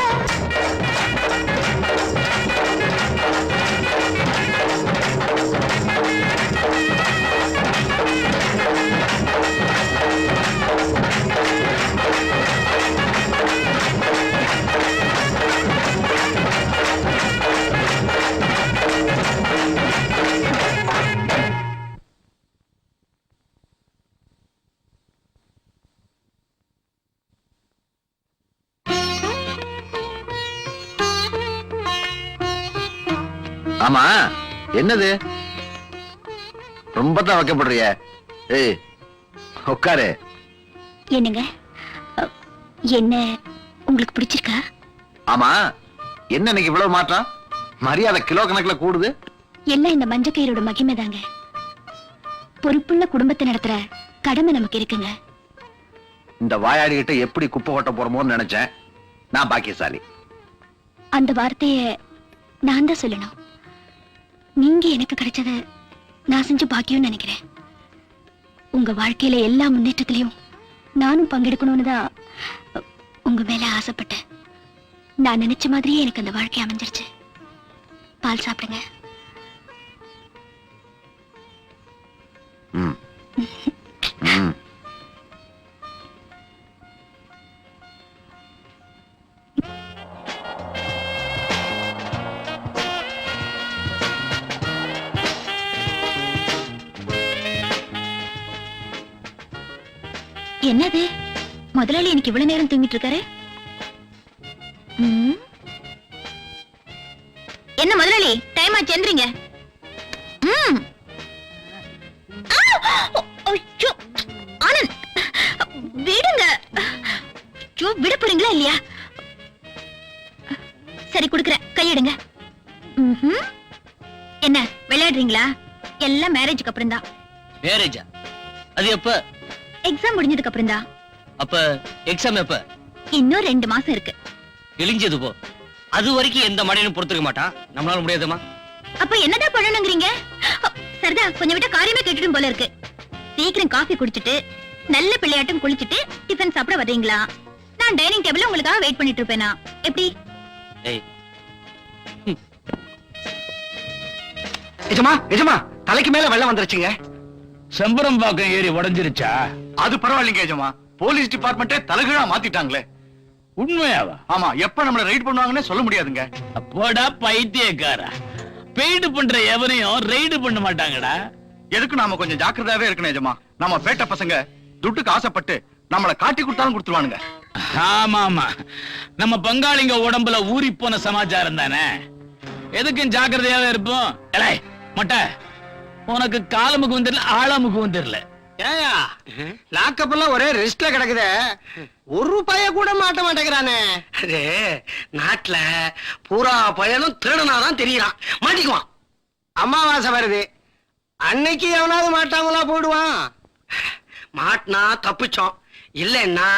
ஆமா என்னது ரொம்ப தான் வைக்கப்படுறிய? ஏய் உட்காரு. என்னங்க என்ன உங்களுக்கு பிடிச்சிருக்கா? ஆமா என்ன இன்னைக்கு இவ்வளவு மாற்றம்? மரியாதை கிலோ கணக்குல கூடுது. எல்லாம் இந்த மஞ்சக்கயிறோட மகிமை தாங்க. பொறுப்புள்ள குடும்பத்தை நடத்துற கடமை நமக்கு இருக்குங்க. இந்த வாயாடிகிட்ட எப்படி குப்பை கொட்ட போறோமோன்னு நினைச்சேன். நான் பாக்கியசாலி. அந்த வார்த்தைய நான் தான் சொல்லணும். நீங்க எனக்கு கிடைச்சத நான் செஞ்ச பாக்கியம் நினைக்கிறேன். உங்க வாழ்க்கையில எல்லா முன்னேற்றத்திலையும் நானும் பங்கெடுக்கணும்னு தான் உங்க மேல ஆசைப்பட்டேன். நான் நினைச்ச மாதிரியே எனக்கு அந்த வாழ்க்கை அமைஞ்சிருச்சு. பால் சாப்பிடுங்க. ம். ம். என்னது முதலாளி எனக்கு இவ்வளவு நேரம் தூங்கிட்டு இருக்காரு? என்ன முதலாளி டைம் ஆச்சு, எந்திரிங்க. ஆனந்த் விடுங்க. விட போறீங்களா இல்லையா? சரி குடுக்குறேன், கையிடுங்க. என்ன விளையாடுறீங்களா? எல்லாம் மேரேஜுக்கு அப்புறம் தான். மேரேஜா? அது எப்ப? எக்ஸாம் முடிஞ்சதுக்கு அப்புறம் தான். அப்ப எக்ஸாம் எப்ப? இன்னும் 2 மாசம் இருக்கு. கிழிஞ்சது போ. அது வரைக்கும் எந்த மடையனும் பொறுத்துக்க மாட்டான். நம்மளால முடியாதுமா. அப்ப என்னதான் பண்ணணுங்கிறீங்க? சரிதா, கொஞ்சம் விட்ட காரியமே கேட்டுடும் போல இருக்கு. சீக்கிரம் காஃபி குடிச்சிட்டு நல்ல பிள்ளையாட்டம் குளிச்சிட்டு டிஃபன் சாப்பிட வர்றீங்களா? நான் டைனிங் டேபிள்ல உங்களுக்காக வெயிட் பண்ணிட்டு இருப்பேனா? எப்படி? எஜமா எஜமா தலைக்கு மேல வெள்ளம் வந்துருச்சுங்க. செம்பரம் பாக்கம் ஏறி உடைஞ்சிருச்சா? அது பரவாயில்லைங்க எஜமா. போலீஸ் டிபார்ட்மெண்ட்டே தலைகீழா மாத்திட்டாங்களே. உண்மையாவா? ஆமா, எப்ப நம்மள ரைட் பண்ணுவாங்கன்னு சொல்ல முடியாதுங்க. அப்போடா பைத்தியக்காரா, பெய்டு பண்ற எவரையும் ரைடு பண்ண மாட்டாங்கடா. எதுக்கு நாம கொஞ்சம் ஜாக்கிரதாவே இருக்கணும் எஜமா. நம்ம பேட்ட பசங்க துட்டுக்கு ஆசைப்பட்டு நம்மள காட்டி கொடுத்தாலும் கொடுத்துருவானுங்க. ஆமா ஆமா, நம்ம பங்காளிங்க உடம்புல ஊறி போன சமாச்சாரம் தானே. எதுக்கும் ஜாக்கிரதையாவே இருப்போம். மொட்டை, உனக்கு காலமுக்கும் தெரியல ஆழமுக்கும் தெரியல. ஏயா லாக்கப் எல்லாம் ஒரே ரெஸ்ட்ல கிடக்குதே. ஒரு பைய கூட மாட்ட மாட்டேங்கிறானே. அது நாட்டுல பூரா பையனும் திருடனாதான் தெரியறான். மாட்டிக்குவான். அமாவாசை வருது, அன்னைக்கு எவனாவது மாட்டாங்களா போயிடுவான். மாட்டினா தப்பிச்சோம், இல்லைன்னா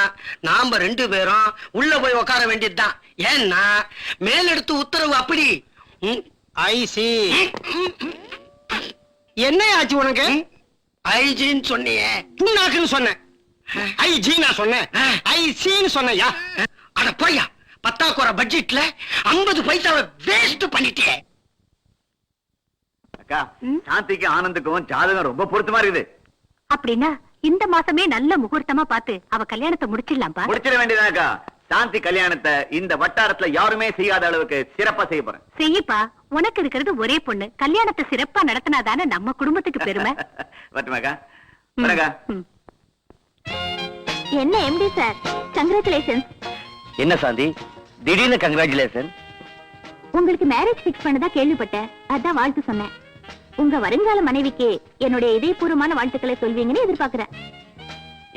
நாம 2 பேரும் உள்ள போய் உட்கார வேண்டியதுதான். ஏன்னா மேலெடுத்து உத்தரவு அப்படி. ஐசி என்ன ஆச்சு உனக்கு? ஐஜின்னு சொன்னியே. நாக்குன்னு சொன்னேன். ஐஜி நான் சொன்னேன். ஐசின்னு சொன்னையா? அட போய்யா, 10,000 பட்ஜெட்ல 50 பைசாவை வேஸ்ட் பண்ணிட்டே. அக்கா, சாந்திக்கு ஆனந்துக்கும் ஜாதகம் ரொம்ப பொருத்தமா இருக்குது. அப்படின்னா இந்த மாசமே நல்ல முகூர்த்தமா பார்த்து அவ கல்யாணத்தை முடிச்சிடலாம்பா. முடிச்சிட வேண்டியதாக்கா. சாந்தி கல்யாணத்தை இந்த வட்டாரத்துல யாருமே செய்யாத அளவுக்கு சிறப்பா செய்ய போறேன். செய்யப்பா, உனக்கு இருக்கிறது ஒரே பொண்ணு. கல்யாணத்தை சிறப்பா நடத்தினாதானே நம்ம குடும்பத்துக்கு பெருமை. வரட்டுமாக்கா? வரக்கா. என்ன எம்டி சார், கங்க்ராச்சுலேஷன்ஸ். என்ன சாந்தி, திடீர்னு கங்க்ராச்சுலேஷன்? உங்களுக்கு மேரேஜ் பிக்ஸ் பண்ணதா கேள்விப்பட்டேன், அதான் வாழ்த்து சொன்னேன். உங்க வருங்கால மனைவிக்கு என்னுடைய இதயபூர்வமான வாழ்த்துக்களை சொல்வீங்கன்னு எதிர்பார்க்கிறேன்.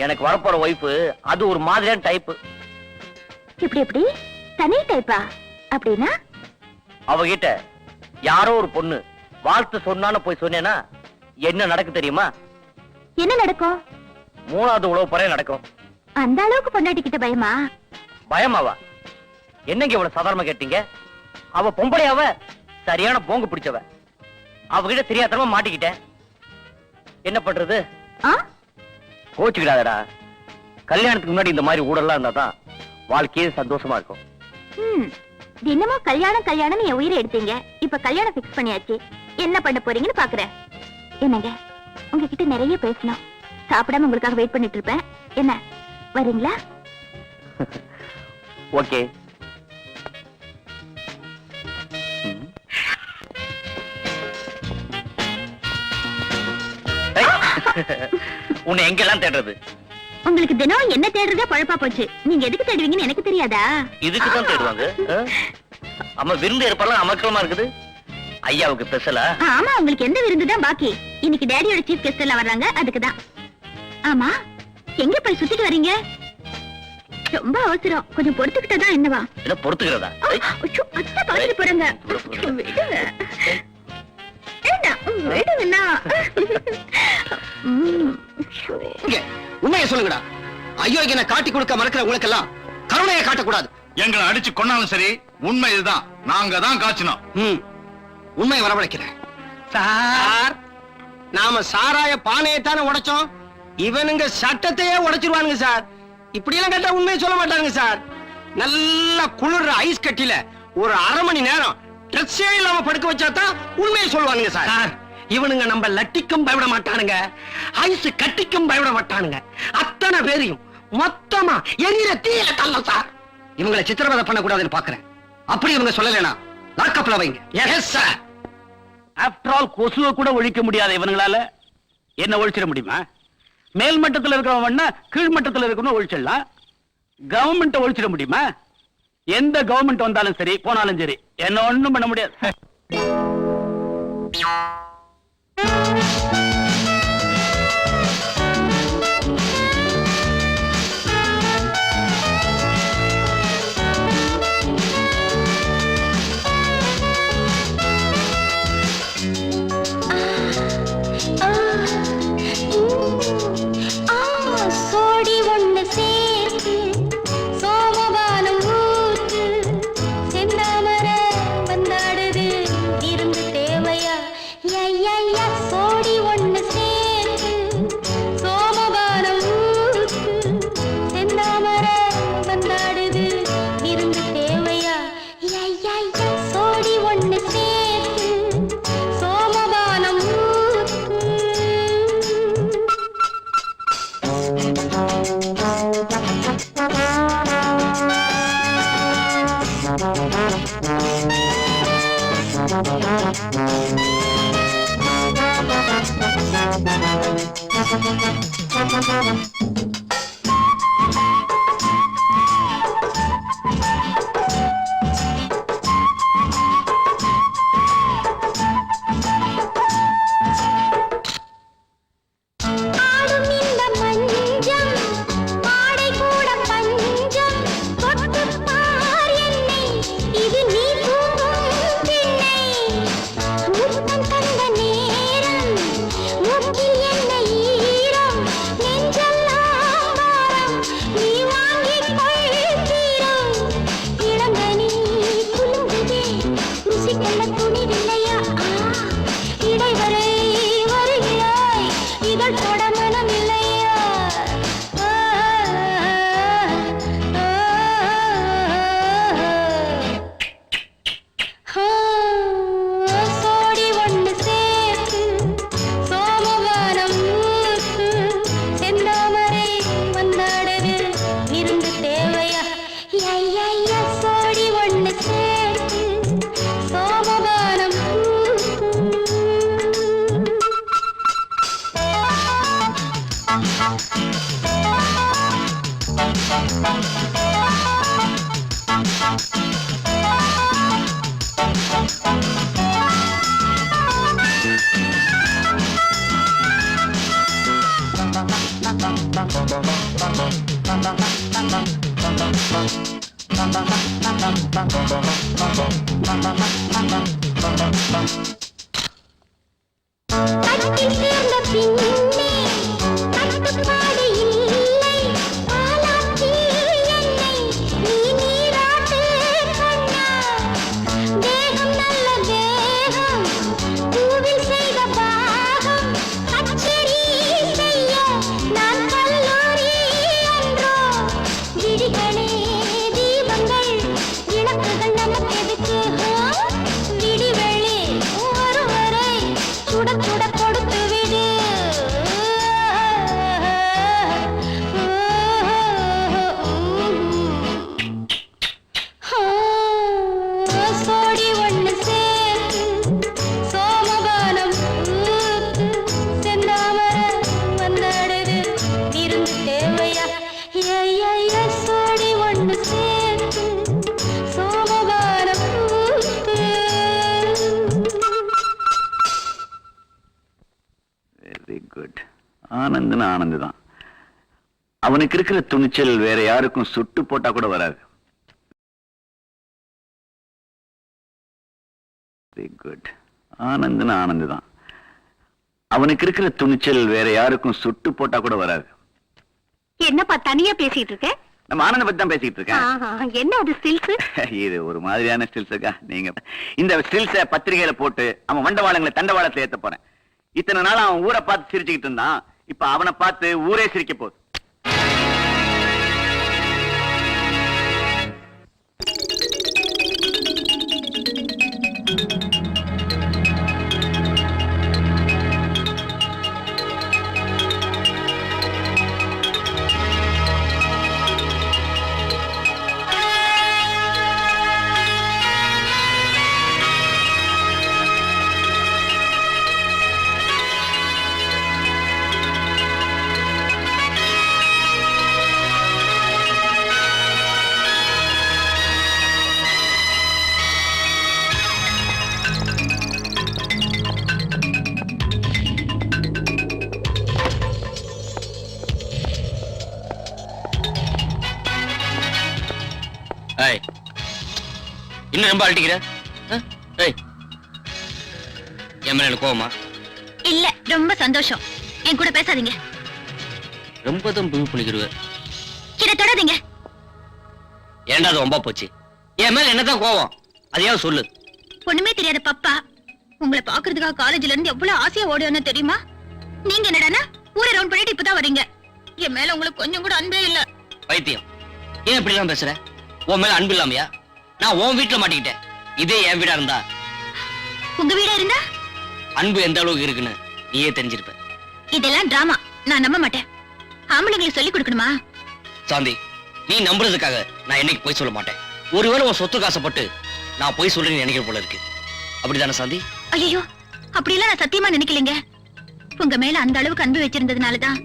எனக்கு வரப்போற ஒய்ஃபு அது ஒரு மாதிரியான டைப். இப்படி எப்படி தனி டைப்பா? அப்படின்னா அவகிட்ட யாரோ ஒரு பொண்ணு வாழ்த்து சொன்னான்னு போய் சொன்னேன்னா என்ன நடக்கு தெரியுமா? என்ன நடக்கும்? 3வது உழவு பறைய நடக்கும். அந்த அளவுக்கு பொண்டாட்டிக்கிட்ட பயமா? பயமாவா? என்னங்க இவ்வளவு சாதாரணமா கேட்டீங்க? அவ பொம்பளையாவ, சரியான போங்கு பிடிச்சவ. அவகிட்ட தெரியாதனமா மாட்டிக்கிட்டேன். என்ன பண்றது? கோச்சுக்கிடாதடா. கல்யாணத்துக்கு முன்னாடி இந்த மாதிரி ஊடெல்லாம் இருந்தாதான் வாழ்க்கையே சந்தோஷமா இருக்கும். தினமும் கல்யாணம் கல்யாணம் என் உயிரை எடுத்தீங்க. இப்ப கல்யாணம் பிக்ஸ் பண்ணியாச்சு, என்ன பண்ண போறீங்கன்னு பாக்குறேன். என்னங்க, உங்ககிட்ட நிறைய பேசணும். சாப்பிடாம உங்களுக்காக வெயிட் பண்ணிட்டு இருப்பேன். என்ன வரீங்களா? ஓகே. உன்னை எங்கெல்லாம் தேடுறது? உங்களுக்கு தினம் என்ன தேடுறதே பழப்பா போச்சு. நீங்க எதுக்கு தேடுவீங்கன்னு எனக்கு தெரியாதா? இதுக்குதான் தேடுவாங்க. அம்மா விருந்து ஏற்பாடுலாம் அமக்கலமா இருக்குது. ஐயாவுக்கு ஸ்பெஷலா? ஆமா, உங்களுக்கு எந்த விருந்து தான் பாக்கி? இன்னைக்கு டேடியோட சீஃப் கெஸ்ட் எல்லாம் வர்றாங்க, அதுக்கு தான். ஆமா, எங்க போய் சுத்திட்டு வர்றீங்க? ரொம்ப அவசரம், கொஞ்சம் பொறுத்துக்கிட்டா தான் என்னவா? என்ன பொறுத்துக்கிறதா? அத்தை பாத்துட்டு போறாங்க. விடுங்கண்ணா. உண்மையை சொல்லுங்கடா. ஐயோ, என்ன காட்டி கொடுக்க மறக்கிற உங்களுக்கு எல்லாம் கருணையை காட்டக்கூடாது. எங்களை அடிச்சு கொன்னாலும் சரி, உண்மை இதுதான். நாங்க தான் காய்ச்சினோம். உண்மையை வரவழைக்கிறேன் சார். நாம சாராய பானையை தானே உடைச்சோம், இவனுங்க சட்டத்தையே உடைச்சிருவானுங்க சார். இப்படி எல்லாம் கேட்டா உண்மையை சொல்ல மாட்டாங்க சார். நல்லா குளிர்ற ஐஸ் கட்டில ஒரு அரை மணி நேரம் ட்ரெஸ்ஸே இல்லாம படுக்க வச்சாதான் உண்மையை சொல்லுவானுங்க சார். இவனுங்க நம்ம லட்டிக்கும் பயப்பட மாட்டானுங்க, ஐஸ் கட்டிக்கும் பயப்பட மாட்டானுங்க. அத்தனை பேரையும் மொத்தமா எரியிற தீயில தள்ள சார். இவங்களை சித்திரவதை பண்ணக்கூடாதுன்னு பாக்குறேன். அப்படி இவங்க சொல்லலைனா லாக்கப்ல வைங்க. Yes sir. ஆஃப்டர் ஆல் கொசுவை கூட ஒழிக்க முடியாத இவங்களால என்ன ஒழிச்சிட முடியுமா? மேல் மட்டத்தில் இருக்கிறவன் கீழ் மட்டத்தில் இருக்கணும் ஒழிச்சிடலாம். கவர்மெண்ட் ஒழிச்சிட முடியுமா? எந்த கவர்மெண்ட் வந்தாலும் சரி போனாலும் சரி என்ன ஒண்ணும் பண்ண முடியாது. சோடி ஒண்ணு சேர்த்து சோமபானம் ஊத்து செந்தாமர வந்தாடுது இருந்து தேவையா? ஐயா, சோடி ஒண்ணு சேர்த்து சோமபானம் ஊத்து செந்தாமர வந்தாடுது இருந்து தேவையா? ஐயா, சோடி ஒண்ணு சேர்த்து சோமபானம் ஊத்து. ஆடும் இந்த மஞ்சம் ஆடை கூட பஞ்சம் தொட்டுப் பார் என்னை, இது நீ தூங்கும் திண்ணை. முத்தம் தந்த நேரம் முக்கில் என்ன ஈரம், நெஞ்செல்லாம் பாரம் நீ வாங்கிக் கொள் தீரம். இளங்கனி குலுங்குதே, ருசிக்கொள்ள துணிவில்லையா? இடைவரை வருகிறாய், இதழ் தொட மனம் இல்லையா? சோடி ஒண்ணு சேர்த்து சோமவாரம் ஊத்து செந்தாமரை வந்தாடுது இருந்து தேவையா? ஐயா, சோடி ஒண்ணு சேர்த்து சோமவாரம் ஊத்து. கட்டில் சேர்ந்த பின்னே கட்டுப்பாடு இல்லை, ஆளாக்கி என்னை நீ நீராட்டு கண்ணா. தேகம் நல்ல தேகம், பூவில் செய்த பாகம், கச்சேரி செய்ய நான் கல்லூரி என்றோ. விழிகளே தீபங்கள், இழப்புகள் நமக்கு எதுக்கு? விடிவெளி ஒருவரை சுட சுட கொடுத்து விடு. ஆனந்த்னு ஆனந்த் தான். அவனுக்கு இருக்கிற துணிச்சல் வேற யாருக்கும் சுட்டு போட்டா கூட வராது. Very good. ஆனந்த்னு ஆனந்த் தான். அவனுக்கு இருக்கிற துணிச்சல் வேற யாருக்கும் சுட்டு போட்டா கூட வராது. என்னப்பா தனியா பேசிட்டு இருக்க? நம்ம ஆனந்த பத்தி தான் பேசிட்டு இருக்கேன். என்ன அது ஸ்டில்ஸ்? இது ஒரு மாதிரியான ஸ்டில்ஸுக்கா? நீங்க இந்த ஸ்டில்ஸ பத்திரிகையில போட்டு அவன் மண்டவாளங்களை தண்டவாளத்துல ஏத்த போறேன். இத்தனை நாள் அவன் ஊரை பார்த்து சிரிச்சுக்கிட்டு இருந்தான், இப்ப அவனை பார்த்து ஊரே சிரிக்க போகுது. இன்னும் ரொம்ப அழட்டிக்கிற? என் மேல எனக்கு கோவமா? இல்ல, ரொம்ப சந்தோஷம். என் கூட பேசாதீங்க. ரொம்ப தான் புது புளிக்கிருவ. என்ன தொடாதீங்க. ஏன்டா அது ரொம்ப போச்சு? என் மேல என்னதான் கோவம்? அதையாவது சொல்லு. ஒண்ணுமே தெரியாத பப்பா உங்களை பாக்குறதுக்காக காலேஜ்ல இருந்து எவ்வளவு ஆசையா ஓடியோன்னு தெரியுமா? நீங்க என்னடானா ஊரை ரவுண்ட் பண்ணிட்டு இப்பதான் வரீங்க. என் மேல உங்களுக்கு கொஞ்சம் கூட அன்பே இல்ல. பைத்தியம், ஏன் இப்படி எல்லாம் பேசுற? உன் மேல அன்பு இல்லாமையா? நான் உன் வீட்டுல மாட்டிக்கிட்டேன். இதே என் வீடா இருந்தா? உங்க வீடா இருந்தா அன்பு எந்த அளவுக்கு இருக்குன்னு நீயே தெரிஞ்சிருப்ப. இதெல்லாம் டிராமா, நான் நம்ப மாட்டேன். ஆம்பளைங்களுக்கு சொல்லி கொடுக்கணுமா? சாந்தி, நீ நம்புறதுக்காக நான் என்னைக்கு போய் சொல்ல மாட்டேன். ஒருவேளை உன் சொத்து காசப்பட்டு நான் போய் சொல்றேன்னு நினைக்கிற போல இருக்கு. அப்படிதானே சாந்தி? ஐயோ, அப்படியெல்லாம் நான் சத்தியமா நினைக்கலைங்க. உங்க மேல அந்த அளவுக்கு அன்பு வச்சிருந்ததுனாலதான்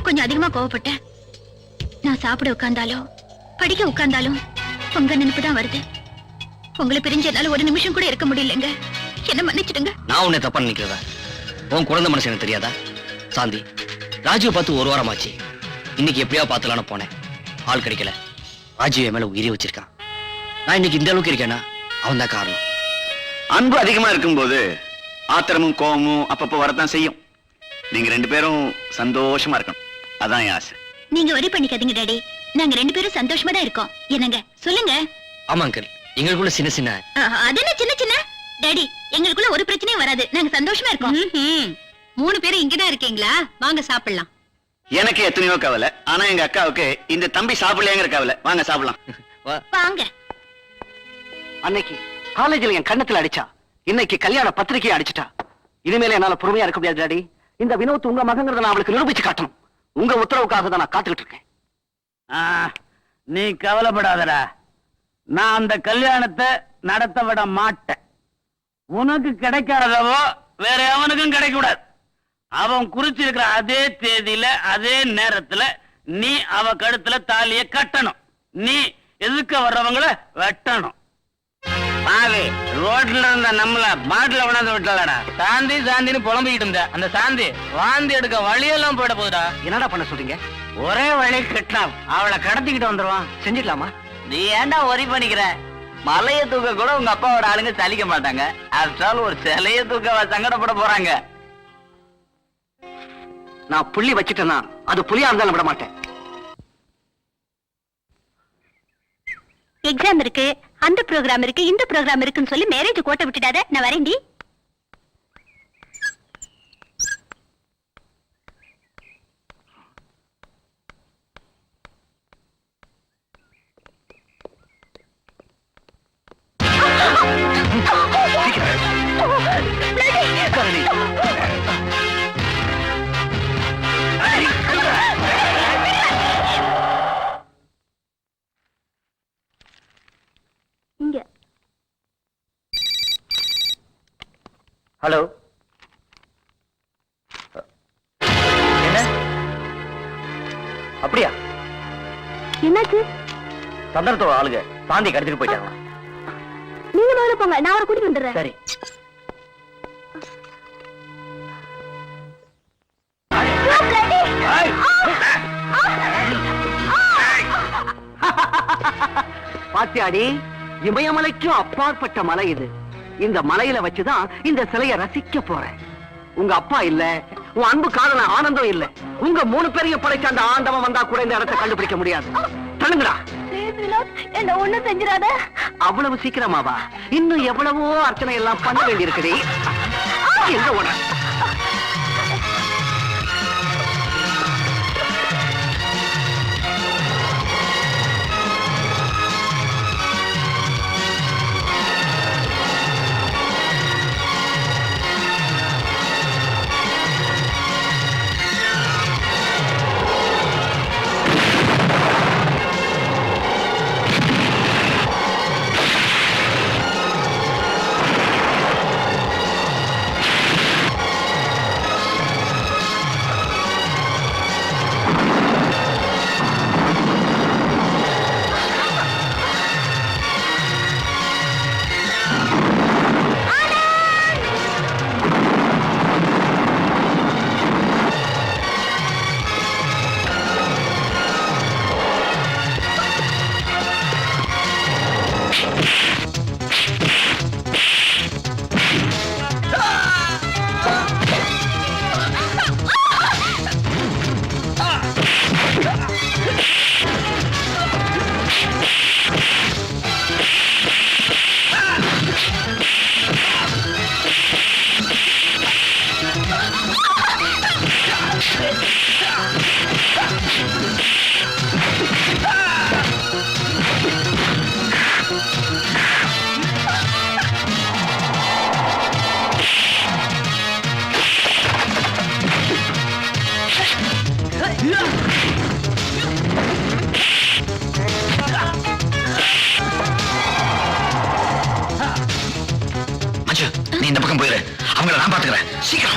கொஞ்சம் அதிகமா கோவப்பட்டேன். நான் சாப்பிட உட்கார்ந்தாலும் படிக்க உட்கார்ந்தாலும் உங்க நினைப்பு தான் வருது. உங்களை பிரிஞ்ச என்னால ஒரு நிமிஷம் கூட இருக்க முடியலங்க. என்ன மன்னிச்சிடுங்க. நான் உன்னை தப்பா நினைக்கிறதா? உன் குழந்தை மனசு எனக்கு தெரியாதா? சாந்தி, ராஜுவை பார்த்து ஒரு வாரம் ஆச்சு. இன்னைக்கு எப்படியா பாத்துலான்னு போனேன், ஆள் கிடைக்கல. ராஜு என் மேல உயிரை வச்சிருக்கான். நான் இன்னைக்கு இந்த அளவுக்கு இருக்கேன்னா அவன் தான் காரணம். அன்பு அதிகமா இருக்கும்போது ஆத்திரமும் கோபமும் அப்பப்போ வரத்தான் செய்யும். நீங்க ரெண்டு பேரும் சந்தோஷமா இருக்கணும், அதான் என் ஆசை. நீங்க வரி பண்ணிக்காதீங்க டாடி. நாங்க ரெண்டு பேரும் சந்தோஷமா தான் இருக்கோம். என்னங்க சொல்லுங்க. ஆமா அங்கிள், எங்களுக்குள்ள சின்ன சின்ன அது என்ன சின்ன சின்ன? டாடி, எங்களுக்குள்ள ஒரு பிரச்சனையும் வராது. நாங்க சந்தோஷமா இருக்கோம். 3 பேரும் இங்கதான் இருக்கீங்களா? வாங்க சாப்பிடலாம். எனக்கு எத்தனையோ கவலை, ஆனா எங்க அக்காவுக்கு இந்த தம்பி சாப்பிடலையாங்கிற கவலை. வாங்க சாப்பிடலாம். வாங்க. அன்னைக்கு காலேஜ்ல என் கண்ணத்துல அடிச்சா, இன்னைக்கு கல்யாண பத்திரிகையை அடிச்சிட்டா. இனிமேல என்னால பொறுமையா இருக்க முடியாது டாடி. இந்த வினோத் உங்க மகங்கிறத நான் அவளுக்கு நிரூபிச்சு காட்டணும். உங்க உத்தரவுக்காக தான் நான் காத்துக்கிட்டு இருக்கேன். நீ கவலைப்படாதடா, நான் அந்த கல்யாணத்தை நடத்த விட மாட்டேன். உனக்கு கிடைக்காதவோ வேற எவனுக்கும் கிடைக்க கூடாது. அவன் குறிச்சிருக்கிற அதே தேதியில அதே நேரத்துல நீ அவ கழுத்துல தாலிய கட்டணும். நீ எதுக்க வர்றவங்கள வெட்டணும். பாவி, ரோட்ல இருந்த நம்மள பாட்டில கொண்டாந்து விட்டலடா. சாந்தி சாந்தின்னு புலம்பிக்கிட்டு இருந்த அந்த சாந்தி வாந்தி எடுக்க வழியெல்லாம் போயிட போகுதா? என்னடா பண்ண சொல்றீங்க? ஒரே வழி கிட்னாப், அவளை கடத்திக்கிட்டு வந்துருவான். செஞ்சிடலாமா? நீ ஏன்டா ஒரி பண்ணிக்கிற? மலைய தூக்க கூட உங்க அப்பாவோட ஆளுங்க சலிக்க மாட்டாங்க. ஆஃப்டர் ஒரு சிலைய தூக்க சங்கடப்பட போறாங்க. நான் புள்ளி வச்சிட்டேன்னா அது புலியா இருந்தாலும் விட மாட்டேன். எக்ஸாம் இருக்கு, அந்த ப்ரோக்ராம் இருக்கு, இந்த ப்ரோக்ராம் இருக்குன்னு சொல்லி மேரேஜ் கோட்டை விட்டுடாத. நான் வரேன்டி. இங்க. ஹலோ, என்ன அப்படியா? என்னாச்சு? சந்தர்த்தோட ஆளுங்க சாந்தி கடத்திட்டு போயிட்டாங்க. நீங்க முதல்ல போங்க, நான் அவரை கூட்டிட்டு வந்துடுறேன். சரி. ஐயோ, bloody! பாத்தியாடி, இமயமலைக்கும் அப்பாற்பட்ட மலை இது. இந்த மலையில வச்சுதான் இந்த சிலைய ரசிக்க போறேன். உங்க அப்பா இல்ல, உன் அன்பு காதல ஆனந்தம் இல்ல, உங்க 3 பேரையும் படைச்ச அந்த ஆண்டவன் வந்தா கூட இந்த இடத்தை கண்டுபிடிக்க முடியாது. தள்ளுங்கடா. என்ன ஒண்ணு செஞ்சிடாத. அவ்வளவு சீக்கிரமாவா? இன்னும் எவ்வளவோ அர்ச்சனை எல்லாம் பண்ண வேண்டி இருக்குடி. எங்க ஓட? நீ இந்த பக்கம் போயிரு, அவங்கள நான் பாத்துக்கிறேன். சீக்கிரம்.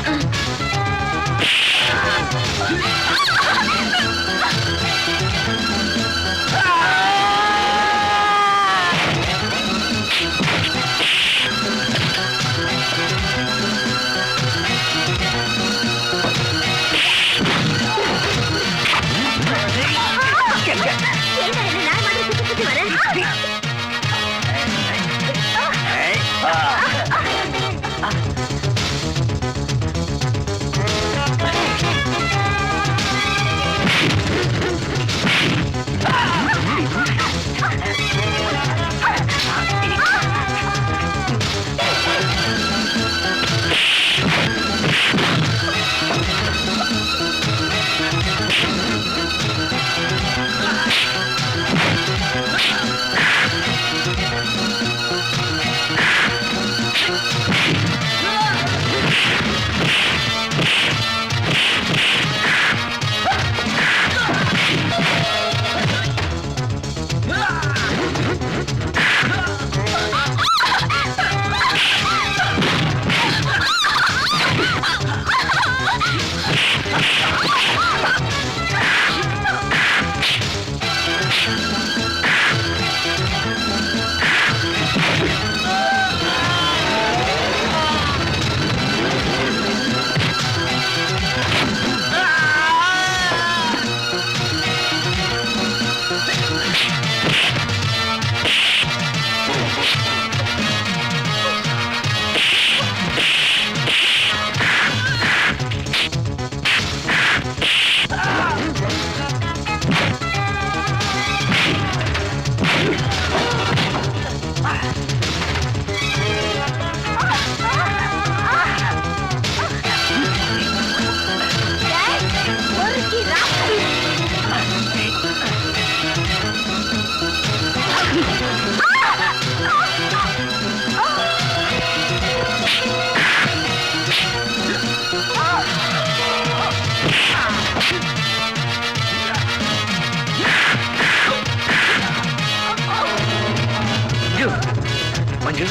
மஞ்சு,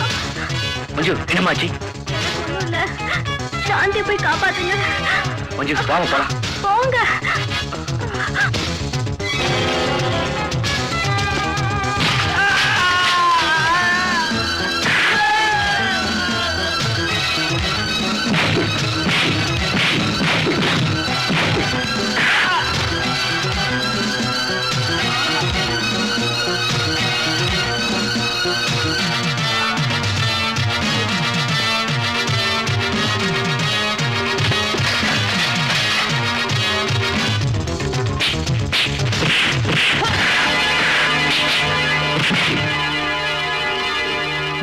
மஞ்சு என்னமாச்சு? சாந்தி போய் காப்பாத்துங்க. மஞ்சு வாங்க போலாம். போங்க.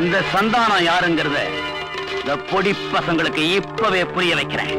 அந்த சந்தானம் யாருங்கிறத இந்த பொடி பசங்களுக்கு இப்பவே புரிய வைக்கிறேன்.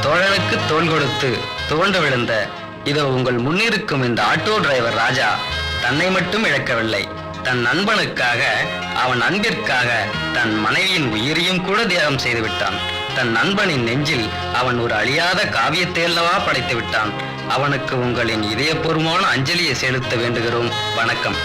தோழனுக்கு தோள் கொடுத்து துவண்டு விழுந்த இதோ உங்கள் முன்னிருக்கும் இந்த ஆட்டோ டிரைவர் ராஜா தன்னை மட்டும் இழக்கவில்லை, தன் நண்பனுக்காக, அவன் அன்பிற்காக தன் மனைவியின் உயிரையும் கூட தியாகம் செய்து விட்டான். தன் நண்பனின் நெஞ்சில் அவன் ஒரு அழியாத காவியத்தை அல்லவா படைத்து விட்டான். அவனுக்கு உங்களின் இதயபூர்வமான அஞ்சலியை செலுத்த வேண்டுகிறோம். வணக்கம்.